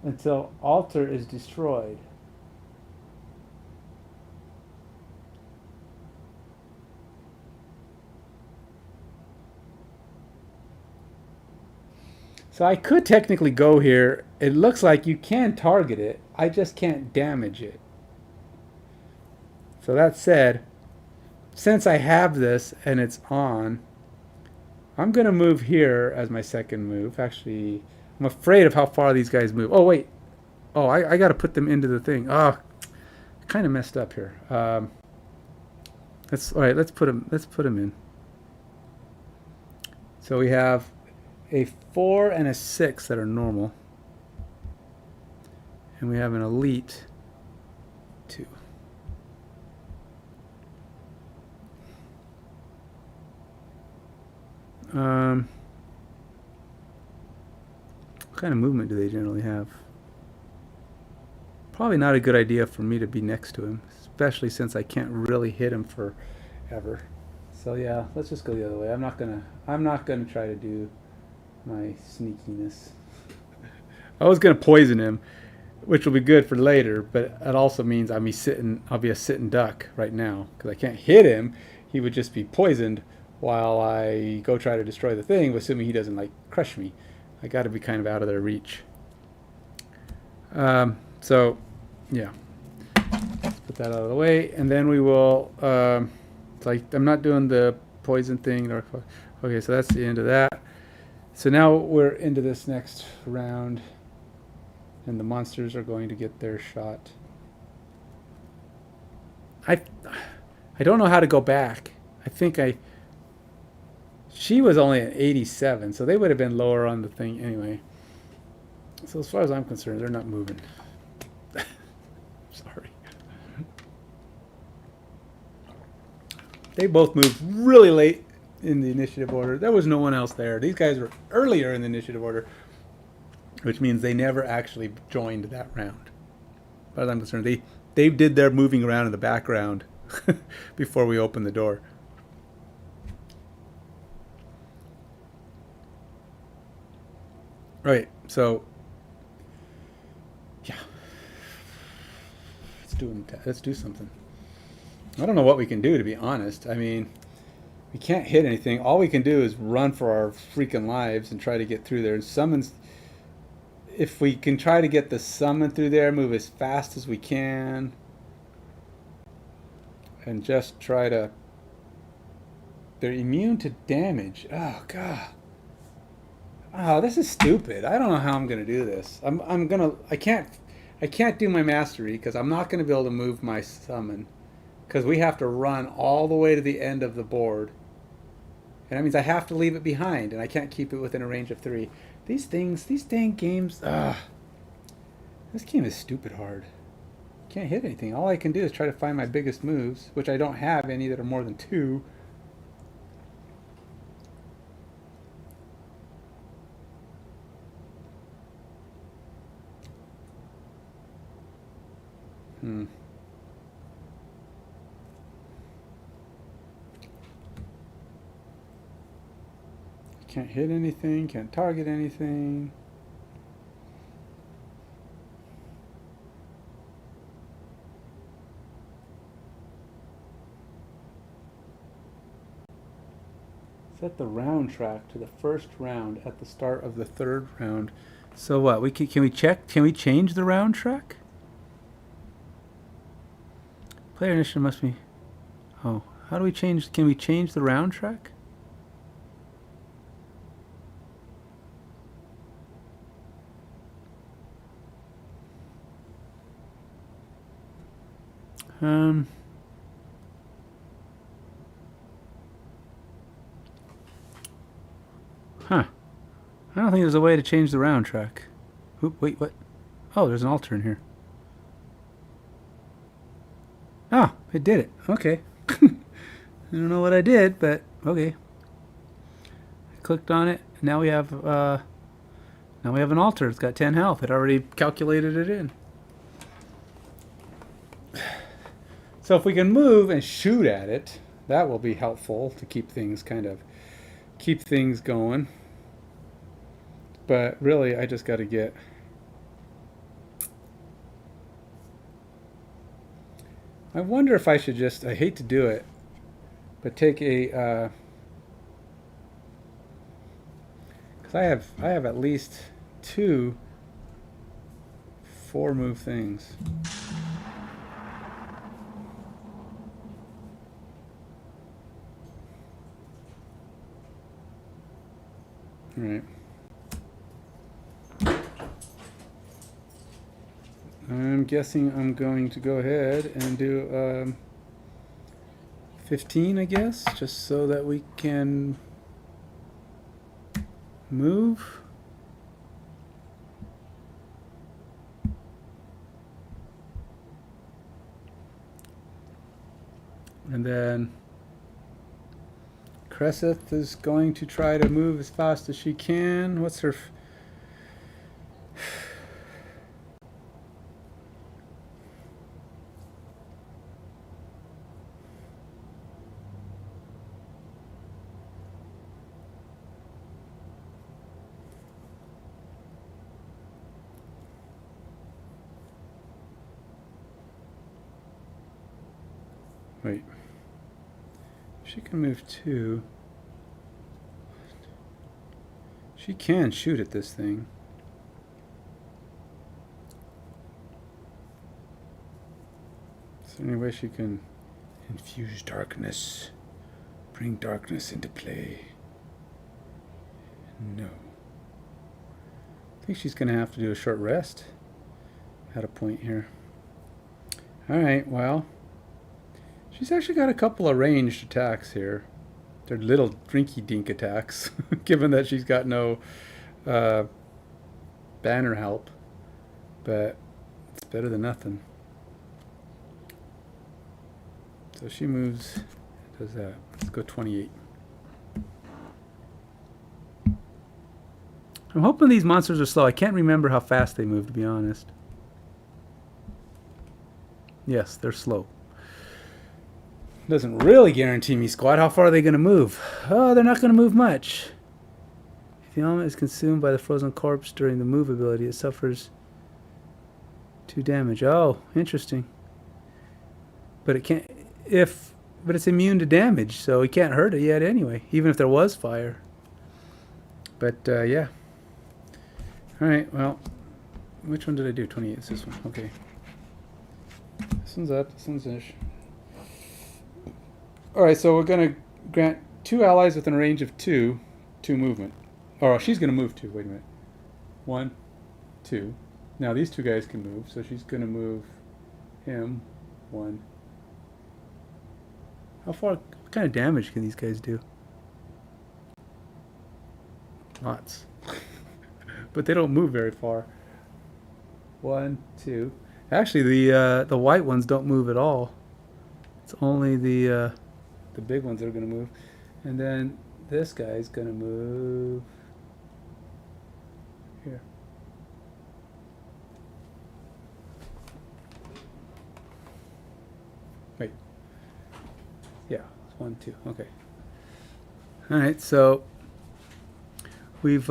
until altar is destroyed. So I could technically go here. It looks like you can target it. I just can't damage it. So that said, since I have this and it's on, I'm going to move here as my second move. Actually, I'm afraid of how far these guys move. Oh, wait. Oh, I got to put them into the thing. Oh, kind of messed up here. All right, let's put them in. So we have a 4 and a 6 that are normal. And we have an elite 2. What kind of movement do they generally have? Probably not a good idea for me to be next to him, especially since I can't really hit him forever. So yeah, let's just go the other way. I'm not gonna try to do my sneakiness. I was gonna poison him, which will be good for later, but it also means I'll be a sitting duck right now because I can't hit him. He would just be poisoned while I go try to destroy the thing, assuming he doesn't like crush me. I got to be kind of out of their reach. So yeah, let's put that out of the way, and then we will. I'm not doing the poison thing. Okay, so that's the end of that. So now we're into this next round, and the monsters are going to get their shot. I don't know how to go back. I think she was only at 87, so they would have been lower on the thing anyway. So as far as I'm concerned, they're not moving. Sorry. They both moved really late in the initiative order. There was no one else there. These guys were earlier in the initiative order, which means they never actually joined that round. As far as I'm concerned, they did their moving around in the background before we opened the door. Right, so yeah, let's do something. I don't know what we can do, to be honest. I mean, we can't hit anything. All we can do is run for our freaking lives and try to get through there. And summons, if we can try to get the summon through there, move as fast as we can, and just try to... They're immune to damage. Oh, God. Oh, this is stupid. I don't know how I'm going to do this. I can't do my mastery because I'm not going to be able to move my summon because we have to run all the way to the end of the board. And that means I have to leave it behind and I can't keep it within a range of 3. These dang games, this game is stupid hard. Can't hit anything. All I can do is try to find my biggest moves, which I don't have any that are more than 2. Can't hit anything, can't target anything. Set the round track to the first round at the start of the 3rd round. So what? Can we check? Can we change the round track? Player initiative must be... Oh, how do we change... Can we change the round track? Huh. I don't think there's a way to change the round track. Oop, wait, what? Oh, there's an altar in here. Oh, it did it. Okay. I don't know what I did, but okay. I clicked on it. Now we have an altar. It's got 10 health. It already calculated it in. So if we can move and shoot at it, that will be helpful to keep things going. But really, I just got to get... I wonder if I should just... I hate to do it, but take a... because I have at least 2 4-move things. All right. I'm guessing I'm going to go ahead and do 15, I guess, just so that we can move. And then Cresseth is going to try to move as fast as she can. What's her... Wait. She can move 2. She can shoot at this thing. Is there any way she can infuse darkness? Bring darkness into play? No. I think she's going to have to do a short rest at a point here. Alright, well... She's actually got a couple of ranged attacks here. They're little drinky-dink attacks, given that she's got no banner help. But it's better than nothing. So she moves, does that. Let's go 28. I'm hoping these monsters are slow. I can't remember how fast they move, to be honest. Yes, they're slow. Doesn't really guarantee me squat. How far are they going to move? Oh, they're not going to move much. If the element is consumed by the frozen corpse during the move ability, it suffers 2 damage. Oh, interesting. But it can't... but it's immune to damage, so he can't hurt it yet anyway, even if there was fire. But yeah. All right. Well, which one did I do? 28. It's this one. Okay. This one's up. This one's ish. All right. So we're gonna grant 2 allies within a range of 2 movement. Oh, she's gonna move 2. Wait a minute. 1, 2. Now these 2 guys can move, so she's gonna move him 1. How far? What kind of damage can these guys do? Lots. But they don't move very far. 1, 2. Actually, the white ones don't move at all. It's only the big ones that are going to move. And then this guy's going to move here. Wait. Yeah, it's 1, 2. Okay. All right. So we've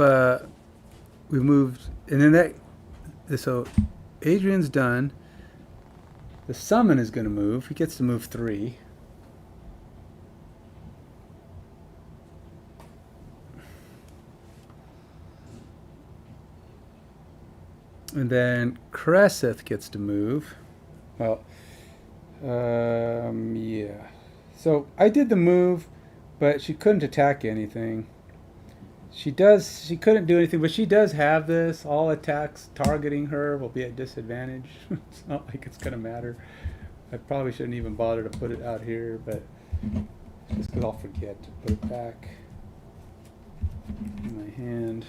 moved, and then so Adrian's done. The summon is going to move. He gets to move 3. And then Cresseth gets to move. Well, yeah. So I did the move, but she couldn't attack anything. She couldn't do anything, but she does have this. All attacks targeting her will be at disadvantage. It's not like it's going to matter. I probably shouldn't even bother to put it out here, but just because I'll forget to put it back in my hand.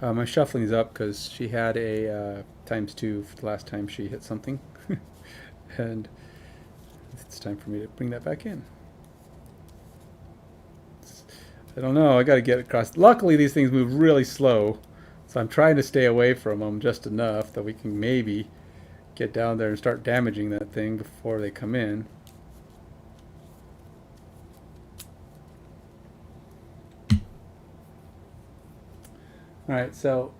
My shuffling's up because she had a ×2 for the last time she hit something. And it's time for me to bring that back in. I don't know. I got to get across. Luckily, these things move really slow, so I'm trying to stay away from them just enough that we can maybe get down there and start damaging that thing before they come in. All right, so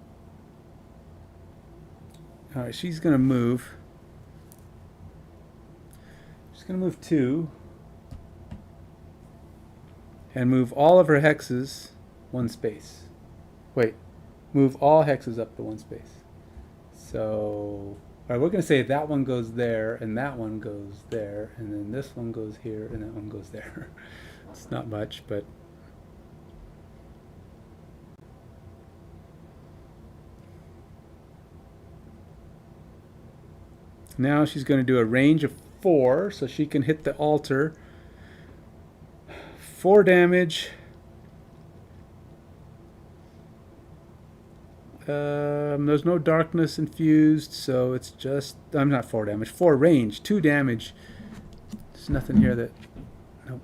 all right, she's going to move. She's going to move 2. And move all of her hexes 1 space. Wait, move all hexes up to 1 space. So, all right, we're going to say that one goes there, and that one goes there, and then this one goes here, and that one goes there. It's not much, but now she's going to do a range of 4, so she can hit the altar. 4 damage. There's no darkness infused, so it's just... I'm not 4 damage. 4 range. 2 damage. There's nothing here that... Nope.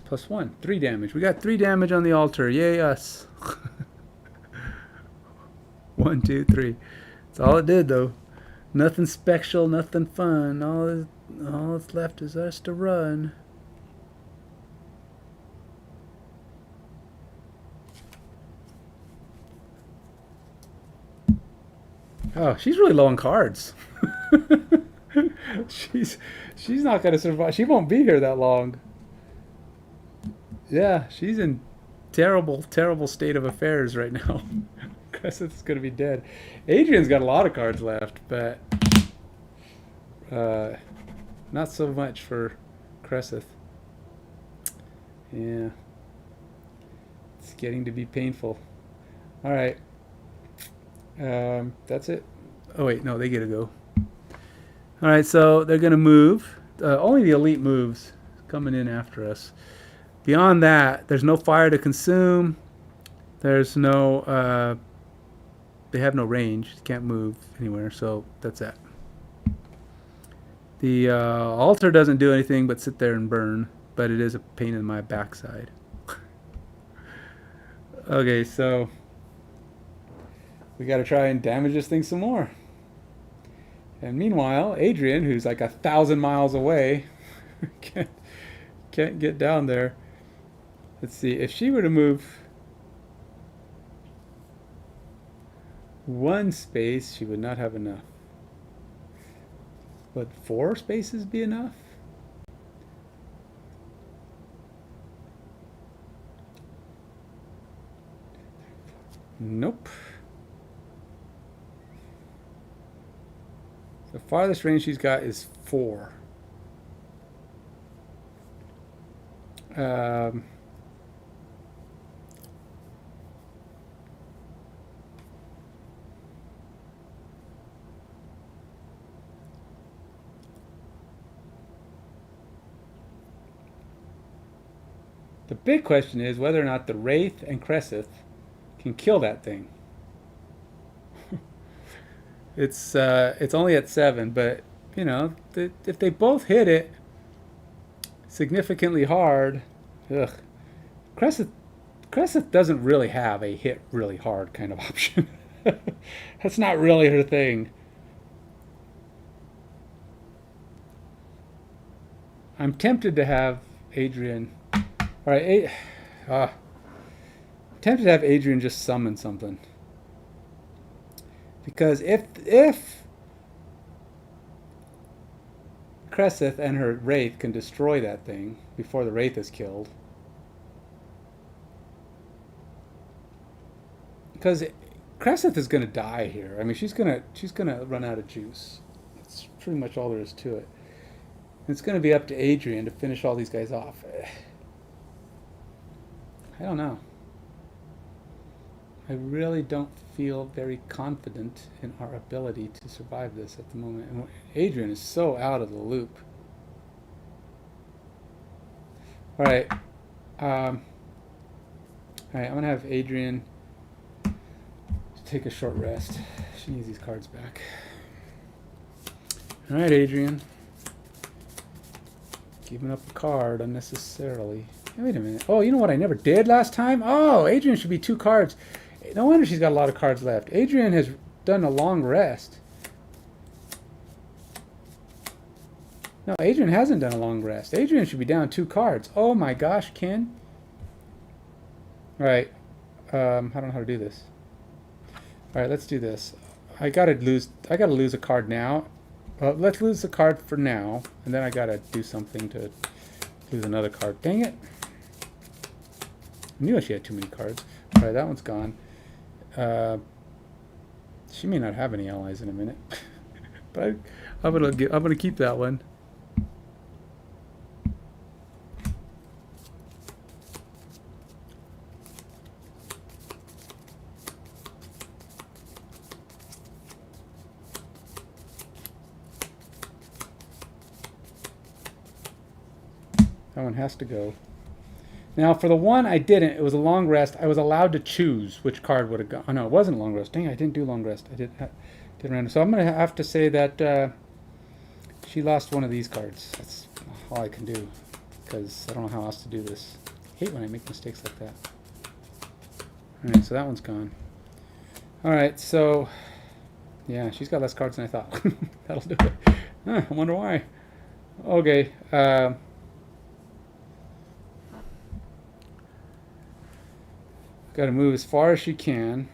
+1. 3 damage. We got 3 damage on the altar. Yay us. 1, 2, 3. That's all it did, though. Nothing special, nothing fun. All that's left is us to run. Oh, she's really low on cards. she's not going to survive. She won't be here that long. Yeah, she's in terrible, terrible state of affairs right now. Cresseth's going to be dead. Adrian's got a lot of cards left, but not so much for Cresseth. Yeah. It's getting to be painful. All right. That's it. Oh, wait. No, they get to go. All right, so they're going to move. Only the elite moves coming in after us. Beyond that, there's no fire to consume. There's no... they have no range. Can't move anywhere, so that's that. The altar doesn't do anything but sit there and burn, but it is a pain in my backside. Okay, so we got to try and damage this thing some more. And meanwhile, Adrian, who's like 1,000 miles away, can't get down there. Let's see, if she were to move... 1 space, she would not have enough. Would 4 spaces be enough? Nope. The farthest range she's got is 4. The big question is whether or not the Wraith and Cresseth can kill that thing. It's only at 7, but you know, if they both hit it significantly hard, ugh. Cresseth doesn't really have a hit really hard kind of option. That's not really her thing. I'm tempted to have Adrian. All right, tempted to have Adrian just summon something. Because if Cresseth and her Wraith can destroy that thing before the Wraith is killed, because Cresseth is going to die here. I mean, she's gonna run out of juice. That's pretty much all there is to it. And it's going to be up to Adrian to finish all these guys off. I don't know. I really don't feel very confident in our ability to survive this at the moment. And Adrian is so out of the loop. All right. All right, I'm going to have Adrian take a short rest. She needs these cards back. All right, Adrian. Giving up a card unnecessarily. Hey, wait a minute. Oh, you know what I never did last time? Oh, Adrian should be 2 cards. No wonder she's got a lot of cards left. Adrian has done a long rest. No, Adrian hasn't done a long rest. Adrian should be down 2 cards. Oh my gosh, Ken. All right. I don't know how to do this. All right, let's do this. I gotta lose a card now. Let's lose the card for now, and then I gotta do something to lose another card. Dang it! I knew she had too many cards. All right, that one's gone. She may not have any allies in a minute, but I'm gonna keep that one. That one has to go. Now, for the one I didn't, it was a long rest. I was allowed to choose which card would have gone. Oh, no, it wasn't a long rest. Dang, I didn't do long rest. I did random. So I'm going to have to say that she lost one of these cards. That's all I can do, because I don't know how else to do this. I hate when I make mistakes like that. All right, so that one's gone. All right, so, yeah, she's got less cards than I thought. That'll do it. I wonder why. Okay. Got to move as far as she can.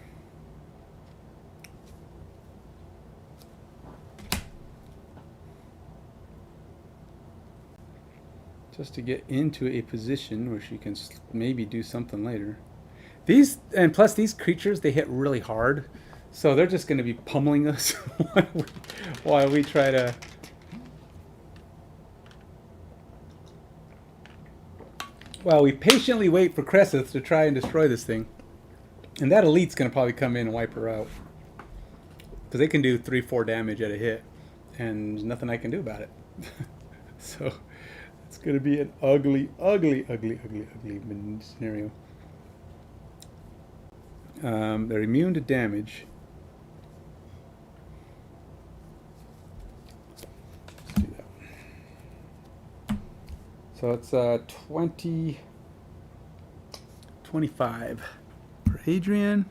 Just to get into a position where she can maybe do something later. And plus these creatures, they hit really hard. So they're just going to be pummeling us while we try to... Well, we patiently wait for Cresseth to try and destroy this thing. And that elite's going to probably come in and wipe her out. Because they can do 3-4 damage at a hit. And there's nothing I can do about it. So, it's going to be an ugly scenario. They're immune to damage. Let's do that. So it's 25 for Adrian.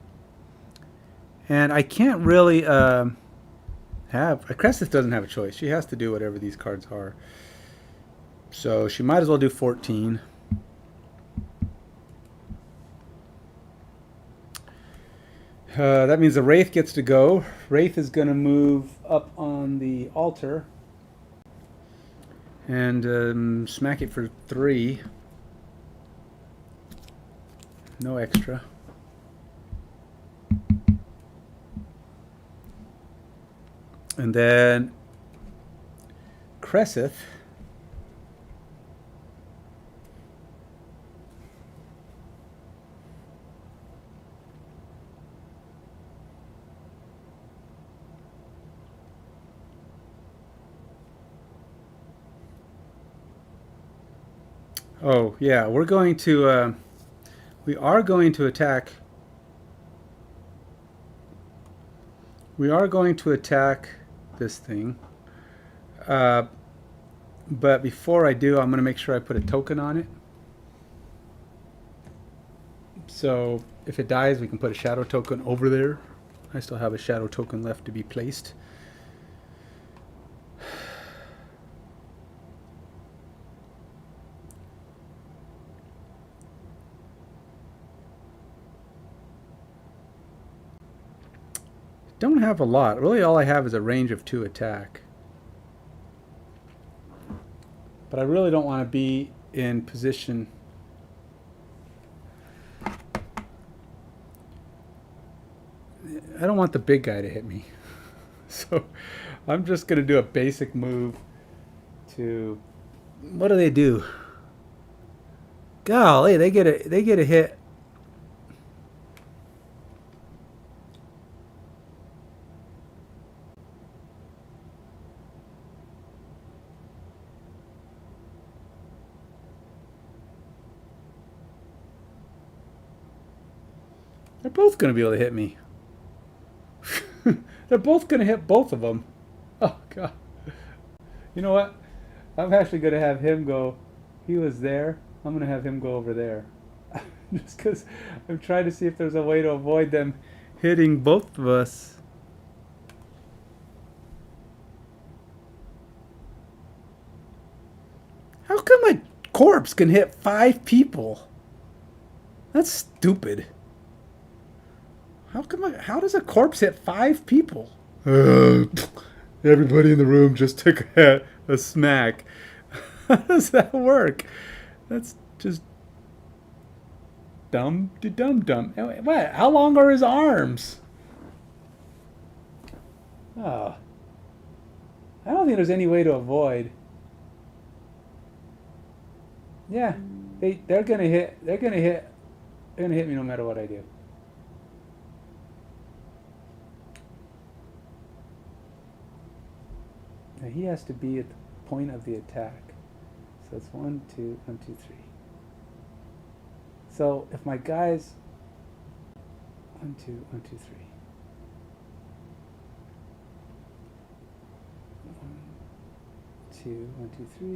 And I can't really Cresseth doesn't have a choice. She has to do whatever these cards are. So she might as well do 14. That means the Wraith gets to go. Wraith is going to move up on the altar and smack it for 3. No extra. And then Cresseth oh yeah, we are going to attack. We are going to attack this thing. But before I do, I'm going to make sure I put a token on it. So if it dies, we can put a shadow token over there. I still have a shadow token left to be placed. Don't have a lot. Really all I have is a range of 2 attack. But I really don't want to be in position. I don't want the big guy to hit me. So I'm just going to do a basic move to... What do? Golly, they get a hit. They're both going to be able to hit me. They're both going to hit both of them. Oh, God. You know what? I'm actually going to have him go. He was there. I'm going to have him go over there. Just because I'm trying to see if there's a way to avoid them hitting both of us. How come a corpse can hit 5 people? That's stupid. How does a corpse hit 5 people? Everybody in the room just took a smack. How does that work? That's just dumb. What? How long are his arms? Oh. I don't think there's any way to avoid. Yeah. They're gonna hit me no matter what I do. Now he has to be at the point of the attack. So it's 1, 2, 1, 2, 3. So if my guys 1, 2, 1, 2, 3. 1, 2, 1, 2, 3.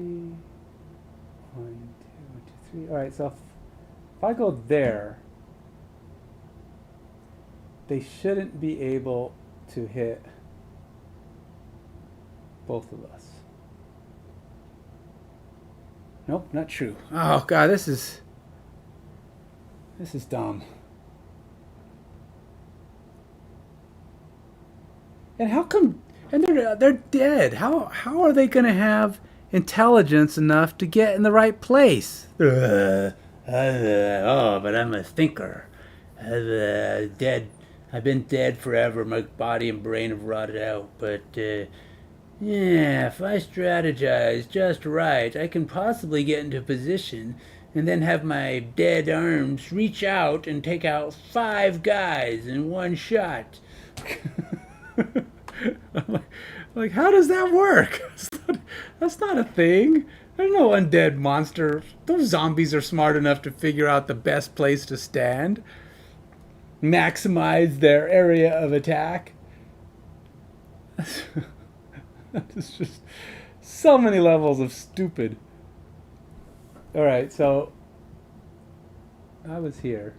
1, 2, 1, 2, 3. All right. So if I go there, they shouldn't be able to hit both of us. Nope, not true. Oh God, this is dumb. And how come? And they're dead. How are they going to have intelligence enough to get in the right place? Oh, but I'm a thinker. Dead. I've been dead forever. My body and brain have rotted out. But yeah, if I strategize just right, I can possibly get into position and then have my dead arms reach out and take out 5 guys in one shot. I'm like, how does that work? That's not a thing. There's no undead monster. Those zombies are smart enough to figure out the best place to stand. Maximize their area of attack. It's just so many levels of stupid. Alright, so I was here.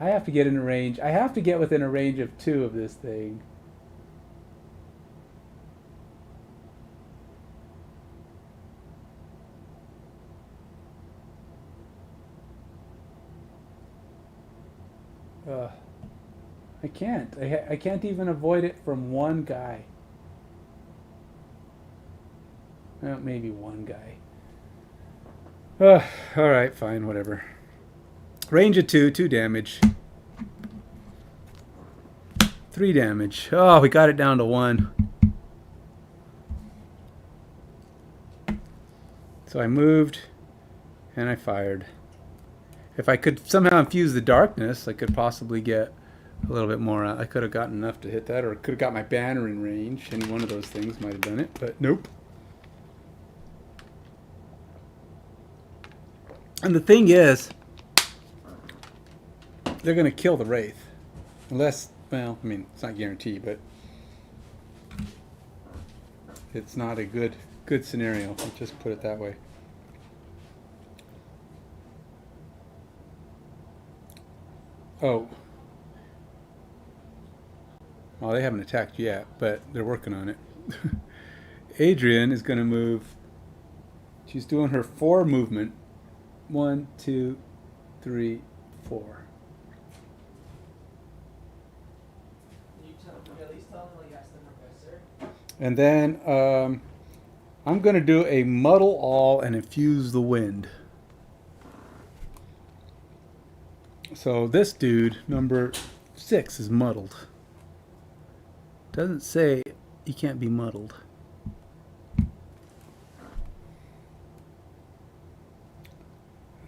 I have to get in a range. I have to get within a range of 2 of this thing. I can't. I can't even avoid it from one guy. Well, maybe one guy. All right, fine, whatever. Range of 2, 2 damage. 3 damage. Oh, we got it down to 1. So I moved, and I fired. If I could somehow infuse the darkness, I could possibly get a little bit more. I could have gotten enough to hit that, or could have got my banner in range. Any one of those things might have done it, but nope. And the thing is, they're going to kill the Wraith. Unless, well, I mean, it's not guaranteed, but it's not a good scenario. Let's just put it that way. Oh. Well, they haven't attacked yet, but they're working on it. Adrian is going to move. She's doing her 4 movement. 1, 2, 3, 4. And then I'm going to do a muddle all and infuse the wind. So this dude, number 6, is muddled. Doesn't say he can't be muddled.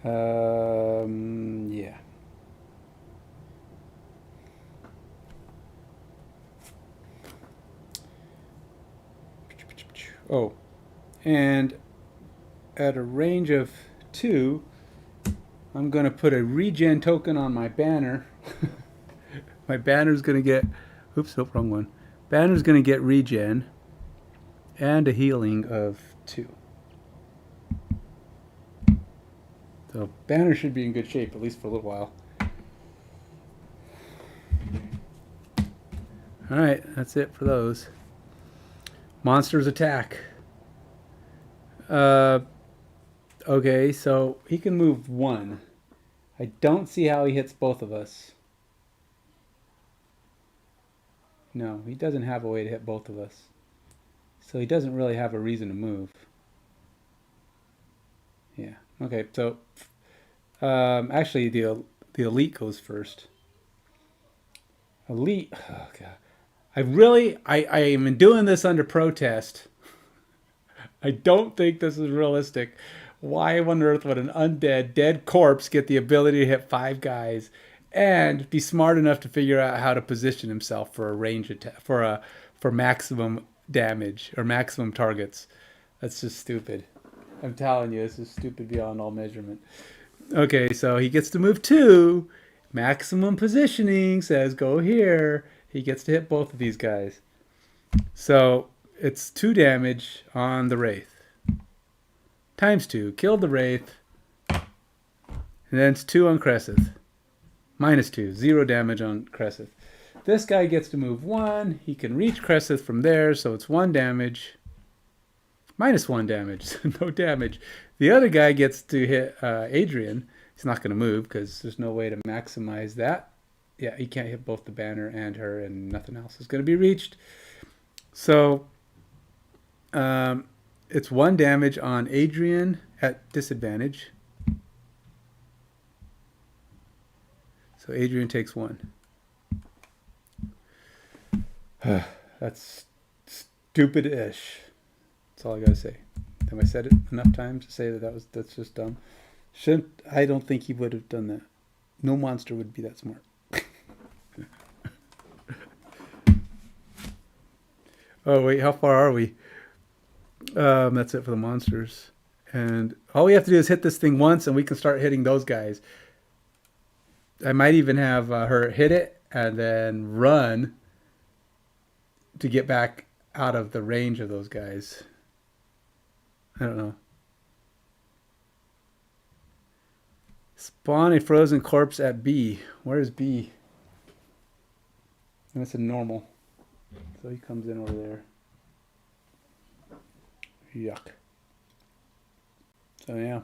Yeah. Oh, and at a range of 2, I'm going to put a regen token on my banner. My banner's going to get... Oops, nope, wrong one. Banner's going to get regen and a healing of 2. So banner should be in good shape, at least for a little while. Alright, that's it for those. Monsters attack. Okay, so he can move 1. I don't see how he hits both of us. No, he doesn't have a way to hit both of us. So he doesn't really have a reason to move. Yeah, okay, so actually the elite goes first. Elite, oh god. I am doing this under protest. I don't think this is realistic. Why on earth would an undead, dead corpse get the ability to hit 5 guys and be smart enough to figure out how to position himself for a range attack, for maximum damage or maximum targets? That's just stupid. I'm telling you, this is stupid beyond all measurement. Okay, so he gets to move 2. Maximum positioning says go here. He gets to hit both of these guys. So it's 2 damage on the Wraith. Times 2. Killed the Wraith. And then it's 2 on Cresseth. Minus 2. 0 damage on Cresseth. This guy gets to move 1. He can reach Cresseth from there, so it's 1 damage. Minus 1 damage. No damage. The other guy gets to hit Adrian. He's not going to move because there's no way to maximize that. Yeah, he can't hit both the banner and her, and nothing else is going to be reached. So it's 1 damage on Adrian at disadvantage. So Adrian takes 1. That's stupid-ish. That's all I gotta say. Have I said it enough times to say that's just dumb? I don't think he would have done that. No monster would be that smart. Oh wait, how far are we? That's it for the monsters. And all we have to do is hit this thing once and we can start hitting those guys. I might even have her hit it and then run to get back out of the range of those guys. I don't know. Spawn a frozen corpse at B. Where is B? And it's a normal. So he comes in over there. Yuck. So yeah.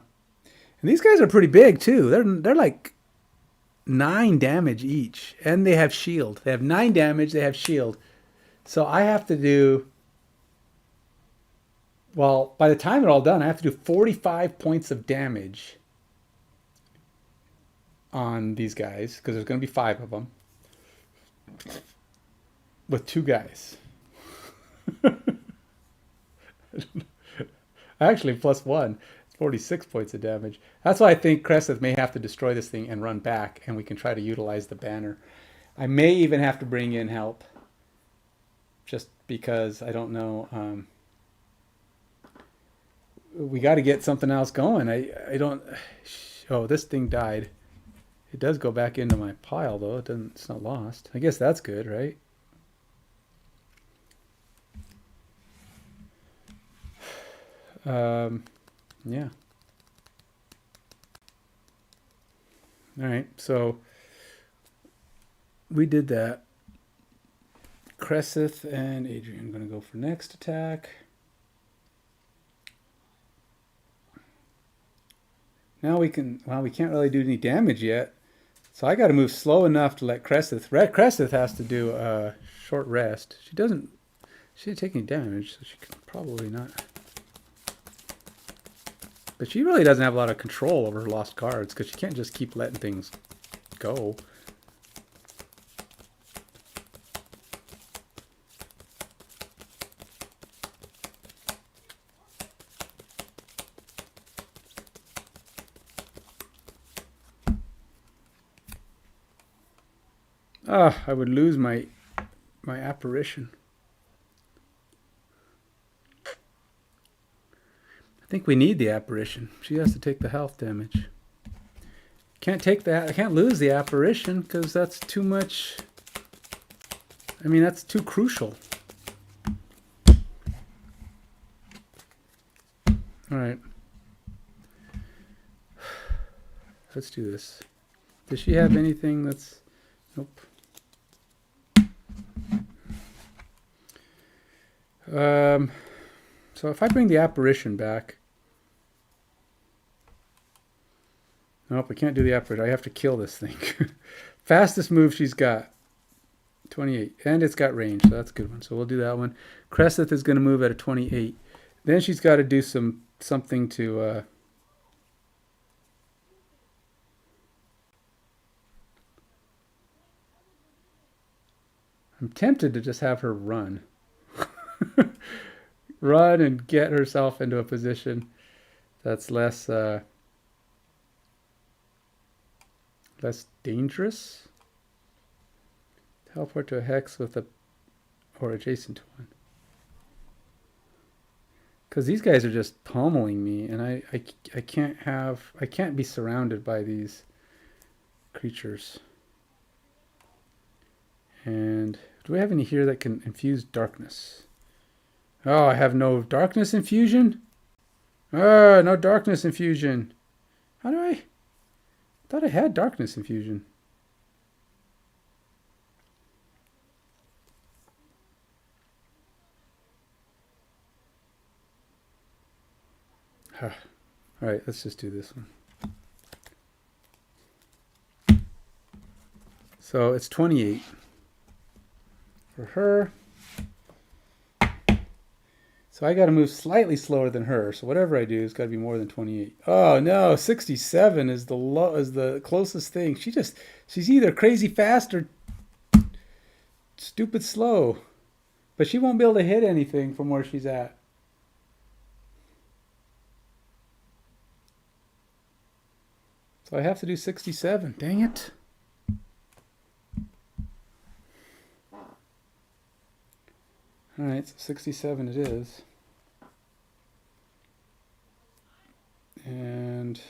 And these guys are pretty big too. They're like 9 damage each. And they have shield. They have 9 damage, they have shield. So I have to do... Well, by the time they're all done, I have to do 45 points of damage on these guys, because there's going to be 5 of them, with 2 guys. Actually, plus 1. It's 46 points of damage. That's why I think Cresseth may have to destroy this thing and run back, and we can try to utilize the banner. I may even have to bring in help, just because I don't know... we got to get something else going. I don't... Oh, this thing died. It does go back into my pile, though. It doesn't. It's not lost. I guess that's good, right? Yeah. All right, so we did that. Cresseth and Adrian going to go for next attack. Now we can, well, we can't really do any damage yet. So I got to move slow enough to let Cresseth. Cresseth has to do a short rest. She didn't take any damage, so she can probably not. But she really doesn't have a lot of control over her lost cards, because she can't just keep letting things go. Ah, I would lose my apparition. I think we need the apparition. She has to take the health damage. Can't take that. I can't lose the apparition because that's too much. I mean, that's too crucial. All right. Let's do this. Does she have anything that's... Nope. So if I bring the apparition back... Nope, I can't do the apparition. I have to kill this thing. Fastest move she's got. 28. And it's got range, so that's a good one. So we'll do that one. Cresseth is going to move at a 28. Then she's got to do something to... I'm tempted to just have her run. Run and get herself into a position that's less dangerous. Teleport to a hex with a or adjacent to one. Because these guys are just pummeling me, and I can't be surrounded by these creatures. And do we have any here that can infuse darkness? Oh, I have no darkness infusion? Oh, no darkness infusion. How do I thought I had darkness infusion. All right, let's just do this one. So it's 28 for her. So I got to move slightly slower than her. So whatever I do has got to be more than 28. Oh no, 67 is the closest thing. She's either crazy fast or stupid slow. But she won't be able to hit anything from where she's at. So I have to do 67. Dang it. All right, so 67 it is. And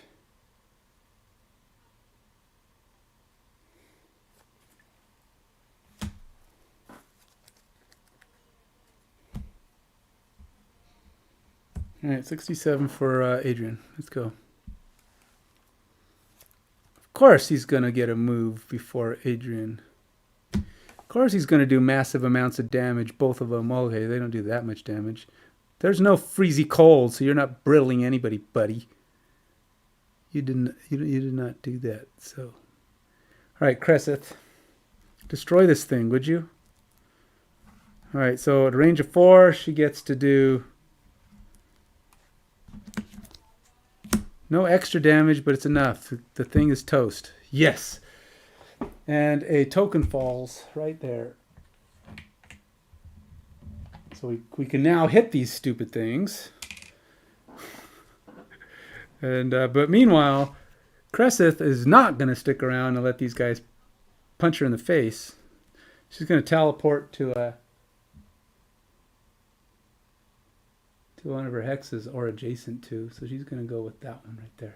all right, 67 for Adrian. Let's go. Of course he's going to get a move before Adrian. Of course he's going to do massive amounts of damage, both of them. Okay, they don't do that much damage. There's no freezy cold, so you're not brittling anybody, buddy. You did not do that, so Alright, Cresseth. Destroy this thing, would you? Alright, so at a range of 4, she gets to do no extra damage, but it's enough. The thing is toast. Yes! And a token falls right there. So we can now hit these stupid things. And but meanwhile, Cresseth is not going to stick around and let these guys punch her in the face. She's going to teleport to one of her hexes or adjacent to. So she's going to go with that one right there.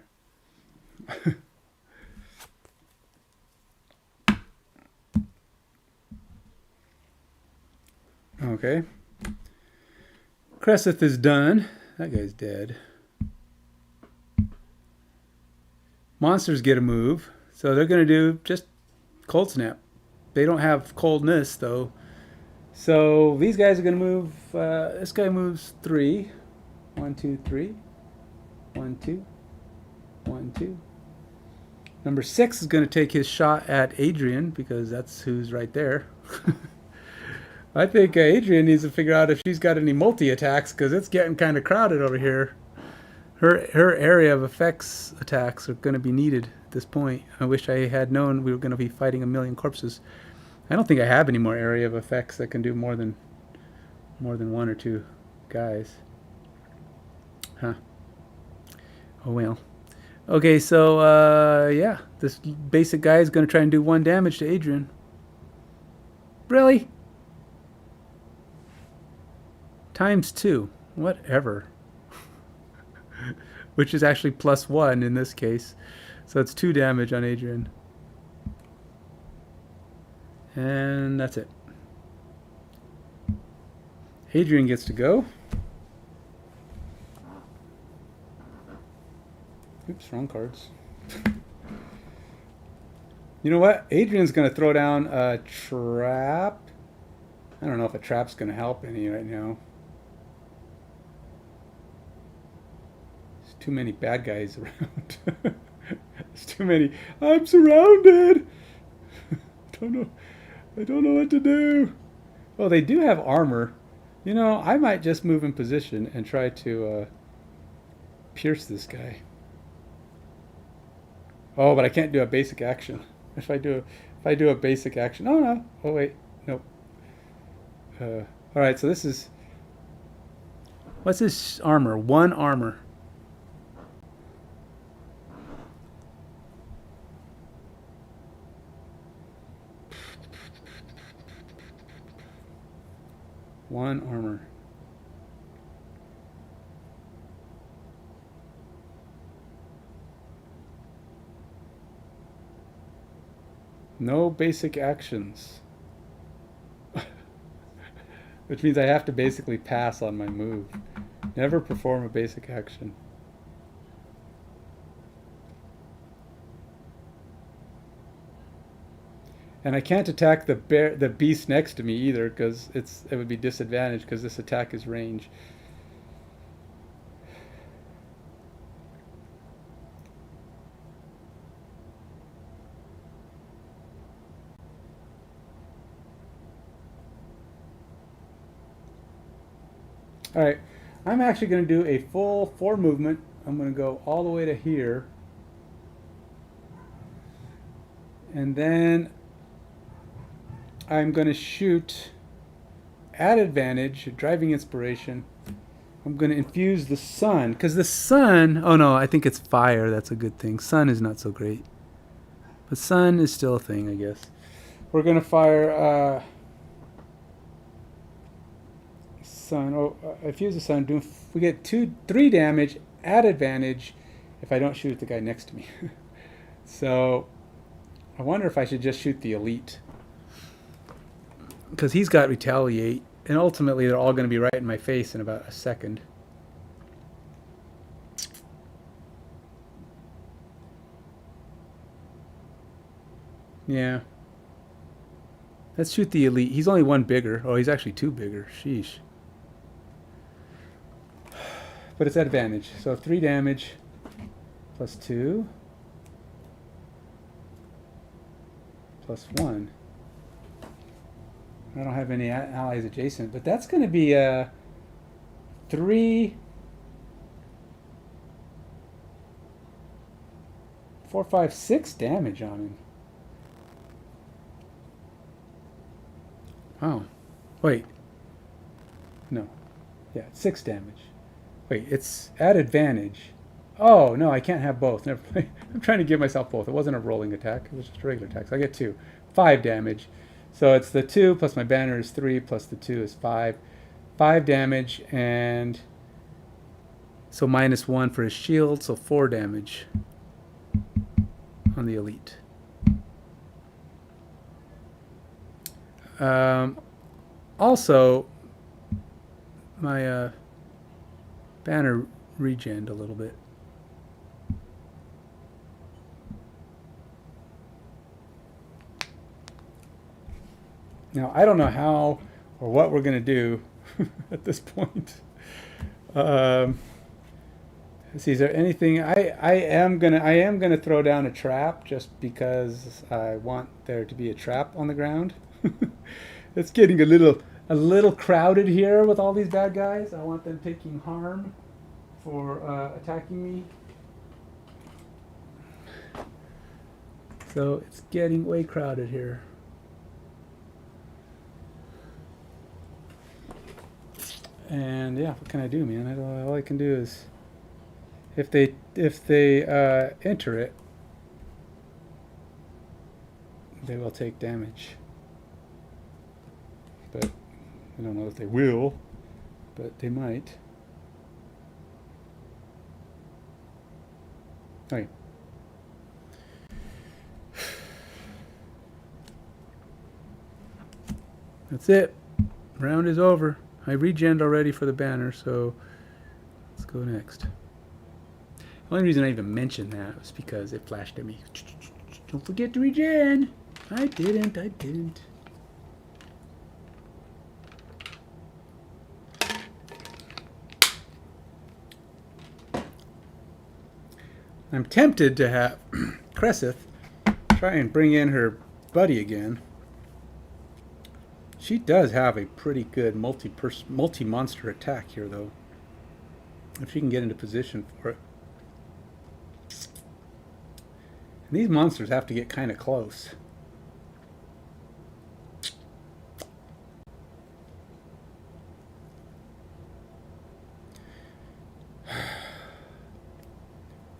Okay. Cresseth is done. That guy's dead. Monsters get a move. So they're going to do just cold snap. They don't have coldness though. So these guys are going to move. This guy moves 3. 1, 2, 3. 1, 2. 1, 2. Number 6 is going to take his shot at Adrian because that's who's right there. I think Adrian needs to figure out if she's got any multi-attacks because it's getting kind of crowded over here. Her area of effects attacks are going to be needed at this point. I wish I had known we were going to be fighting a million corpses. I don't think I have any more area of effects that can do more than 1 or 2 guys. Huh. Oh well. Okay, so yeah, this basic guy is going to try and do 1 damage to Adrian. Really? Times 2. Whatever. Which is actually +1 in this case. So it's 2 damage on Adrian. And that's it. Adrian gets to go. Oops, wrong cards. You know what? Adrian's going to throw down a trap. I don't know if a trap's going to help any right now. There's too many bad guys around. There's too many. I'm surrounded. I don't know what to do. Oh, they do have armor. You know, I might just move in position and try to pierce this guy. Oh, but I can't do a basic action. If I do a basic action, oh no. Oh wait, nope. All right, so this is. What's this armor? 1 armor. One armor. No basic actions. Which means I have to basically pass on my move. Never perform a basic action. And I can't attack the beast next to me either because it would be disadvantaged because this attack is range. Alright, I'm actually going to do a full 4 movement. I'm going to go all the way to here. And then I'm going to shoot at advantage, driving inspiration. I'm going to infuse the sun, because the sun, oh no, I think it's fire, that's a good thing. Sun is not so great. But sun is still a thing, I guess. We're going to fire sun. Oh, I fuse the sun. We get 3 damage at advantage if I don't shoot at the guy next to me. So I wonder if I should just shoot the elite. Because he's got retaliate, and ultimately they're all going to be right in my face in about a second. Yeah. Let's shoot the elite. He's only 1 bigger. Oh, he's actually 2 bigger. Sheesh. But it's at advantage. So 3 damage plus 2. +1. I don't have any allies adjacent, but that's going to be 3, 4, 5, 6 damage on him. Wow. Wait. No. Yeah, 6 damage. Wait, it's at advantage. Oh, no, I can't have both. Never mind. I'm trying to give myself both. It wasn't a rolling attack. It was just a regular attack. So I get 2. 5 damage. So it's the 2 plus my banner is 3 plus the 2 is 5. 5 damage, and so -1 for his shield, so 4 damage on the elite. Also, my banner regened a little bit. Now, I don't know how or what we're going to do at this point. See, is there anything? I am gonna throw down a trap just because I want there to be a trap on the ground. It's getting a little crowded here with all these bad guys. I want them taking harm for attacking me. So it's getting way crowded here. And yeah, what can I do, man? All I can do is, if they enter it, they will take damage. But I don't know if they will, but they might. Okay. That's it. Round is over. I regened already for the banner, so let's go next. The only reason I even mentioned that was because it flashed at me. Don't forget to regen. I didn't. I'm tempted to have Cresseth try and bring in her buddy again. She does have a pretty good multi-monster attack here, though. If she can get into position for it. And these monsters have to get kind of close.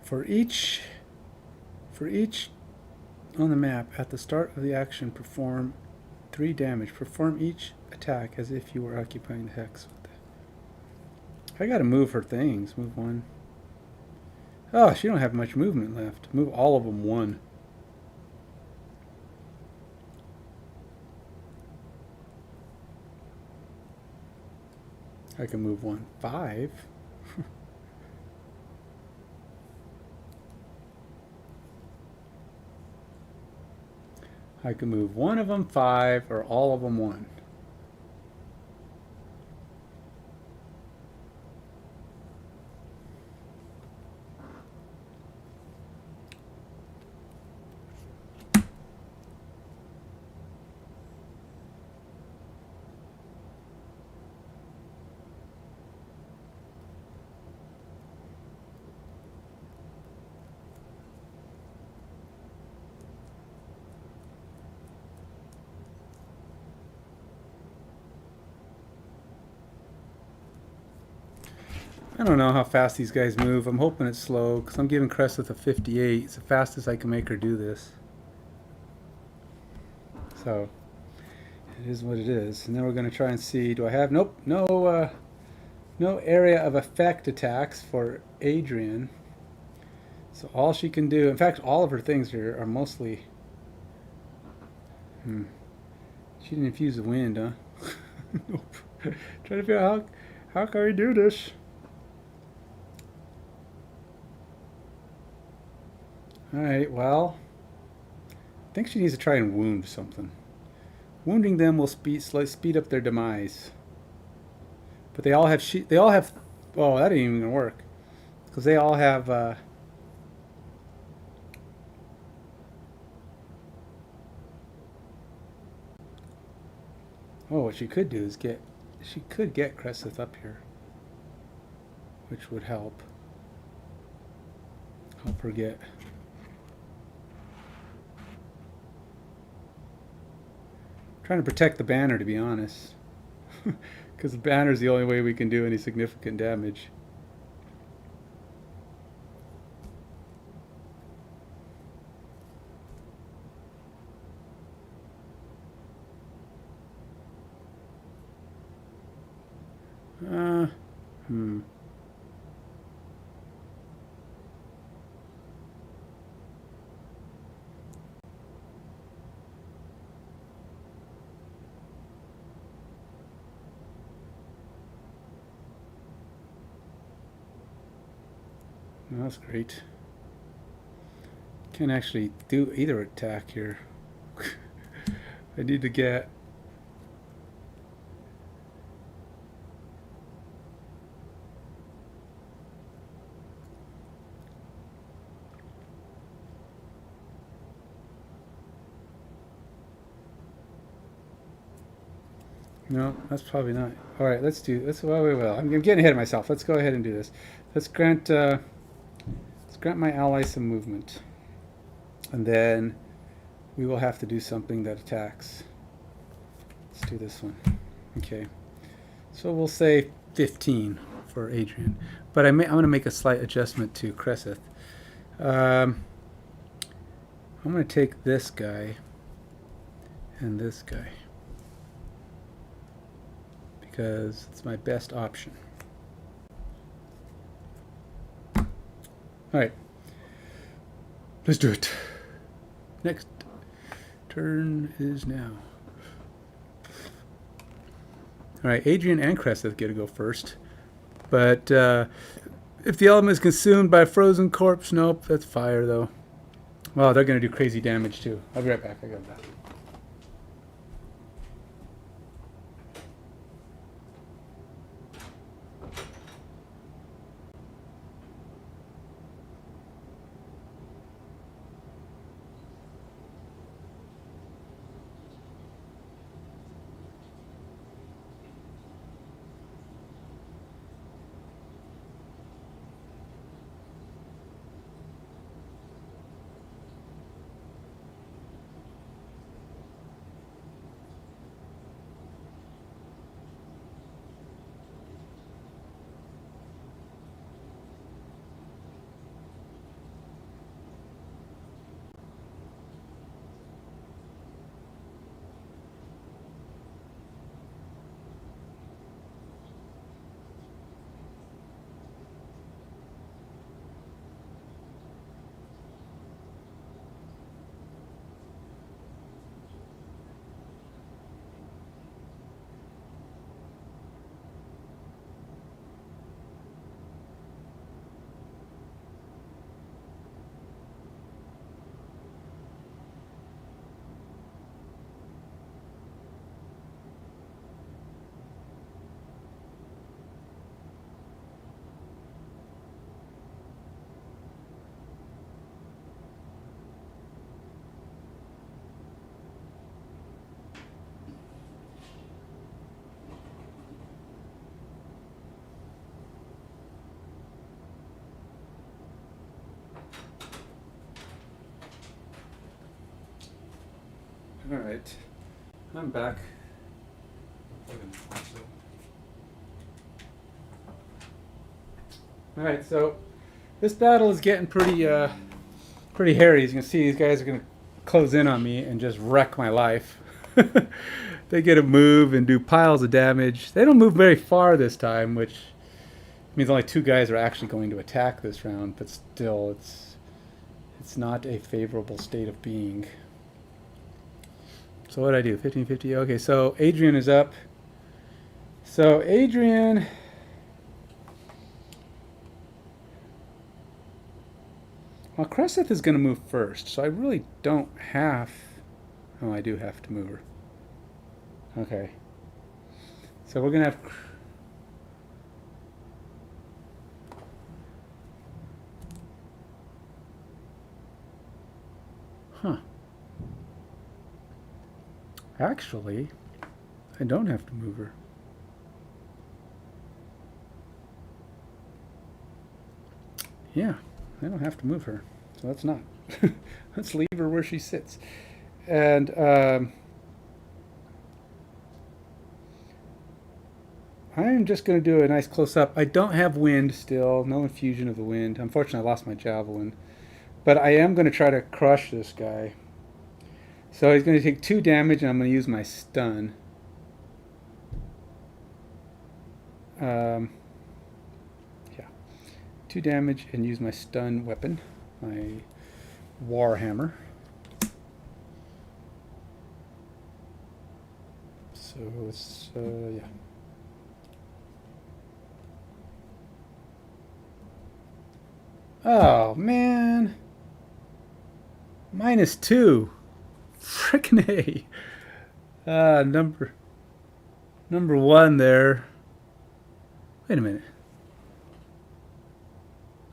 For each on the map, at the start of the action, perform 3 damage. Perform each attack as if you were occupying the hex. I gotta move her things. Move 1. Oh, she don't have much movement left. Move all of them 1. I can move 1 5. I can move one of them 5 or all of them 1. I don't know how fast these guys move. I'm hoping it's slow because I'm giving Cresseth a 58. It's the fastest I can make her do this. So it is what it is. And then we're going to try and see. Do I have? Nope. No area of effect attacks for Adrian. So all she can do. In fact, all of her things are mostly. She didn't infuse the wind, huh? Nope. Trying to figure out how can we do this. Alright, well, I think she needs to try and wound something. Wounding them will speed up their demise. But they all have oh, that ain't even gonna work. Because they all have Oh, what she could do is she could get Cresseth up here, which would help her get. Trying to protect the banner, to be honest, because the banner is the only way we can do any significant damage. That's great. Can't actually do either attack here. I need to get. No, that's probably not. All right, let's do this. Well. I'm getting ahead of myself. Let's go ahead and do this. Let's grant my ally some movement, and then we will have to do something that attacks. Let's do this one. Okay, so we'll say 15 for Adrian, but I'm going to make a slight adjustment to Cresseth. I'm going to take this guy and this guy because it's my best option. All right, let's do it. Next turn is now. All right, Adrian and Cresseth get to go first. But if the element is consumed by a frozen corpse, nope, that's fire though. Well, they're going to do crazy damage too. I'll be right back. I got that. All right, I'm back. All right, so this battle is getting pretty hairy. As you can see, these guys are going to close in on me and just wreck my life. They get to move and do piles of damage. They don't move very far this time, which means only 2 guys are actually going to attack this round. But still, it's not a favorable state of being. So what did I do? 1550. Okay, so Adrian is up. So Adrian. Well, Cresseth is going to move first, so I really don't have. Oh, I do have to move her. Okay. So we're going to have. Huh. Actually, I don't have to move her. Yeah, I don't have to move her. So let's not. Let's leave her where she sits. And I'm just going to do a nice close-up. I don't have wind still. No infusion of the wind. Unfortunately, I lost my javelin. But I am going to try to crush this guy. So he's going to take 2 damage, and I'm going to use my stun. Yeah. 2 damage and use my stun weapon. My Warhammer. So it's, yeah. Oh, man. -2. Frickin' A. Number 1 there. Wait a minute.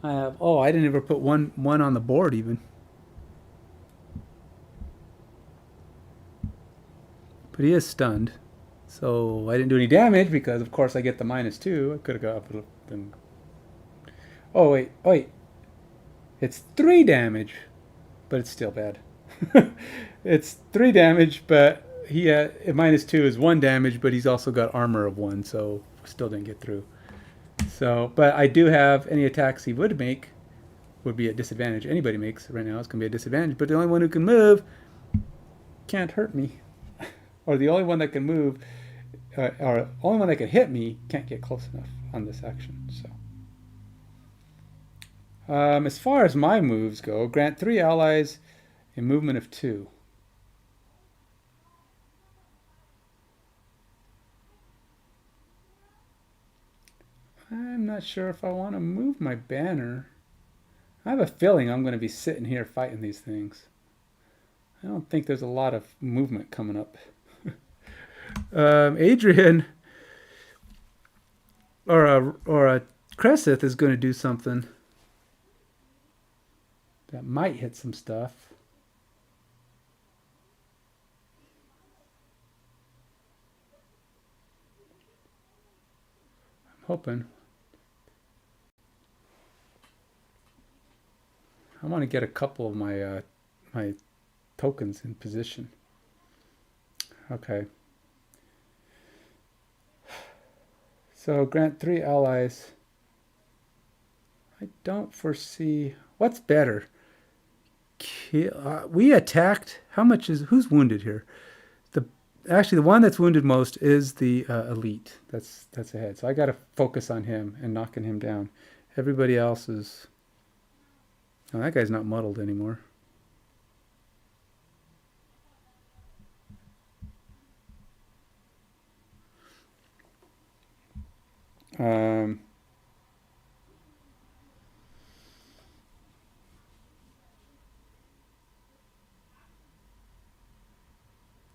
I have, oh, I didn't ever put one on the board even. But he is stunned. So I didn't do any damage because, of course, I get the -2. I could have got up and... Oh, wait. It's 3 damage, but it's still bad. It's 3 damage, but he -2 is 1 damage, but he's also got armor of 1, so still didn't get through. So, but I do have any attacks he would make would be at disadvantage. Anybody makes right now is going to be a disadvantage, but the only one who can move can't hurt me. Or the only one that can move, or only one that can hit me can't get close enough on this action. So, as far as my moves go, grant 3 allies a movement of 2. I'm not sure if I want to move my banner. I have a feeling I'm going to be sitting here fighting these things. I don't think there's a lot of movement coming up. Adrian or a Cresseth is going to do something that might hit some stuff. I'm hoping. I want to get a couple of my my tokens in position. Okay. So grant 3 allies. I don't foresee. What's better? We attacked. How much is? Who's wounded here? Actually, the one that's wounded most is the elite. That's ahead. So I got to focus on him and knocking him down. Everybody else is. Oh, that guy's not muddled anymore.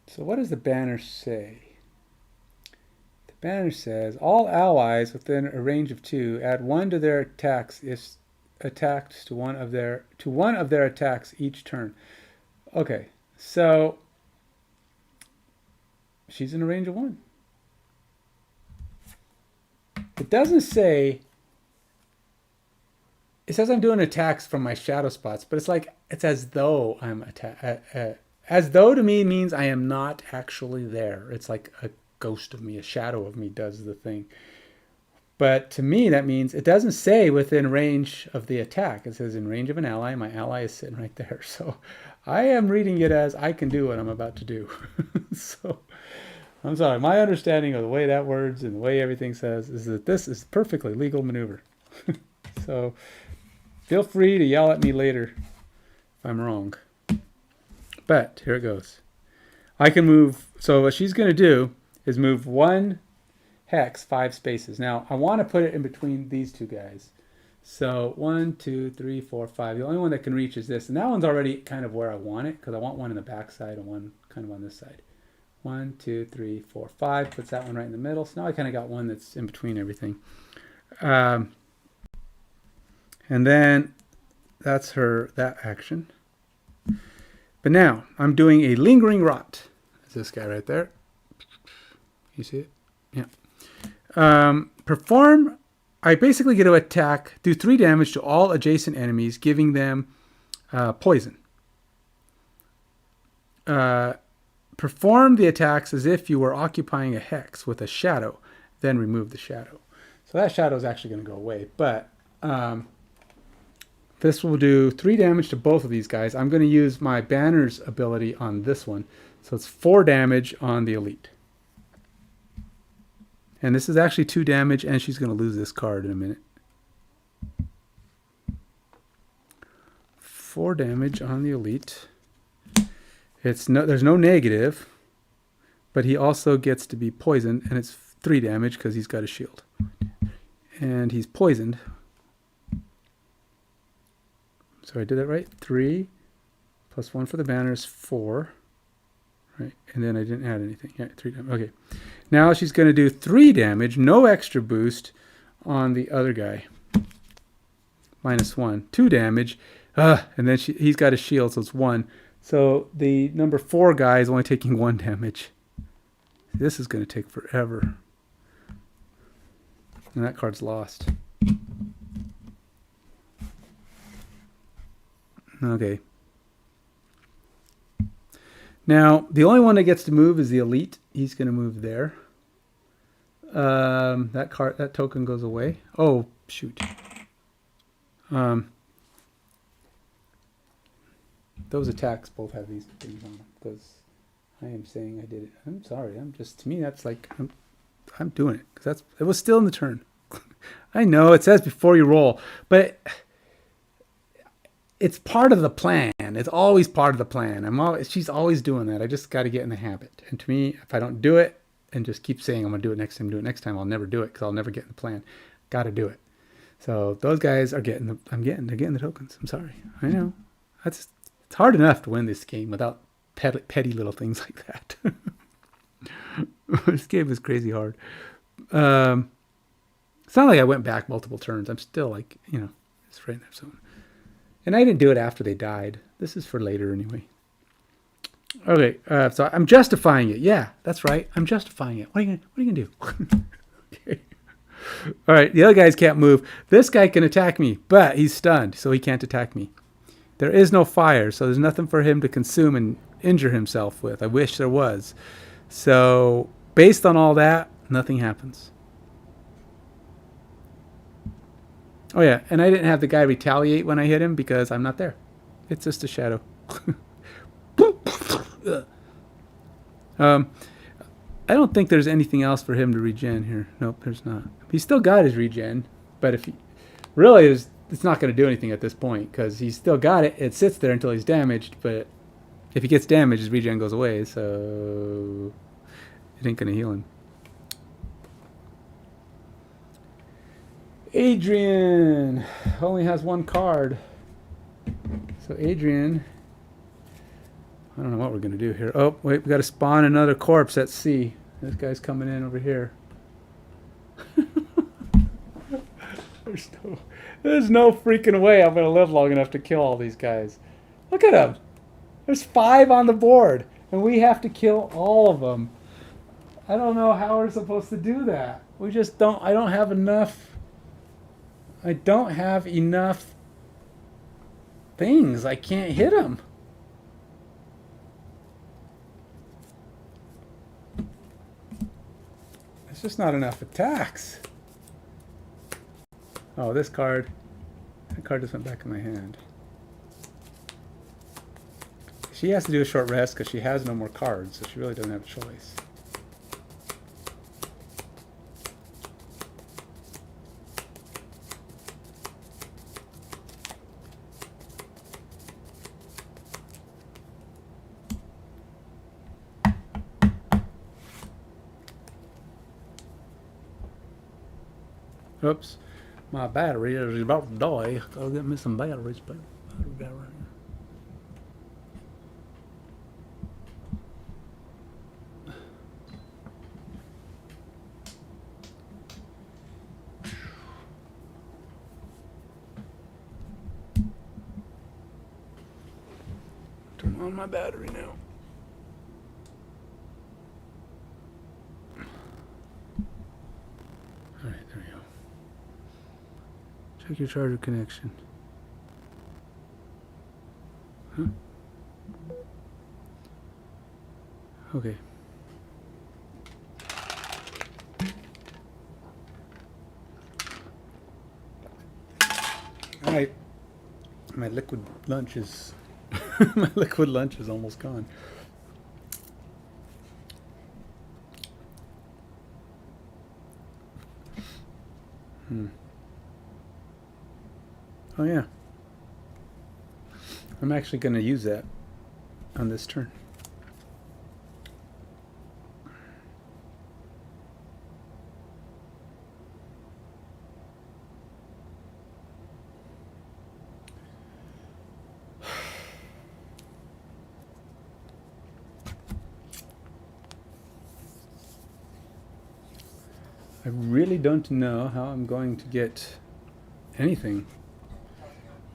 So what does the banner say? The banner says, all allies within a range of 2 add 1 to their attacks if attacked to one of their attacks each turn. Okay, so she's in a range of 1. It doesn't say. It says I'm doing attacks from my shadow spots, but it's as though I'm as though to me means I am not actually there. It's like a ghost of me, a shadow of me does the thing. But to me, that means it doesn't say within range of the attack. It says in range of an ally. My ally is sitting right there. So I am reading it as I can do what I'm about to do. So I'm sorry. My understanding of the way that words and the way everything says is that this is perfectly legal maneuver. So feel free to yell at me later if I'm wrong. But here it goes. I can move. So what she's going to do is move 1 hex 5 spaces. Now I want to put it in between these 2 guys. So 1, 2, 3, 4, 5. The only one that can reach is this, and that one's already kind of where I want it because I want one in the back side and one kind of on this side. 1, 2, 3, 4, 5. Puts that one right in the middle. So now I kind of got one that's in between everything. And then that's that action. But now I'm doing a lingering rot. That's this guy right there. You see it? Yeah. Perform. I basically get to attack, do 3 damage to all adjacent enemies, giving them poison. Perform the attacks as if you were occupying a hex with a shadow, then remove the shadow. So that shadow is actually going to go away, but this will do 3 damage to both of these guys. I'm going to use my banner's ability on this one, so it's 4 damage on the elite. And this is actually 2 damage, and she's going to lose this card in a minute. 4 damage on the elite. There's no negative, but he also gets to be poisoned, and it's 3 damage because he's got a shield. And he's poisoned. So I did that right. 3 plus 1 for the banner is 4. Right, and then I didn't add anything. Yeah, 3 damage. Okay. Now she's going to do 3 damage, no extra boost on the other guy. -1. 2 damage. And then he's got a shield, so it's 1. So the number 4 guy is only taking 1 damage. This is going to take forever. And that card's lost. Okay. Now, the only one that gets to move is the elite. He's going to move there. That token goes away. Oh, shoot. Those attacks both have these things on them because I am saying I did it. I'm sorry. To me, that's like, I'm doing it because it was still in the turn. I know it says before you roll, but it's part of the plan. It's always part of the plan. She's always doing that. I just got to get in the habit. And to me, if I don't do it and just keep saying I'm going to do it next time, I'll never do it because I'll never get in the plan. Got to do it. So those guys are they're getting the tokens. I'm sorry. I know. It's hard enough to win this game without petty little things like that. This game is crazy hard. It's not like I went back multiple turns. I'm still like, it's right there. So, and I didn't do it after they died. This is for later anyway. Okay, so I'm justifying it. Yeah, that's right. I'm justifying it. What are you gonna do? Okay. All right, the other guys can't move. This guy can attack me, but he's stunned, so he can't attack me. There is no fire, so there's nothing for him to consume and injure himself with. I wish there was. So based on all that, nothing happens. Oh yeah, and I didn't have the guy retaliate when I hit him because I'm not there. It's just a shadow. I don't think there's anything else for him to regen here. Nope, there's not. He's still got his regen, but if he really is, it's not going to do anything at this point because he's still got it. It sits there until he's damaged, but if he gets damaged, his regen goes away, so it ain't going to heal him. Adrian only has 1 card. So Adrian, I don't know what we're going to do here. Oh, wait, we got to spawn another corpse at sea. This guy's coming in over here. There's no freaking way I'm going to live long enough to kill all these guys. Look at them. There's 5 on the board, and we have to kill all of them. I don't know how we're supposed to do that. We just don't. I don't have enough things. I can't hit them. It's just not enough attacks. Oh, this card. That card just went back in my hand. She has to do a short rest because she has no more cards, so she really doesn't have a choice. Oops, my battery is about to die. Gotta get me some batteries. Turn on my battery now. your charger connection. Huh? Okay. All right. My liquid lunch is my liquid lunch is almost gone. Oh yeah. I'm actually going to use that on this turn. I really don't know how I'm going to get anything.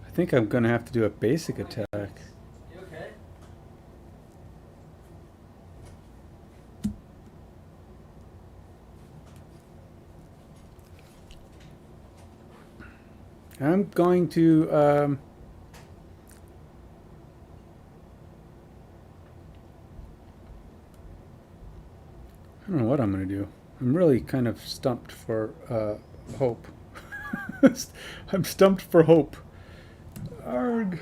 I think I'm going to have to do a basic attack. You okay? I'm going to I don't know what I'm going to do. I'm really kind of stumped for hope. I'm stumped for hope. Arg.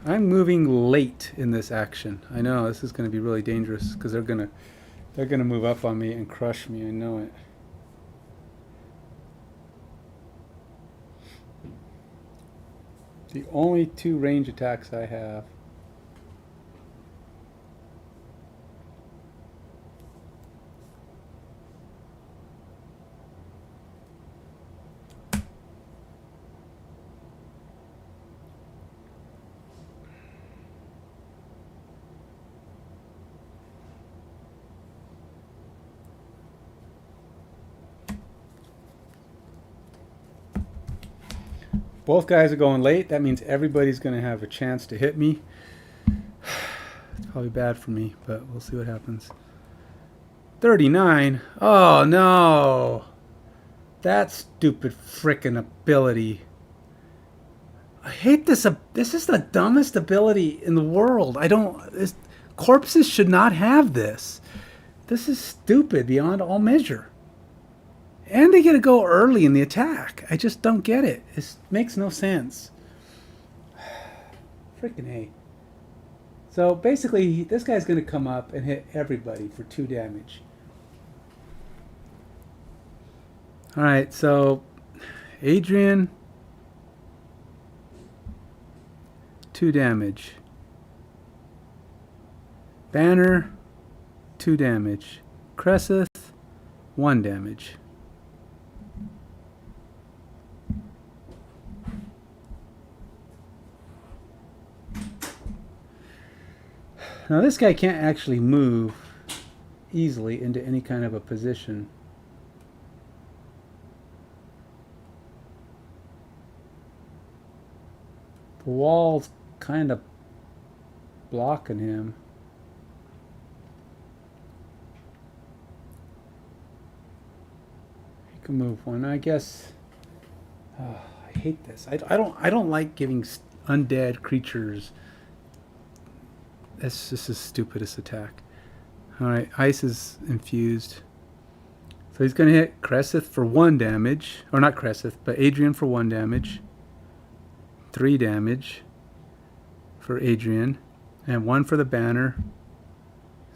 I'm moving late in this action. I know this is going to be really dangerous because they're gonna move up on me and crush me. I know it. The only two range attacks I have. Both guys are going late. That means everybody's going to have a chance to hit me. It's probably bad for me, but we'll see what happens. 39. Oh, no. That stupid frickin' ability. I hate this. This is the dumbest ability in the world. Corpses should not have this. This is stupid beyond all measure. And they get to go early in the attack. I just don't get it. It makes no sense. Freaking A. So basically, this guy's going to come up and hit everybody for 2 damage. Alright, so Adrian, 2 damage. Banner, 2 damage. Cresseth, 1 damage. Now this guy can't actually move easily into any kind of a position. The wall's kind of blocking him. He can move one, I guess. Oh, I hate this. I don't like giving undead creatures. This is the stupidest attack. Alright, ice is infused. So he's going to hit Cresseth for 1 damage. Or not Cresseth, but Adrian for 1 damage. 3 damage for Adrian. And 1 for the banner.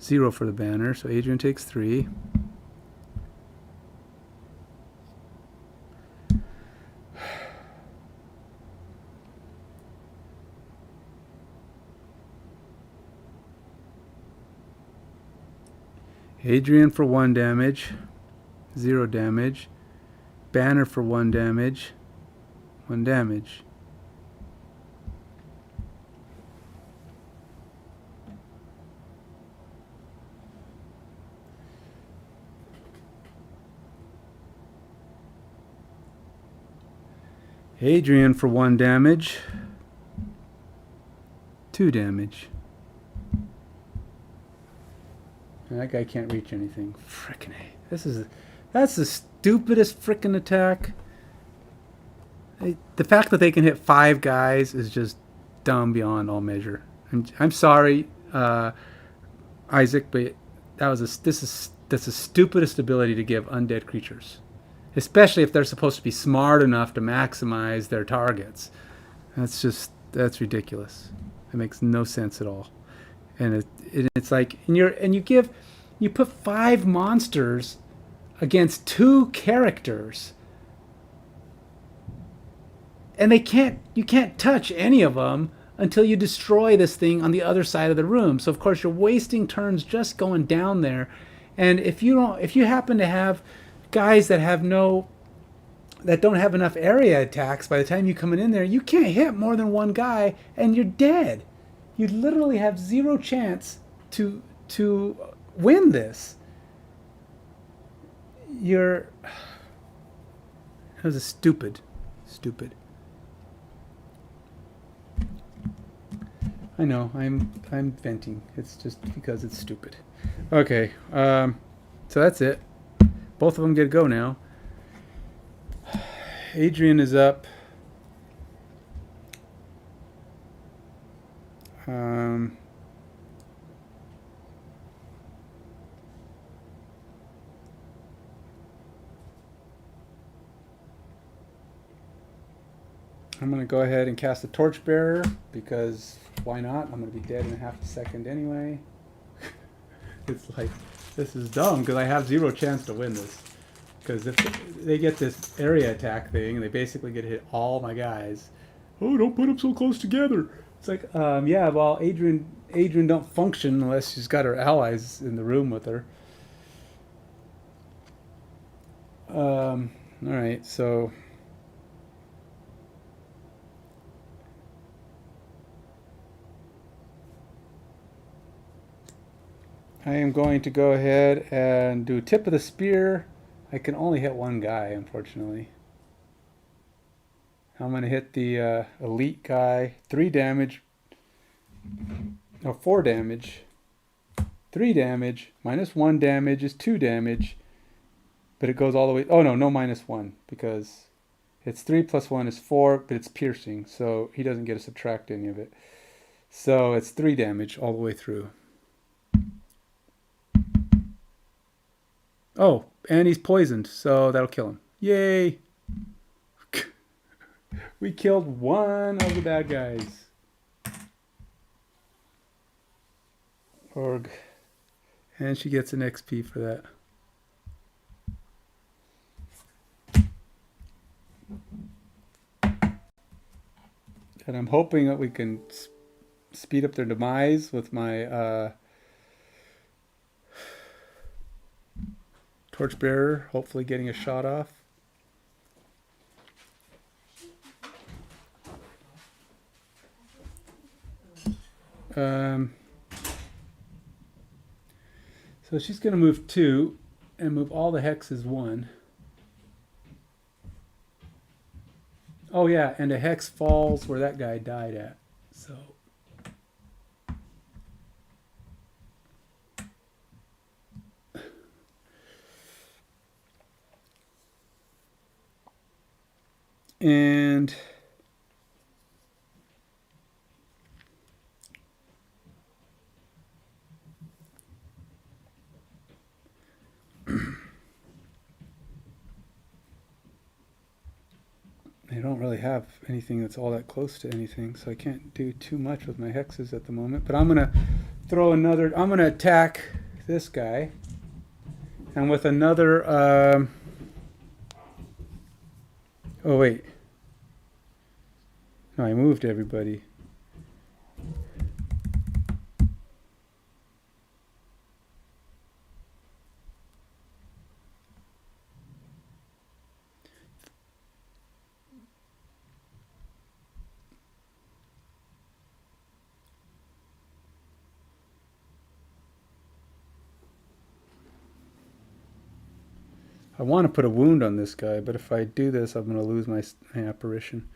0 for the banner. So Adrian takes 3. Adrian for 1 damage, 0 damage. Banner for 1 damage, 1 damage. Adrian for 1 damage, 2 damage. That guy can't reach anything. Frickin' A. That's the stupidest frickin' attack. The fact that they can hit 5 guys is just dumb beyond all measure. I'm sorry, Isaac, but that's the stupidest ability to give undead creatures, especially if they're supposed to be smart enough to maximize their targets. That's ridiculous. It makes no sense at all. And it's like you put 5 monsters against 2 characters, and you can't touch any of them until you destroy this thing on the other side of the room. So of course you're wasting turns just going down there. And if you happen to have guys that don't have enough area attacks, by the time you come in there, you can't hit more than 1 guy and you're dead. You literally have 0 chance to win this. That was stupid. I know, I'm venting. It's just because it's stupid. Okay, so that's it. Both of them get to go now. Adrian is up. I'm going to go ahead and cast a Torchbearer, because why not? I'm going to be dead in half a second anyway. It's like, this is dumb, because I have 0 chance to win this. Because if they get this area attack thing, and they basically get to hit all my guys. Oh, don't put them so close together. It's like, yeah, well, Adrian don't function unless she's got her allies in the room with her. All right, so I am going to go ahead and do tip of the spear. I can only hit 1 guy, unfortunately. I'm going to hit the elite guy. 3 damage. No, 4 damage. 3 damage. Minus 1 damage is 2 damage. But it goes all the way... Oh, no minus 1. Because it's 3 plus 1 is 4, but it's piercing. So he doesn't get to subtract any of it. So it's 3 damage all the way through. Oh, and he's poisoned, so that'll kill him. Yay! We killed 1 of the bad guys. Org. And she gets an XP for that. And I'm hoping that we can speed up their demise with my Torchbearer, hopefully getting a shot off. So she's going to move 2 and move all the hexes 1. Oh yeah, and a hex falls where that guy died at. So and I don't really have anything that's all that close to anything, so I can't do too much with my hexes at the moment. But I'm going to throw another... I'm going to attack this guy. And with another... Oh, wait. No, I moved everybody. I want to put a wound on this guy, but if I do this, I'm going to lose my apparition.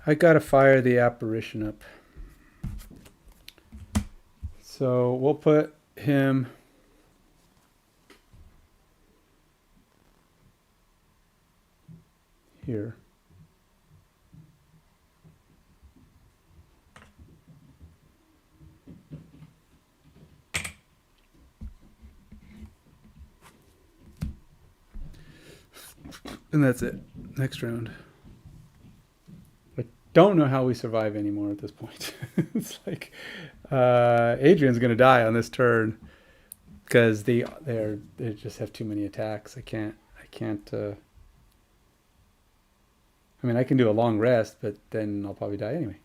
I got to fire the apparition up. So we'll put him here. And that's it. Next round. I don't know how we survive anymore at this point. It's like Adrian's gonna die on this turn because they just have too many attacks. I can't. I mean, I can do a long rest, but then I'll probably die anyway.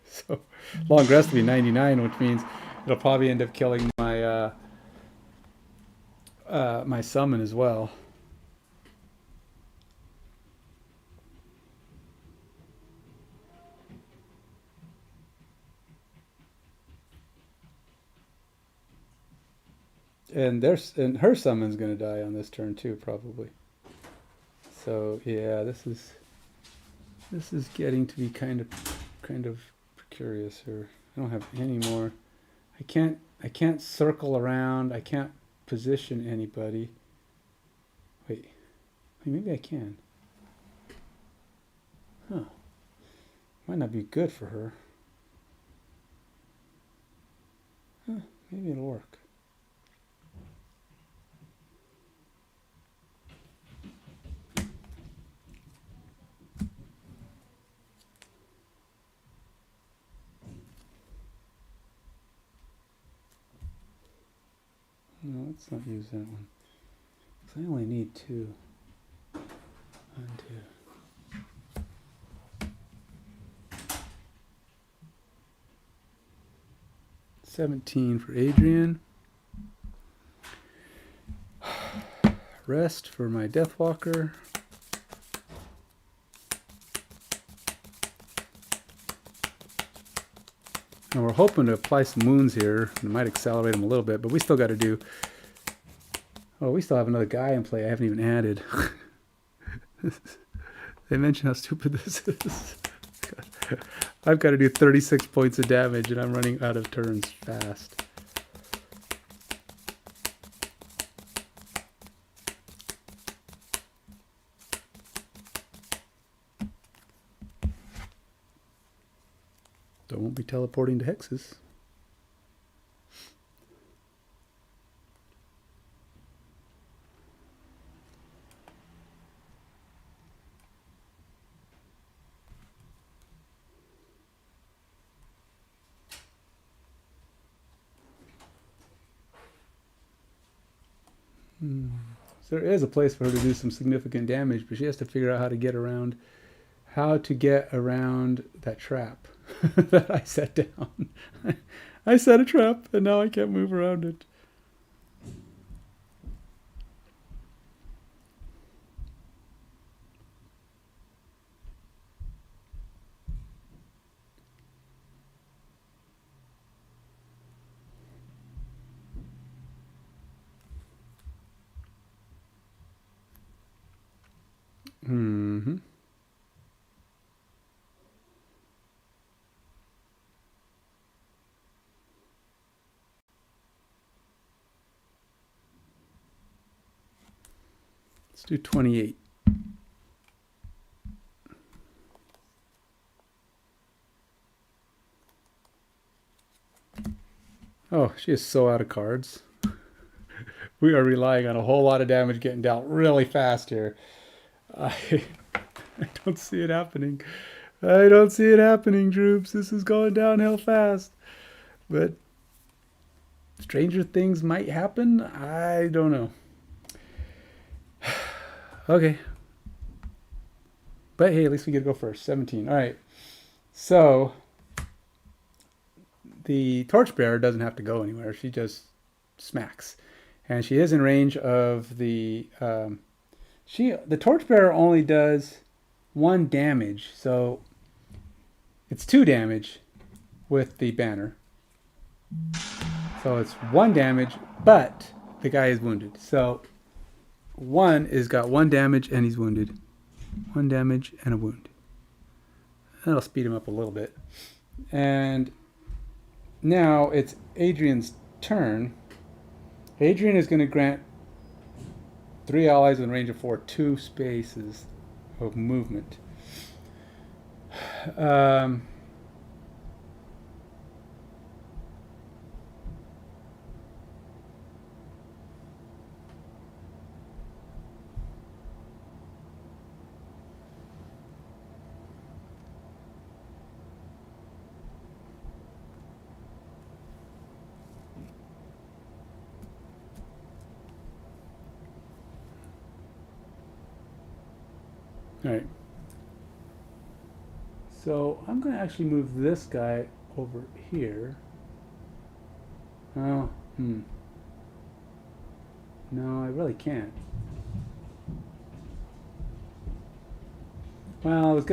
So long rest will be 99, which means it'll probably end up killing my my summon as well. And her summon's gonna die on this turn too, probably. So yeah, this is getting to be kind of precarious here. I don't have any more. I can't circle around. I can't position anybody. Wait, maybe I can. Huh. Might not be good for her. Huh, maybe it'll work. No, let's not use that one. I only need 2. 1, 2. 17 for Adrian. Rest for my Deathwalker. And we're hoping to apply some wounds here. It might accelerate them a little bit, but we still got to do... Oh, we still have another guy in play I haven't even added. They mentioned how stupid this is. I've got to do 36 points of damage, and I'm running out of turns fast. So I won't be teleporting to hexes. So there is a place for her to do some significant damage, but she has to figure out how to get around that trap that I set down. I set a trap, and now I can't move around it. Mm-hmm. Let's do 28. Oh, she is so out of cards. We are relying on a whole lot of damage getting dealt really fast here. I don't see it happening. I don't see it happening, troops. This is going downhill fast. But stranger things might happen. I don't know. Okay. But hey, at least we get to go first. 17. All right. So the torchbearer doesn't have to go anywhere. She just smacks. And she is in range of the... the torchbearer only does 1 damage. So it's 2 damage with the banner. So it's 1 damage, but the guy is wounded. So 1 is got 1 damage and he's wounded. 1 damage and a wound. That'll speed him up a little bit. And now it's Adrian's turn. Adrian is going to grant 3 allies in range of 4 2 spaces. of movement. All right. So I'm going to actually move this guy over here. Oh, no, I really can't. Well, I was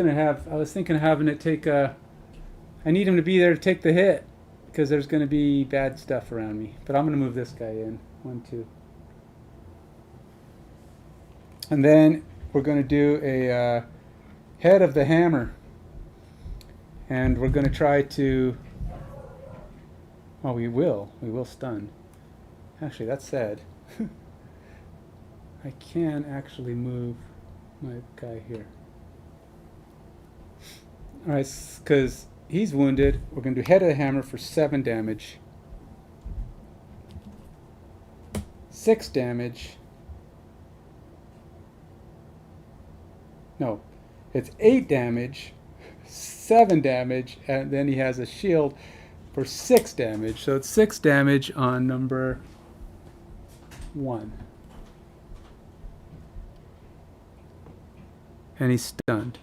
thinking of having it take I need him to be there to take the hit, because there's going to be bad stuff around me. But I'm going to move this guy in. 1, 2. And then we're going to do a head of the hammer. And we're going to try to... Oh, we will stun. Actually, that's sad. I can actually move my guy here. Alright, because he's wounded. We're going to do head of the hammer for 7 damage. 6 damage. No, it's 8 damage, 7 damage, and then he has a shield for 6 damage. So it's 6 damage on number 1. And he's stunned.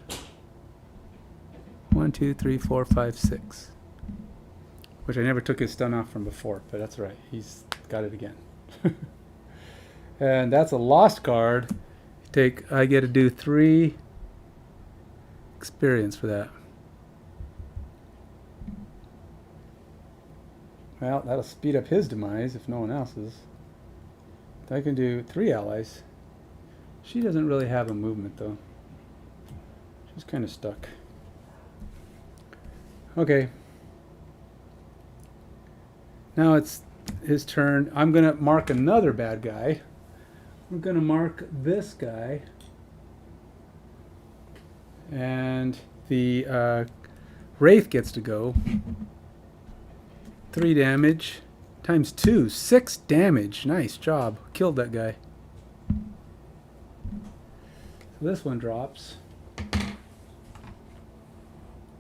1, 2, 3, 4, 5, 6. Which I never took his stun off from before, but that's right. He's got it again. And that's a lost card. I get to do 3 experience for that. Well, that'll speed up his demise if no one else's. I can do 3 allies. She doesn't really have a movement though. She's kind of stuck. Okay. Now it's his turn. I'm going to mark another bad guy. We're going to mark this guy. And the Wraith gets to go. 3 damage. Times 2. 6 damage. Nice job. Killed that guy. So this one drops.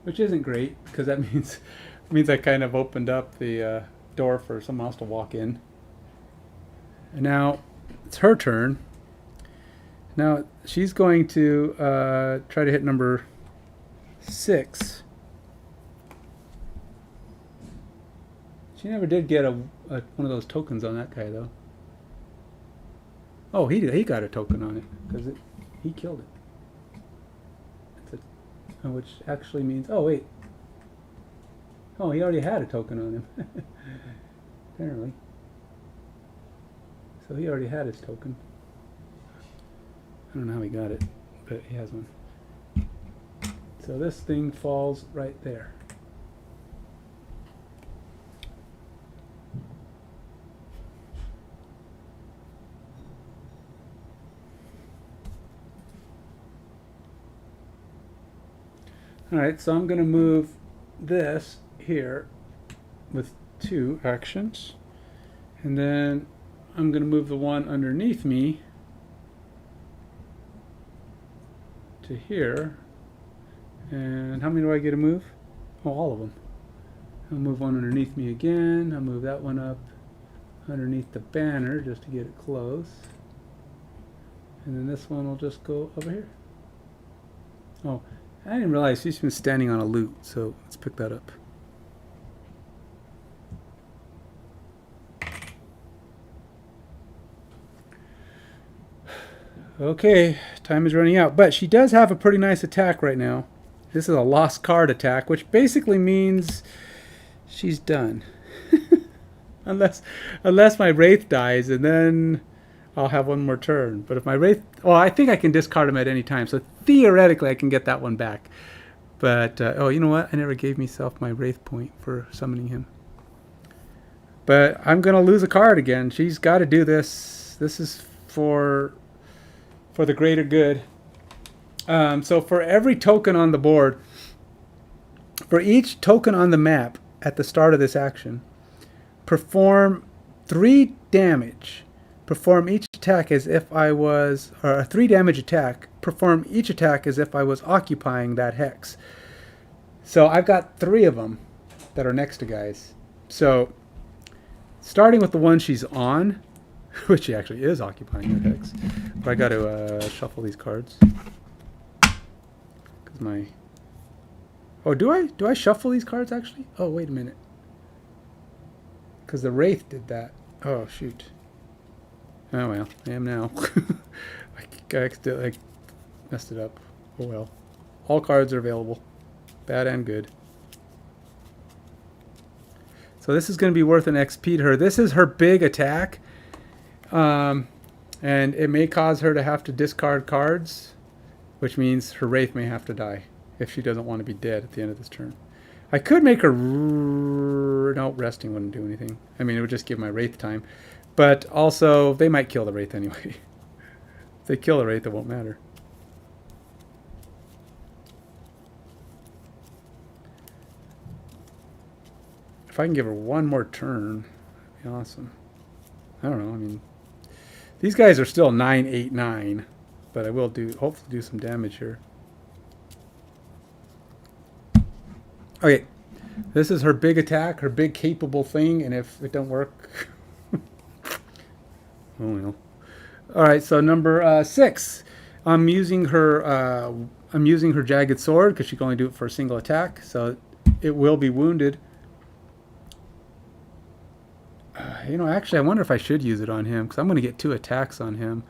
Which isn't great, because that means I kind of opened up the door for someone else to walk in. And now it's her turn. Now she's going to try to hit number 6. She never did get one of those tokens on that guy though. Oh, he got a token on it because he killed it. Which actually means, oh wait, oh, he already had a token on him. Apparently. So he already had his token. I don't know how he got it, but he has one. So this thing falls right there. Alright, so I'm going to move this here with 2 actions. And then I'm going to move the one underneath me to here. And how many do I get to move? Oh, all of them. I'll move one underneath me again. I'll move that one up underneath the banner just to get it close. And then this one will just go over here. Oh, I didn't realize she's been standing on a loot, so let's pick that up. Okay, time is running out, but she does have a pretty nice attack right now. This is a lost card attack, which basically means she's done. unless my Wraith dies, and then I'll have one more turn. But if my Wraith... Oh, I think I can discard him at any time, so theoretically I can get that one back. But, oh, you know what? I never gave myself my Wraith point for summoning him. But I'm going to lose a card again. She's got to do this. This is for the greater good. So for every token on the board, for each token on the map at the start of this action, perform 3 damage. Perform each attack as if I was, or a 3 damage attack. Perform each attack as if I was occupying that hex. So I've got 3 of them that are next to guys. So starting with the one she's on, which she actually is occupying that hex. But I got to shuffle these cards. Cause my... Oh, do I shuffle these cards actually? Oh, wait a minute. Because the Wraith did that. Oh, shoot. Oh, well. I am now. I messed it up. Oh, well. All cards are available. Bad and good. So this is going to be worth an XP to her. This is her big attack. And it may cause her to have to discard cards, which means her Wraith may have to die if she doesn't want to be dead at the end of this turn. I could make her... No, resting wouldn't do anything. I mean, it would just give my Wraith time. But also, they might kill the Wraith anyway. If they kill the Wraith, it won't matter. If I can give her one more turn, that'd be awesome. I don't know, I mean... These guys are still 9, 8, 9. But I will hopefully do some damage here. Okay, this is her big attack, her big capable thing, and if it don't work, oh well. All right, so number 6, I'm using her jagged sword because she can only do it for a single attack, so it will be wounded. You know, actually, I wonder if I should use it on him because I'm going to get 2 attacks on him,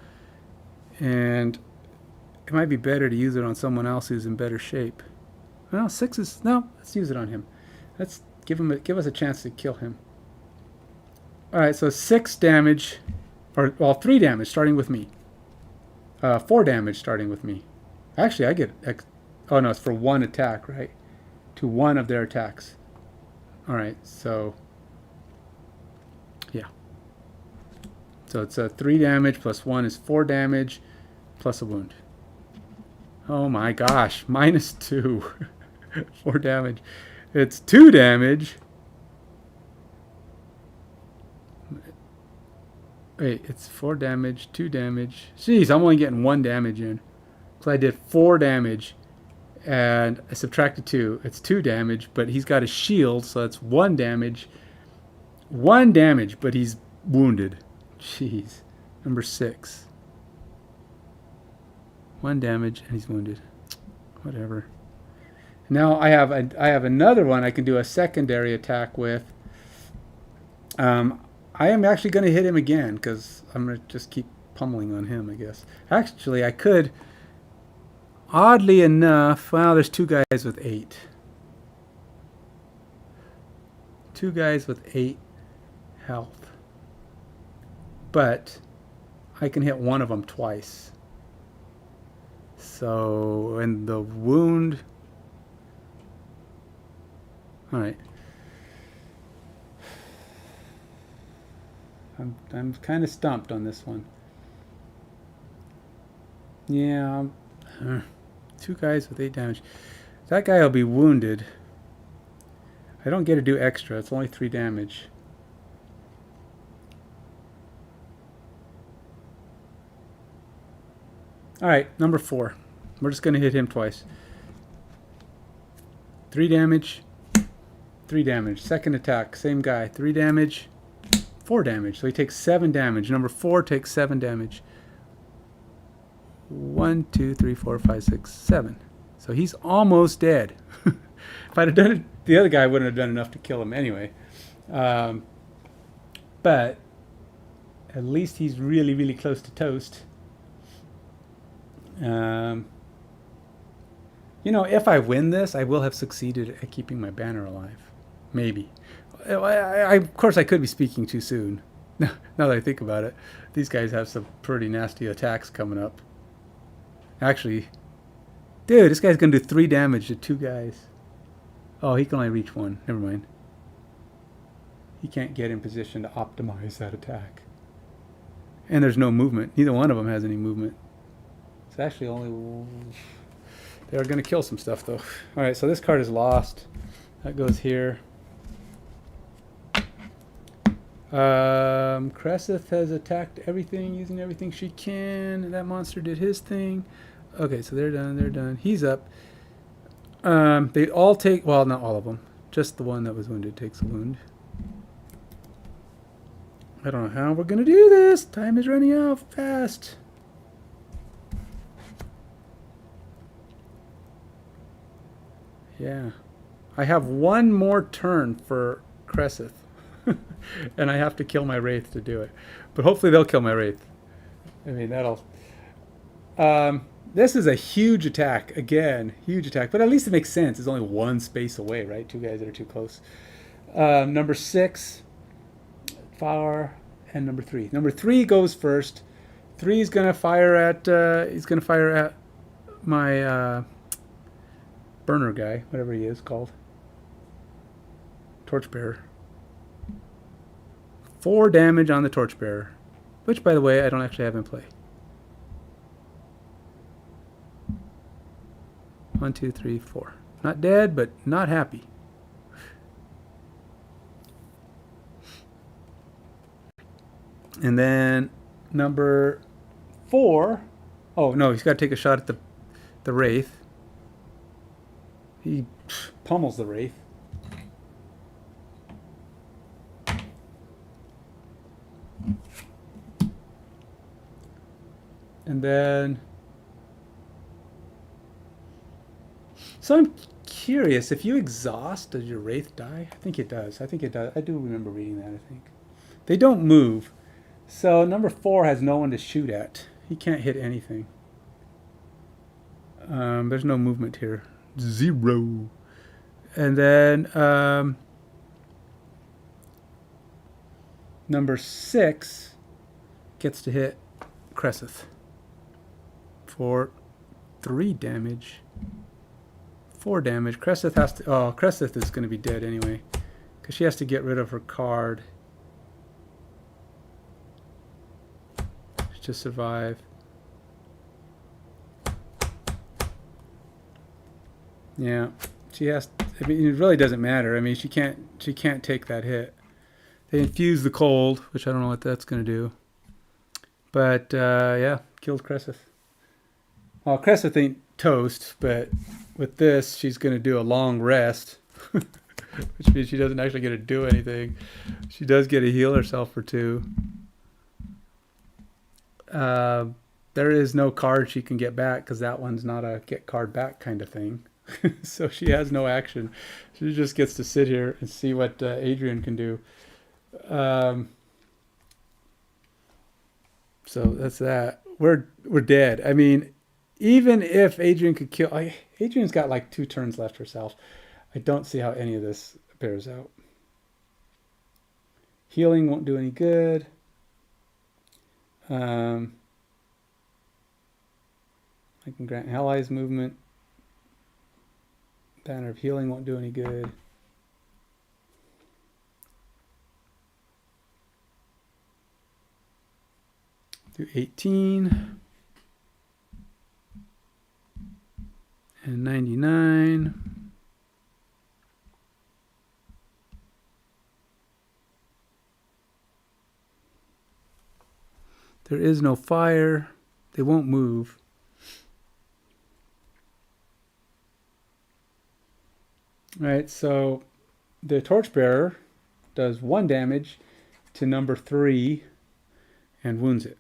and it might be better to use it on someone else who's in better shape. Well, 6 is... No, let's use it on him. Let's give us a chance to kill him. Alright, so 6 damage. Or, well, 3 damage starting with me. 4 damage starting with me. Actually, I get... Oh, no, it's for 1 attack, right? To 1 of their attacks. Alright, so... Yeah. So it's 3 damage plus 1 is 4 damage plus a wound. Oh my gosh, -2. 4 damage. It's 2 damage. Wait, it's 4 damage, 2 damage. Jeez, I'm only getting 1 damage in. So I did 4 damage and I subtracted 2. It's 2 damage, but he's got a shield, so that's 1 damage. 1 damage, but he's wounded. Jeez. Number 6. 1 damage and he's wounded. Whatever. Now I have another one I can do a secondary attack with. I am actually going to hit him again because I'm going to just keep pummeling on him, I guess. Actually, I could, oddly enough, well, there's 2 guys with 8. 2 guys with 8 health. But I can hit one of them twice. So, and the wound... Alright. I'm kind of stumped on this one. Yeah. 2 guys with 8 damage. That guy will be wounded. I don't get to do extra. It's only 3 damage. Alright, number 4. We're just going to hit him twice. 3 damage. 3 damage. Second attack. Same guy. 3 damage. 4 damage. So he takes 7 damage. Number 4 takes 7 damage. 1, 2, 3, 4, 5, 6, 7. So he's almost dead. If I'd have done it, the other guy wouldn't have done enough to kill him anyway. But at least he's really, really close to toast. You know, if I win this, I will have succeeded at keeping my banner alive. Maybe. Of course, I could be speaking too soon. Now that I think about it, these guys have some pretty nasty attacks coming up. Actually, dude, this guy's going to do 3 damage to 2 guys. Oh, he can only reach 1. Never mind. He can't get in position to optimize that attack. And there's no movement. Neither one of them has any movement. It's actually only... They are going to kill some stuff, though. All right, so this card is lost. That goes here. Cresseth has attacked everything, using everything she can. That monster did his thing. Okay, so they're done. They're done. He's up. They all take... Well, not all of them. Just the one that was wounded takes a wound. I don't know how we're going to do this. Time is running out fast. Yeah. I have one more turn for Cresseth. And I have to kill my Wraith to do it. But hopefully they'll kill my Wraith. I mean, that'll... this is a huge attack. Again, huge attack. But at least it makes sense. It's only one space away, right? Two guys that are too close. Number 6... Fire, and number 3. Number 3 goes first. 3 is gonna fire at my burner guy, whatever he is called. Torchbearer. 4 damage on the Torchbearer, which, by the way, I don't actually have in play. 1, 2, 3, 4. Not dead, but not happy. And then number 4. Oh, no, he's got to take a shot at the Wraith. He pummels the Wraith. And then... So I'm curious, if you exhaust, does your Wraith die? I think it does. I think it does. I do remember reading that, I think. They don't move. So number 4 has no one to shoot at. He can't hit anything. There's no movement here. 0. And then number 6 gets to hit Cresseth for 3 damage. 4 damage. Cresseth has to... Oh, Cresseth is going to be dead anyway, because she has to get rid of her card to survive. Yeah, she has... I mean, it really doesn't matter. I mean, she can't take that hit. They infuse the cold, which I don't know what that's going to do. But, yeah, killed Cresseth. Well, Cresseth ain't toast, but with this, she's going to do a long rest, which means she doesn't actually get to do anything. She does get to heal herself for 2. There is no card she can get back, because that one's not a get card back kind of thing. So she has no action. She just gets to sit here and see what Adrian can do. So that's that. We're dead. I mean, even if Adrian could kill... Adrian's got like 2 turns left herself. I don't see how any of this bears out. Healing won't do any good. I can grant allies movement. Banner of Healing won't do any good. Do 18. And 99. There is no fire. They won't move. All right, so the Torchbearer does 1 damage to number 3 and wounds it.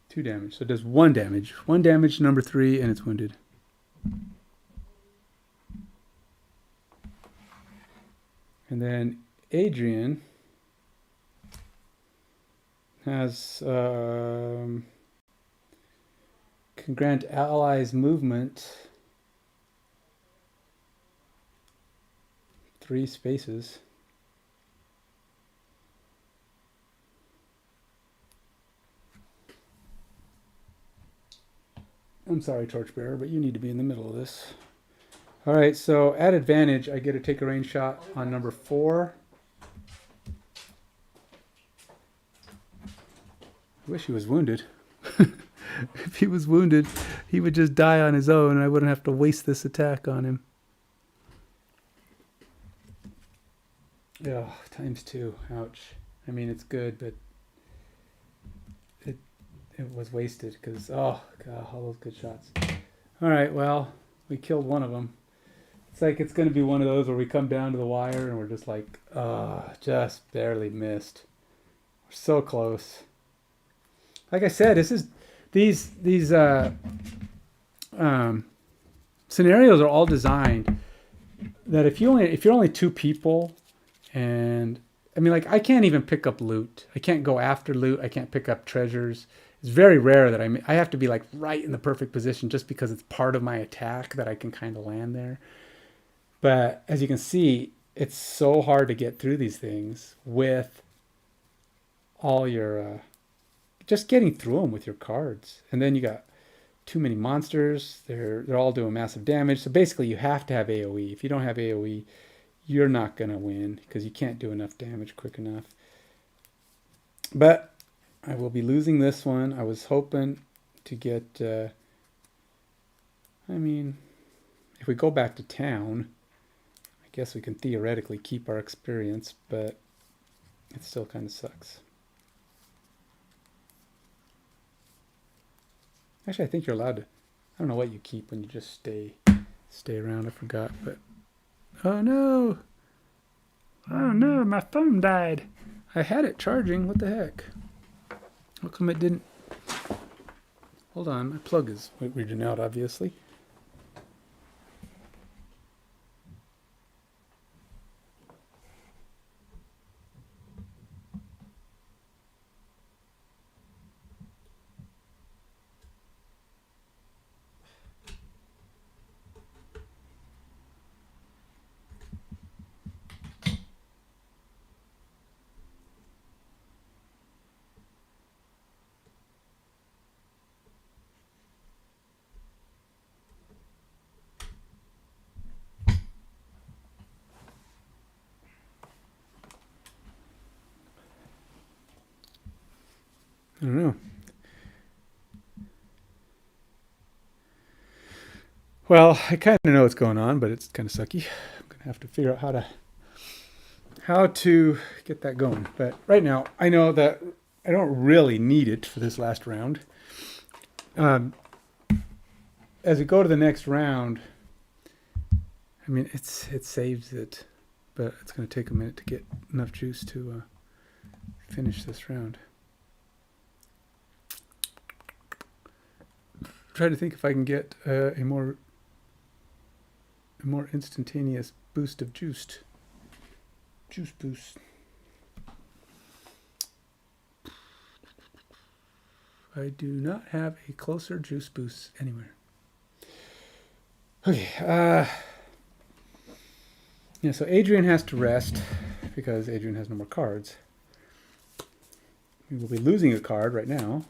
2 damage. So it does 1 damage. 1 damage to number 3 and it's wounded. And then Adrian has can grant allies movement 3 spaces. I'm sorry, Torchbearer, but you need to be in the middle of this. All right, so at advantage, I get to take a range shot on number 4. I wish he was wounded. If he was wounded, he would just die on his own, and I wouldn't have to waste this attack on him. Oh, ×2. Ouch. I mean, it's good, but it was wasted because, oh, God, all those good shots. All right, well, we killed one of them. It's like it's going to be one of those where we come down to the wire and we're just like, just barely missed. We're so close. Like I said, this is these scenarios are all designed that if you're only two people, and I mean, like, I can't even pick up loot. I can't go after loot. I can't pick up treasures. It's very rare that I have to be like right in the perfect position just because it's part of my attack that I can kind of land there. But as you can see, it's so hard to get through these things with all your just getting through them with your cards. And then you got too many monsters. They're all doing massive damage. So basically you have to have AoE. If you don't have AoE, you're not going to win because you can't do enough damage quick enough. But I will be losing this one. I was hoping to get, I mean, if we go back to town, I guess we can theoretically keep our experience, but it still kind of sucks. Actually, I think you're allowed to, I don't know what you keep when you just stay around. I forgot, but oh no! Oh no, my phone died. I had it charging. What the heck? How come it didn't? Hold on, my plug is reading out, obviously. I don't know. Well, I kind of know what's going on, but it's kind of sucky. I'm going to have to figure out how to get that going. But right now, I know that I don't really need it for this last round. As we go to the next round, I mean, it saves it, but it's going to take a minute to get enough juice to finish this round. Try to think if I can get a more instantaneous boost of juice boost. I do not have a closer juice boost anywhere. Okay, yeah, so Adrian has to rest because Adrian has no more cards. We will be losing a card right now.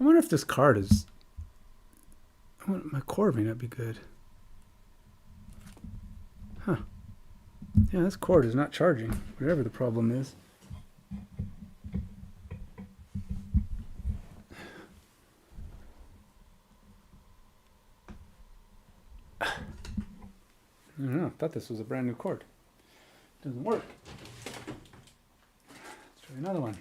I wonder if this card is... my core may not be good. Huh. Yeah, this cord is not charging, whatever the problem is. I don't know, I thought this was a brand new cord. Doesn't work. Let's try another one.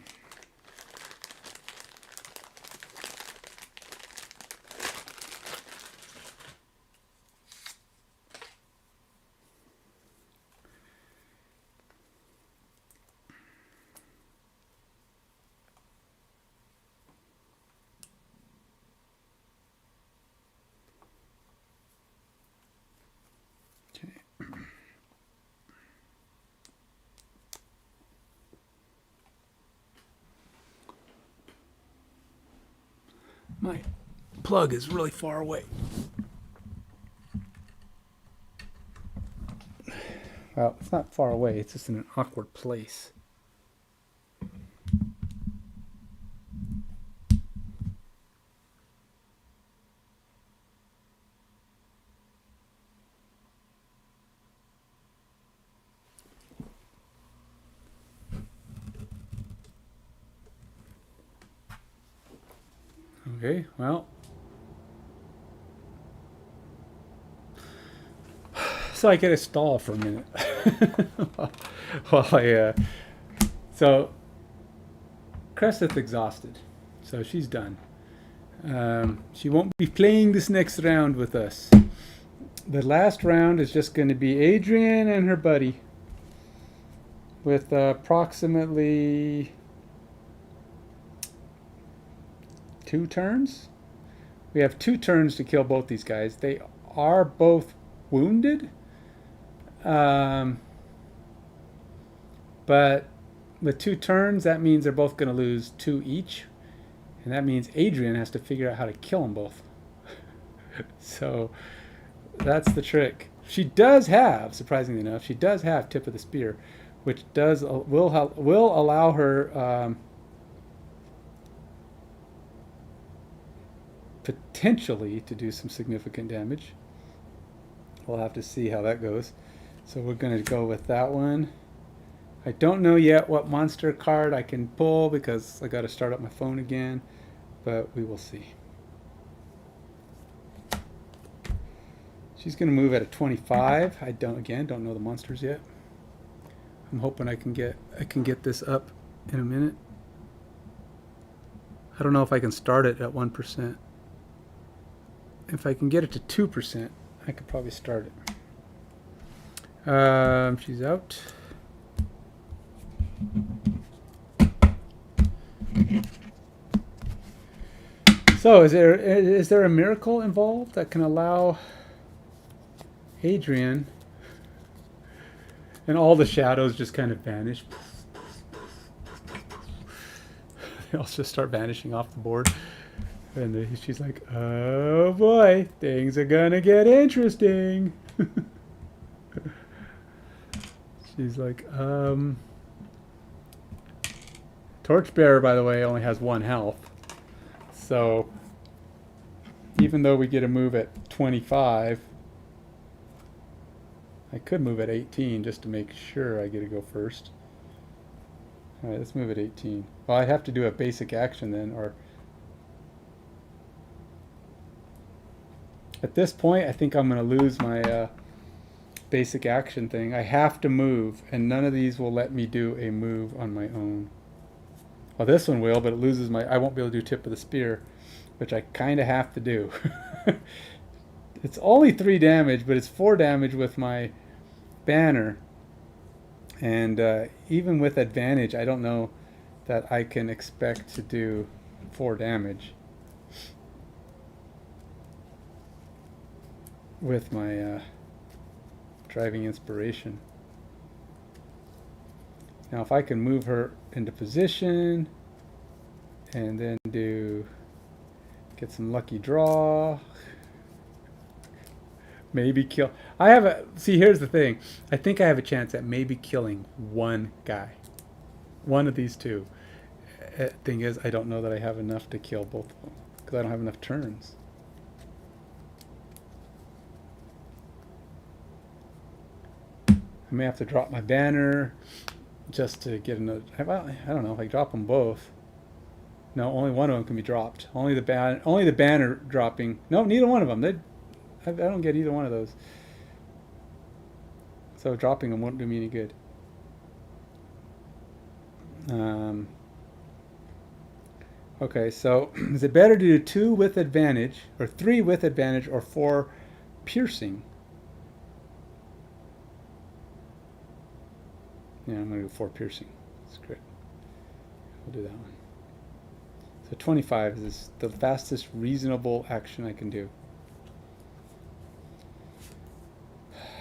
My plug is really far away. Well, it's not far away, it's just in an awkward place. Okay, well. So I get a stall for a minute. While so Cresseth exhausted. So she's done. She won't be playing this next round with us. The last round is just going to be Adrian and her buddy with approximately 2 turns. We have 2 turns to kill both these guys. They are both wounded. But with 2 turns, that means they're both going to lose 2 each. And that means Adrian has to figure out how to kill them both. So that's the trick. She does have, surprisingly enough, she does have Tip of the Spear, which will allow her potentially to do some significant damage. We'll have to see how that goes. So we're going to go with that one. I don't know yet what monster card I can pull because I got to start up my phone again, but we will see. She's going to move at a 25. I don't know the monsters yet. I'm hoping I can get this up in a minute. I don't know if I can start it at 1%. If I can get it to 2%, I could probably start it. She's out. So is there a miracle involved that can allow Adrian and all the shadows just kind of vanish? They all just start vanishing off the board. And she's like, oh boy, things are gonna get interesting. She's like, Torchbearer, by the way, only has 1 health. So even though we get a move at 25, I could move at 18 just to make sure I get to go first. All right, let's move at 18. Well, I'd have to do a basic action then, or at this point, I think I'm going to lose my basic action thing. I have to move, and none of these will let me do a move on my own. Well, this one will, but it loses my... I won't be able to do Tip of the Spear, which I kind of have to do. It's only 3 damage, but it's 4 damage with my banner. And even with advantage, I don't know that I can expect to do 4 damage with my driving inspiration. Now if I can move her into position and then get some lucky draw, maybe kill. See, here's the thing. I think I have a chance at maybe killing 1 guy. One of these 2. Thing is, I don't know that I have enough to kill both of them because I don't have enough turns. I may have to drop my banner just to get another... I don't know if I drop them both. No, only one of them can be dropped. Only the banner dropping. No, neither one of them. I don't get either one of those. So dropping them won't do me any good. Okay, so is it better to do 2 with advantage, or 3 with advantage, or 4 piercing? Yeah, I'm going to do 4 piercing. That's great. We'll do that one. So 25 is the fastest reasonable action I can do.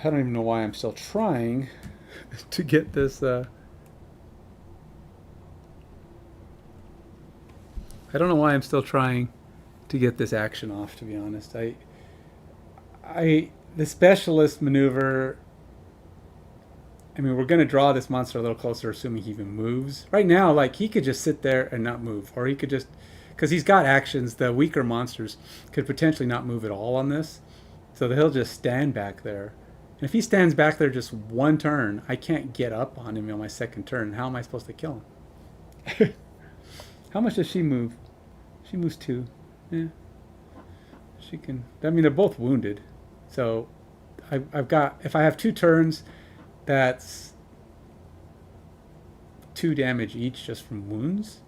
I don't even know why I'm still trying to get this. I don't know why I'm still trying to get this action off, to be honest. The specialist maneuver... I mean, we're going to draw this monster a little closer, assuming he even moves. Right now, like, he could just sit there and not move. Or he could just... Because he's got actions, the weaker monsters could potentially not move at all on this. So he'll just stand back there. And if he stands back there just 1 turn, I can't get up on him on my 2nd turn. How am I supposed to kill him? How much does she move? She moves 2. Yeah. She can. I mean, they're both wounded. So I've got. If I have 2 turns, that's 2 damage each just from wounds.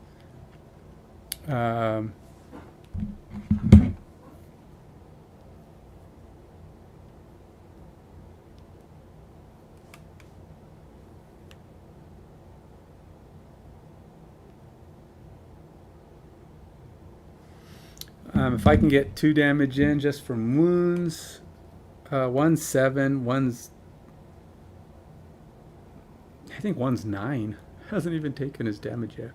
Um, if I can get 2 damage in just from wounds, one's 7, I think one's 9. Hasn't even taken his damage yet.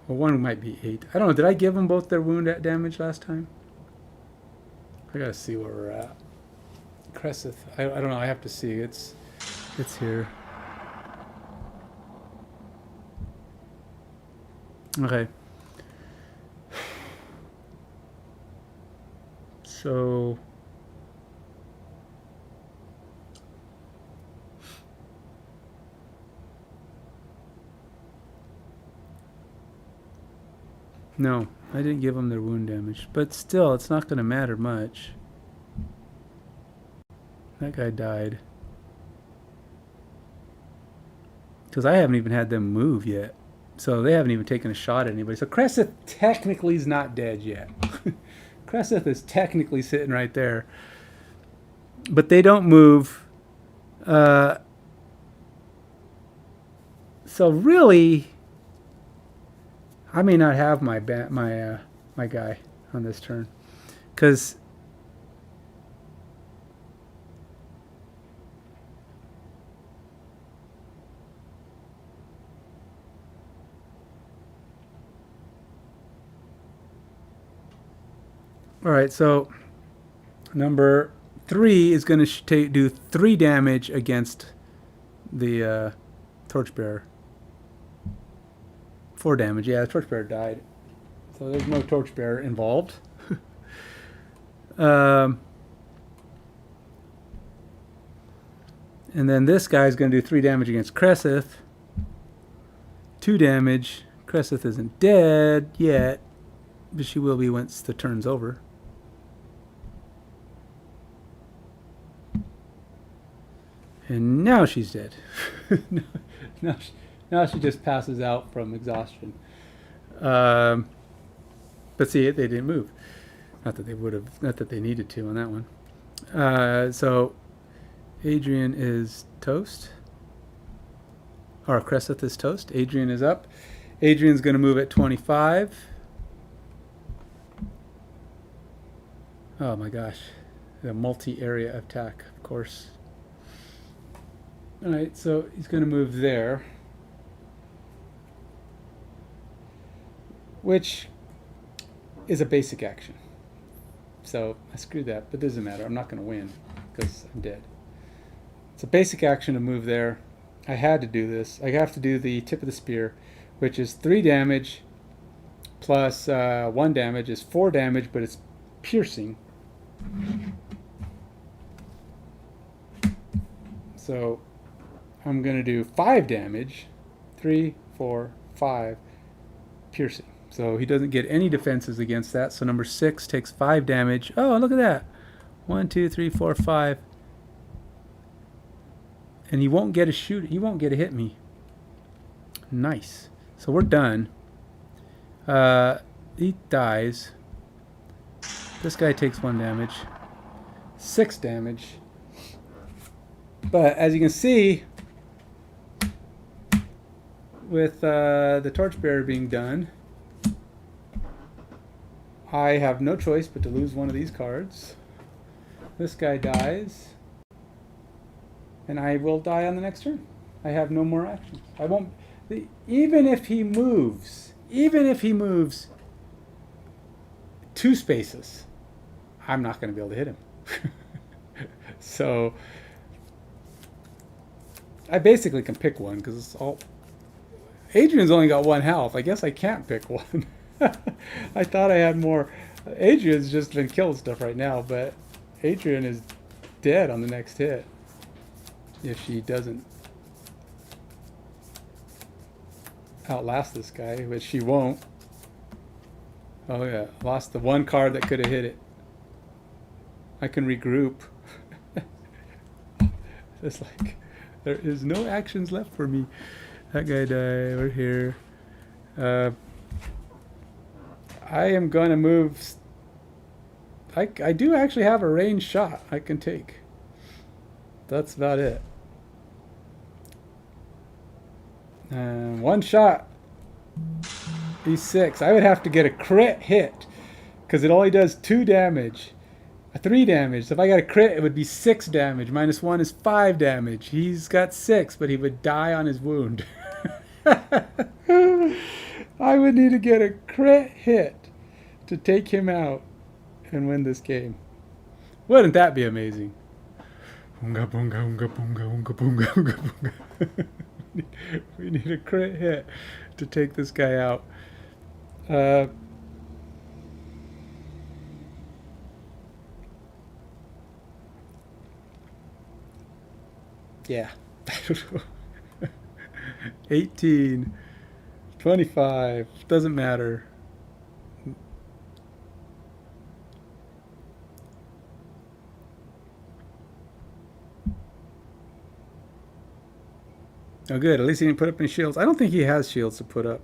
Well, one might be 8. I don't know. Did I give them both their wound damage last time? I gotta see where we're at. Cresseth. I don't know. I have to see. It's here. Okay. So no, I didn't give them their wound damage, but still, it's not going to matter much. That guy died because I haven't even had them move yet, so they haven't even taken a shot at anybody. So Cresseth technically is not dead yet. Cresseth is technically sitting right there, but they don't move. So really, I may not have my guy on this turn, because all right. So number 3 is going to do 3 damage against the torchbearer. 4 damage. Yeah, the torchbearer died. So there's no torchbearer involved. And then this guy's going to do 3 damage against Cresseth. 2 damage. Cresseth isn't dead yet, but she will be once the turn's over. And now she's dead. Now she just passes out from exhaustion. But see, they didn't move. Not that they would have. Not that they needed to on that one. So Adrian is toast. Or Cresseth is toast. Adrian is up. Adrian's going to move at 25. Oh my gosh. The multi-area attack, of course. Alright, so he's going to move there. Which is a basic action. So I screwed that, but it doesn't matter. I'm not going to win because I'm dead. It's a basic action to move there. I had to do this. I have to do the tip of the spear, which is 3 damage plus 1 damage is 4 damage, but it's piercing. So I'm going to do 5 damage. 3, 4, 5 piercing. So he doesn't get any defenses against that. So number 6 takes 5 damage. Oh, look at that. 1, 2, 3, 4, 5. And he won't get a shoot. He won't get a hit me. Nice. So we're done. He dies. This guy takes 1 damage. 6 damage. But as you can see, with the torchbearer being done, I have no choice but to lose one of these cards. This guy dies. And I will die on the next turn. I have no more actions. I won't... Even if he moves 2 spaces, I'm not going to be able to hit him. So I basically can pick one because it's all... Adrian's only got 1 health. I guess I can't pick one. I thought I had more. Adrian's just been killing stuff right now, but Adrian is dead on the next hit. If she doesn't outlast this guy, which she won't. Oh yeah, lost the one card that could have hit it. I can regroup. It's like there is no actions left for me. That guy died. We're here. I am gonna move. I do actually have a ranged shot I can take. That's about it. One shot. He's 6. I would have to get a crit hit because it only does 2 damage. 3 damage. So if I got a crit, it would be 6 damage. -1 is 5 damage. He's got 6, but he would die on his wound. I would need to get a crit hit to take him out and win this game. Wouldn't that be amazing? Oonga boonga oonga boonga oonga boonga oonga boonga. We need a crit hit to take this guy out. Yeah. 18, 25, doesn't matter. Oh, good. At least he didn't put up any shields. I don't think he has shields to put up.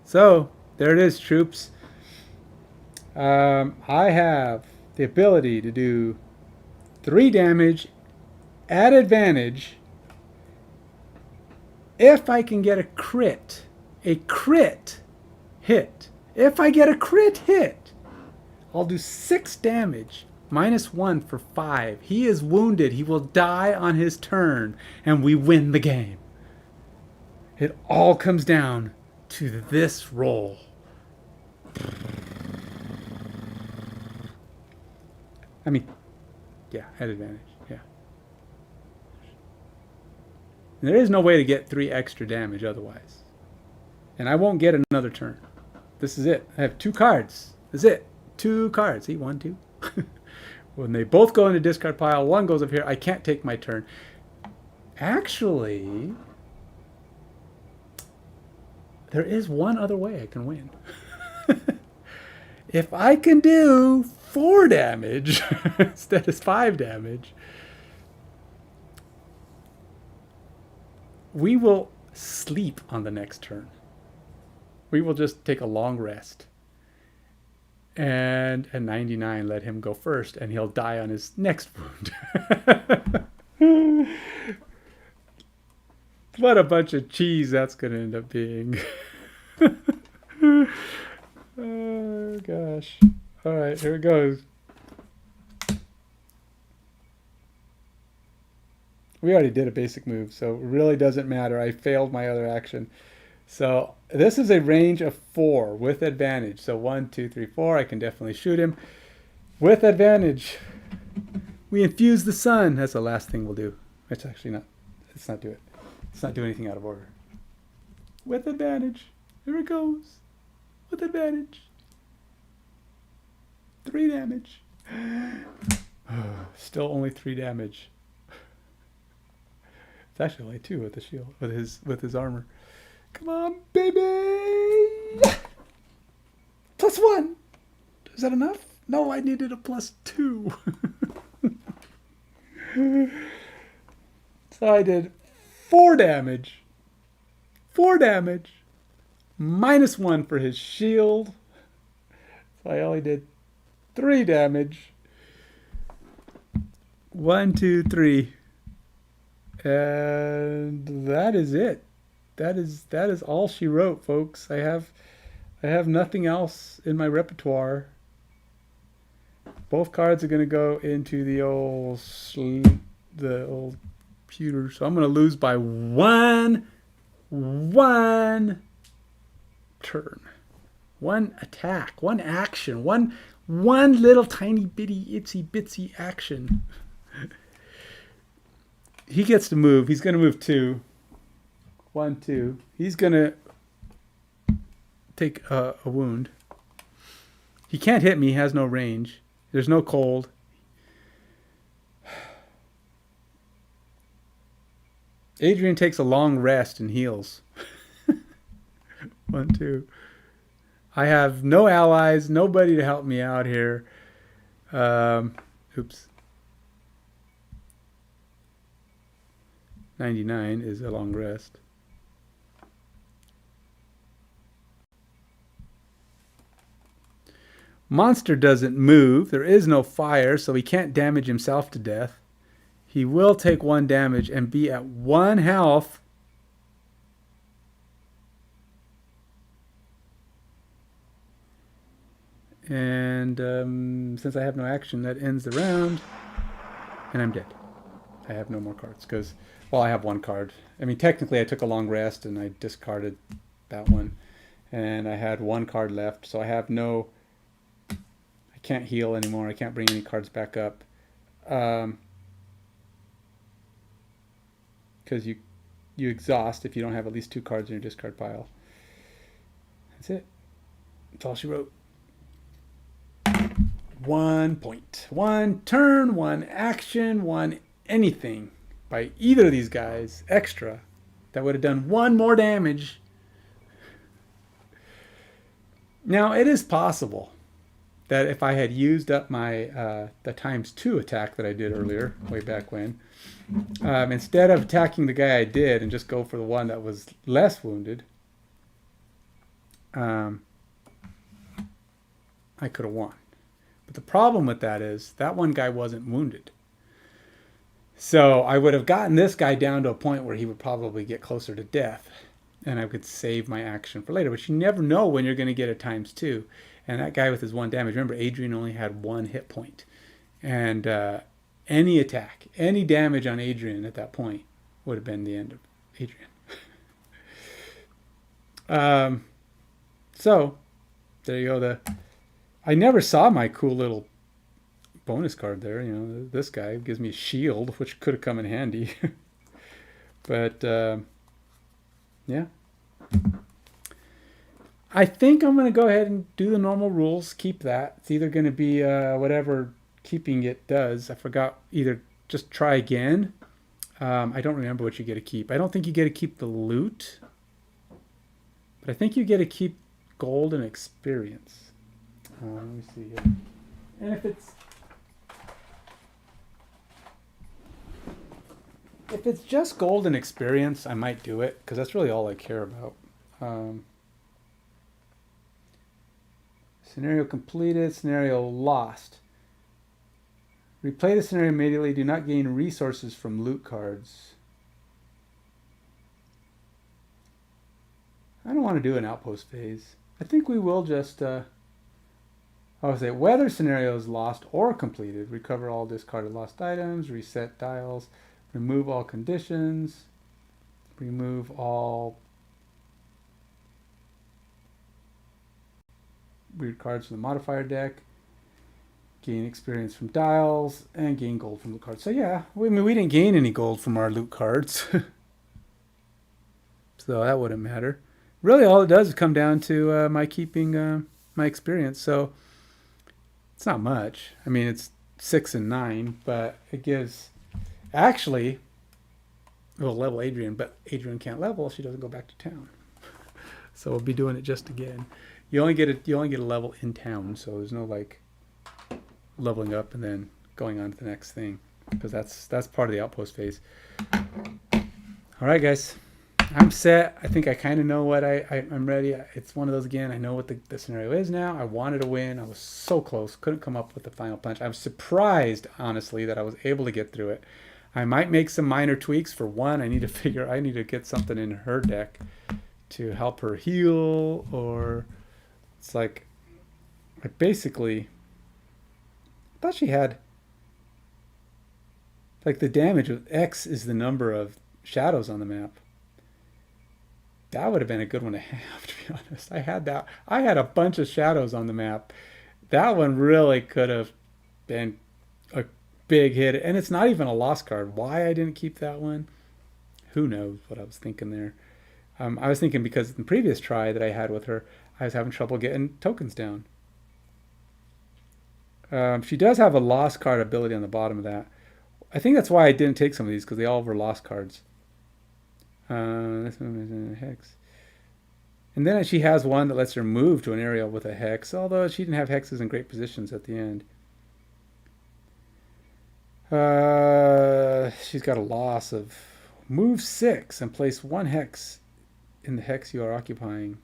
So, there it is, troops. I have the ability to do 3 damage at advantage if I can get a crit hit. If I get a crit hit, I'll do 6 damage. -1 for 5. He is wounded. He will die on his turn, and we win the game. It all comes down to this roll. I mean, yeah, at advantage, yeah. And there is no way to get 3 extra damage otherwise. And I won't get another turn. This is it. I have 2 cards. That's it. 2 cards. See, 1, 2. When they both go in the discard pile, one goes up here. I can't take my turn. Actually, there is one other way I can win. If I can do 4 damage instead of 5 damage, we will sleep on the next turn. We will just take a long rest. And at 99, let him go first, and he'll die on his next wound. What a bunch of cheese that's going to end up being. Oh, gosh. All right, here it goes. We already did a basic move, so it really doesn't matter. I failed my other action. So this is a range of 4 with advantage. So 1, 2, 3, 4. I can definitely shoot him with advantage. We infuse the sun. That's the last thing we'll do. It's actually not. Let's not do it. Let's not do anything out of order. With advantage. Here it goes. With advantage. 3 damage. Still only 3 damage. It's actually only 2 with the shield, with his armor. Come on, baby! +1! Is that enough? No, I needed a +2. So I did 4 damage. 4 damage. -1 for his shield. So I only did 3 damage. 1, 2, 3. And that is it. That is all she wrote, folks. I have nothing else in my repertoire. Both cards are going to go into the old pewter. So I'm going to lose by one turn. One attack, one action, one little tiny bitty itsy bitsy action. He gets to move. He's going to move 2. 1, 2. He's going to take a wound. He can't hit me. He has no range. There's no cold. Adrian takes a long rest and heals. 1, 2. I have no allies, nobody to help me out here. Oops. 99 is a long rest. Monster doesn't move. There is no fire, so he can't damage himself to death. He will take 1 damage and be at 1 health. And since I have no action, that ends the round. And I'm dead. I have no more cards because, well, I have 1 card. I mean, technically I took a long rest and I discarded that one. And I had 1 card left, so I have no... I can't heal anymore. I can't bring any cards back up. Because you exhaust if you don't have at least 2 cards in your discard pile. That's it. That's all she wrote. 1 point. 1 turn, 1 action, 1 anything by either of these guys extra that would have done 1 more damage. Now, it is possible that if I had used up my the ×2 attack that I did earlier, way back when, instead of attacking the guy I did and just go for the one that was less wounded, I could have won. But the problem with that is that one guy wasn't wounded. So I would have gotten this guy down to a point where he would probably get closer to death. And I could save my action for later. But you never know when you're going to get a ×2. And that guy with his 1 damage, remember, Adrian only had 1 hit point. And any attack, any damage on Adrian at that point would have been the end of Adrian. So, there you go. I never saw my cool little bonus card there. You know, this guy gives me a shield, which could have come in handy. But, yeah. I think I'm going to go ahead and do the normal rules. Keep that. It's either going to be whatever keeping it does. I forgot. Either just try again. I don't remember what you get to keep. I don't think you get to keep the loot. But I think you get to keep gold and experience. Let me see here. And if it's just gold and experience, I might do it because that's really all I care about. Scenario completed, scenario lost. Replay the scenario immediately. Do not gain resources from loot cards. I don't want to do an outpost phase. I think we will just... I'll say weather scenarios lost or completed. Recover all discarded lost items. Reset dials. Remove all conditions. Remove all weird cards from the modifier deck. Gain experience from dials. And gain gold from loot cards. So yeah, we didn't gain any gold from our loot cards. So that wouldn't matter. Really all it does is come down to my keeping my experience. So it's not much. I mean, it's 6 and 9, but it gives... Actually, we'll level Adrian, but Adrian can't level if she doesn't go back to town. So we'll be doing it just again. You only get a level in town, so there's no like leveling up and then going on to the next thing, because that's part of the outpost phase. All right, guys. I'm set. I think I kind of know what I'm ready. It's one of those again. I know what the scenario is now. I wanted to win. I was so close. Couldn't come up with the final punch. I was surprised, honestly, that I was able to get through it. I might make some minor tweaks. For one, I need to get something in her deck to help her heal, or it's like I basically thought she had like the damage with X is the number of shadows on the map. That would have been a good one to have, to be honest. I had a bunch of shadows on the map. That one really could have been a big hit. And it's not even a lost card. Why I didn't keep that one, who knows what I was thinking there. I was thinking because in the previous try that I had with her, I was having trouble getting tokens down. She does have a lost card ability on the bottom of that. I think that's why I didn't take some of these, because they all were lost cards. This one is in a hex. And then she has one that lets her move to an area with a hex, although she didn't have hexes in great positions at the end. She's got a loss of move 6 and place 1 hex in the hex you are occupying.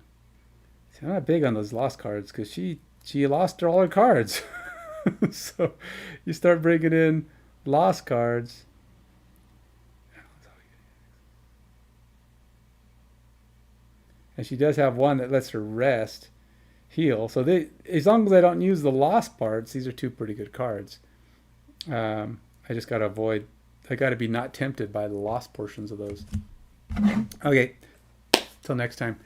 See, I'm not big on those lost cards because she lost all her cards. So you start bringing in lost cards. And she does have one that lets her rest, heal. So as long as I don't use the lost parts, these are 2 pretty good cards. I just got to avoid, I got to be not tempted by the lost portions of those. Okay, till next time.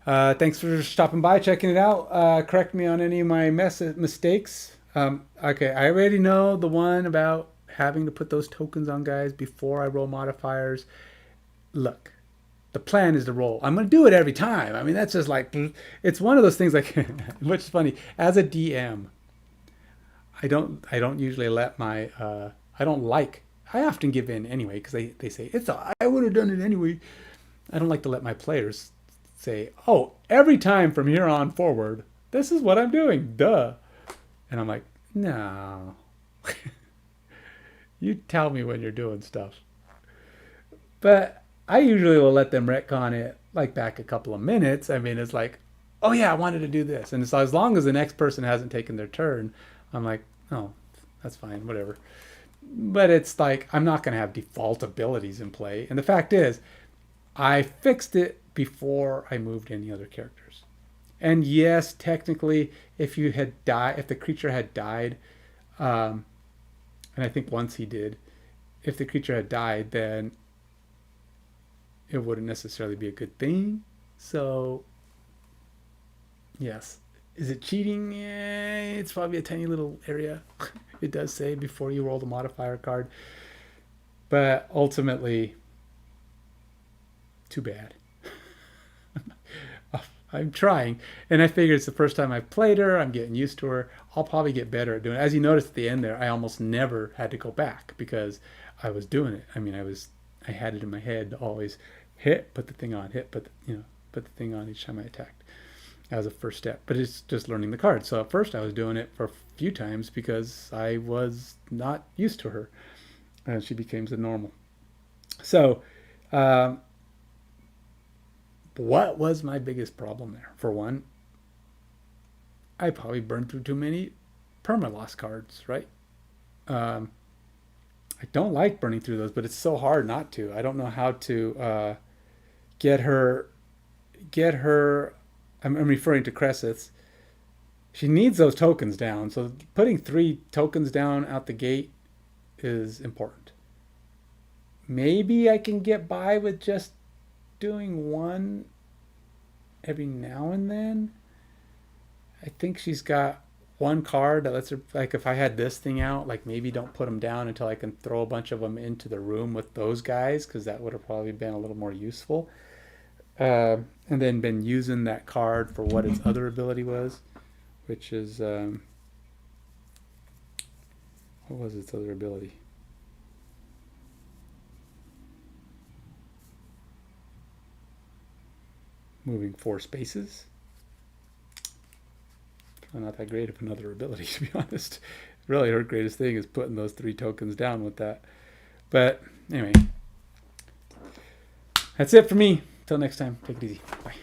Thanks for stopping by, checking it out. Correct me on any of my mistakes. Okay, I already know the one about having to put those tokens on guys before I roll modifiers. Look, the plan is to roll. I'm going to do it every time. I mean, that's just like, it's one of those things like, which is funny. As a DM, I don't usually let my, I often give in anyway, because they say, I would have done it anyway. I don't like to let my players say, oh, every time from here on forward, this is what I'm doing, duh. And I'm like, no. You tell me when you're doing stuff. But I usually will let them retcon it like back a couple of minutes. I mean, it's like, oh yeah, I wanted to do this. And so as long as the next person hasn't taken their turn, I'm like, oh, that's fine, whatever. But it's like, I'm not going to have default abilities in play. And the fact is, I fixed it before I moved any other characters. And yes, technically, if the creature had died, and I think once he did, if the creature had died, then it wouldn't necessarily be a good thing. So, yes. Is it cheating? Yeah, it's probably a tiny little area. It does say before you roll the modifier card. But ultimately, too bad. I'm trying. And I figure it's the first time I've played her. I'm getting used to her. I'll probably get better at doing it. As you noticed at the end there, I almost never had to go back because I was doing it. I mean, I had it in my head to always hit, put the thing on, hit, put the thing on each time I attacked. That was the first step. But it's just learning the cards. So at first I was doing it for a few times because I was not used to her. And she became the normal. So, what was my biggest problem there? For one, I probably burned through too many perma-lost cards, right? I don't like burning through those, but it's so hard not to. I don't know how to get her. I'm referring to Cressets. She needs those tokens down, so putting 3 tokens down out the gate is important. Maybe I can get by with just doing 1 every now and then. I think she's got 1 card that lets her, like if I had this thing out, like maybe don't put them down until I can throw a bunch of them into the room with those guys, because that would have probably been a little more useful. And then been using that card for what its other ability was, which is, what was its other ability? Moving 4 spaces. Not that great of another ability, to be honest. Really, her greatest thing is putting those 3 tokens down with that. But anyway, that's it for me. Till next time, take it easy. Bye.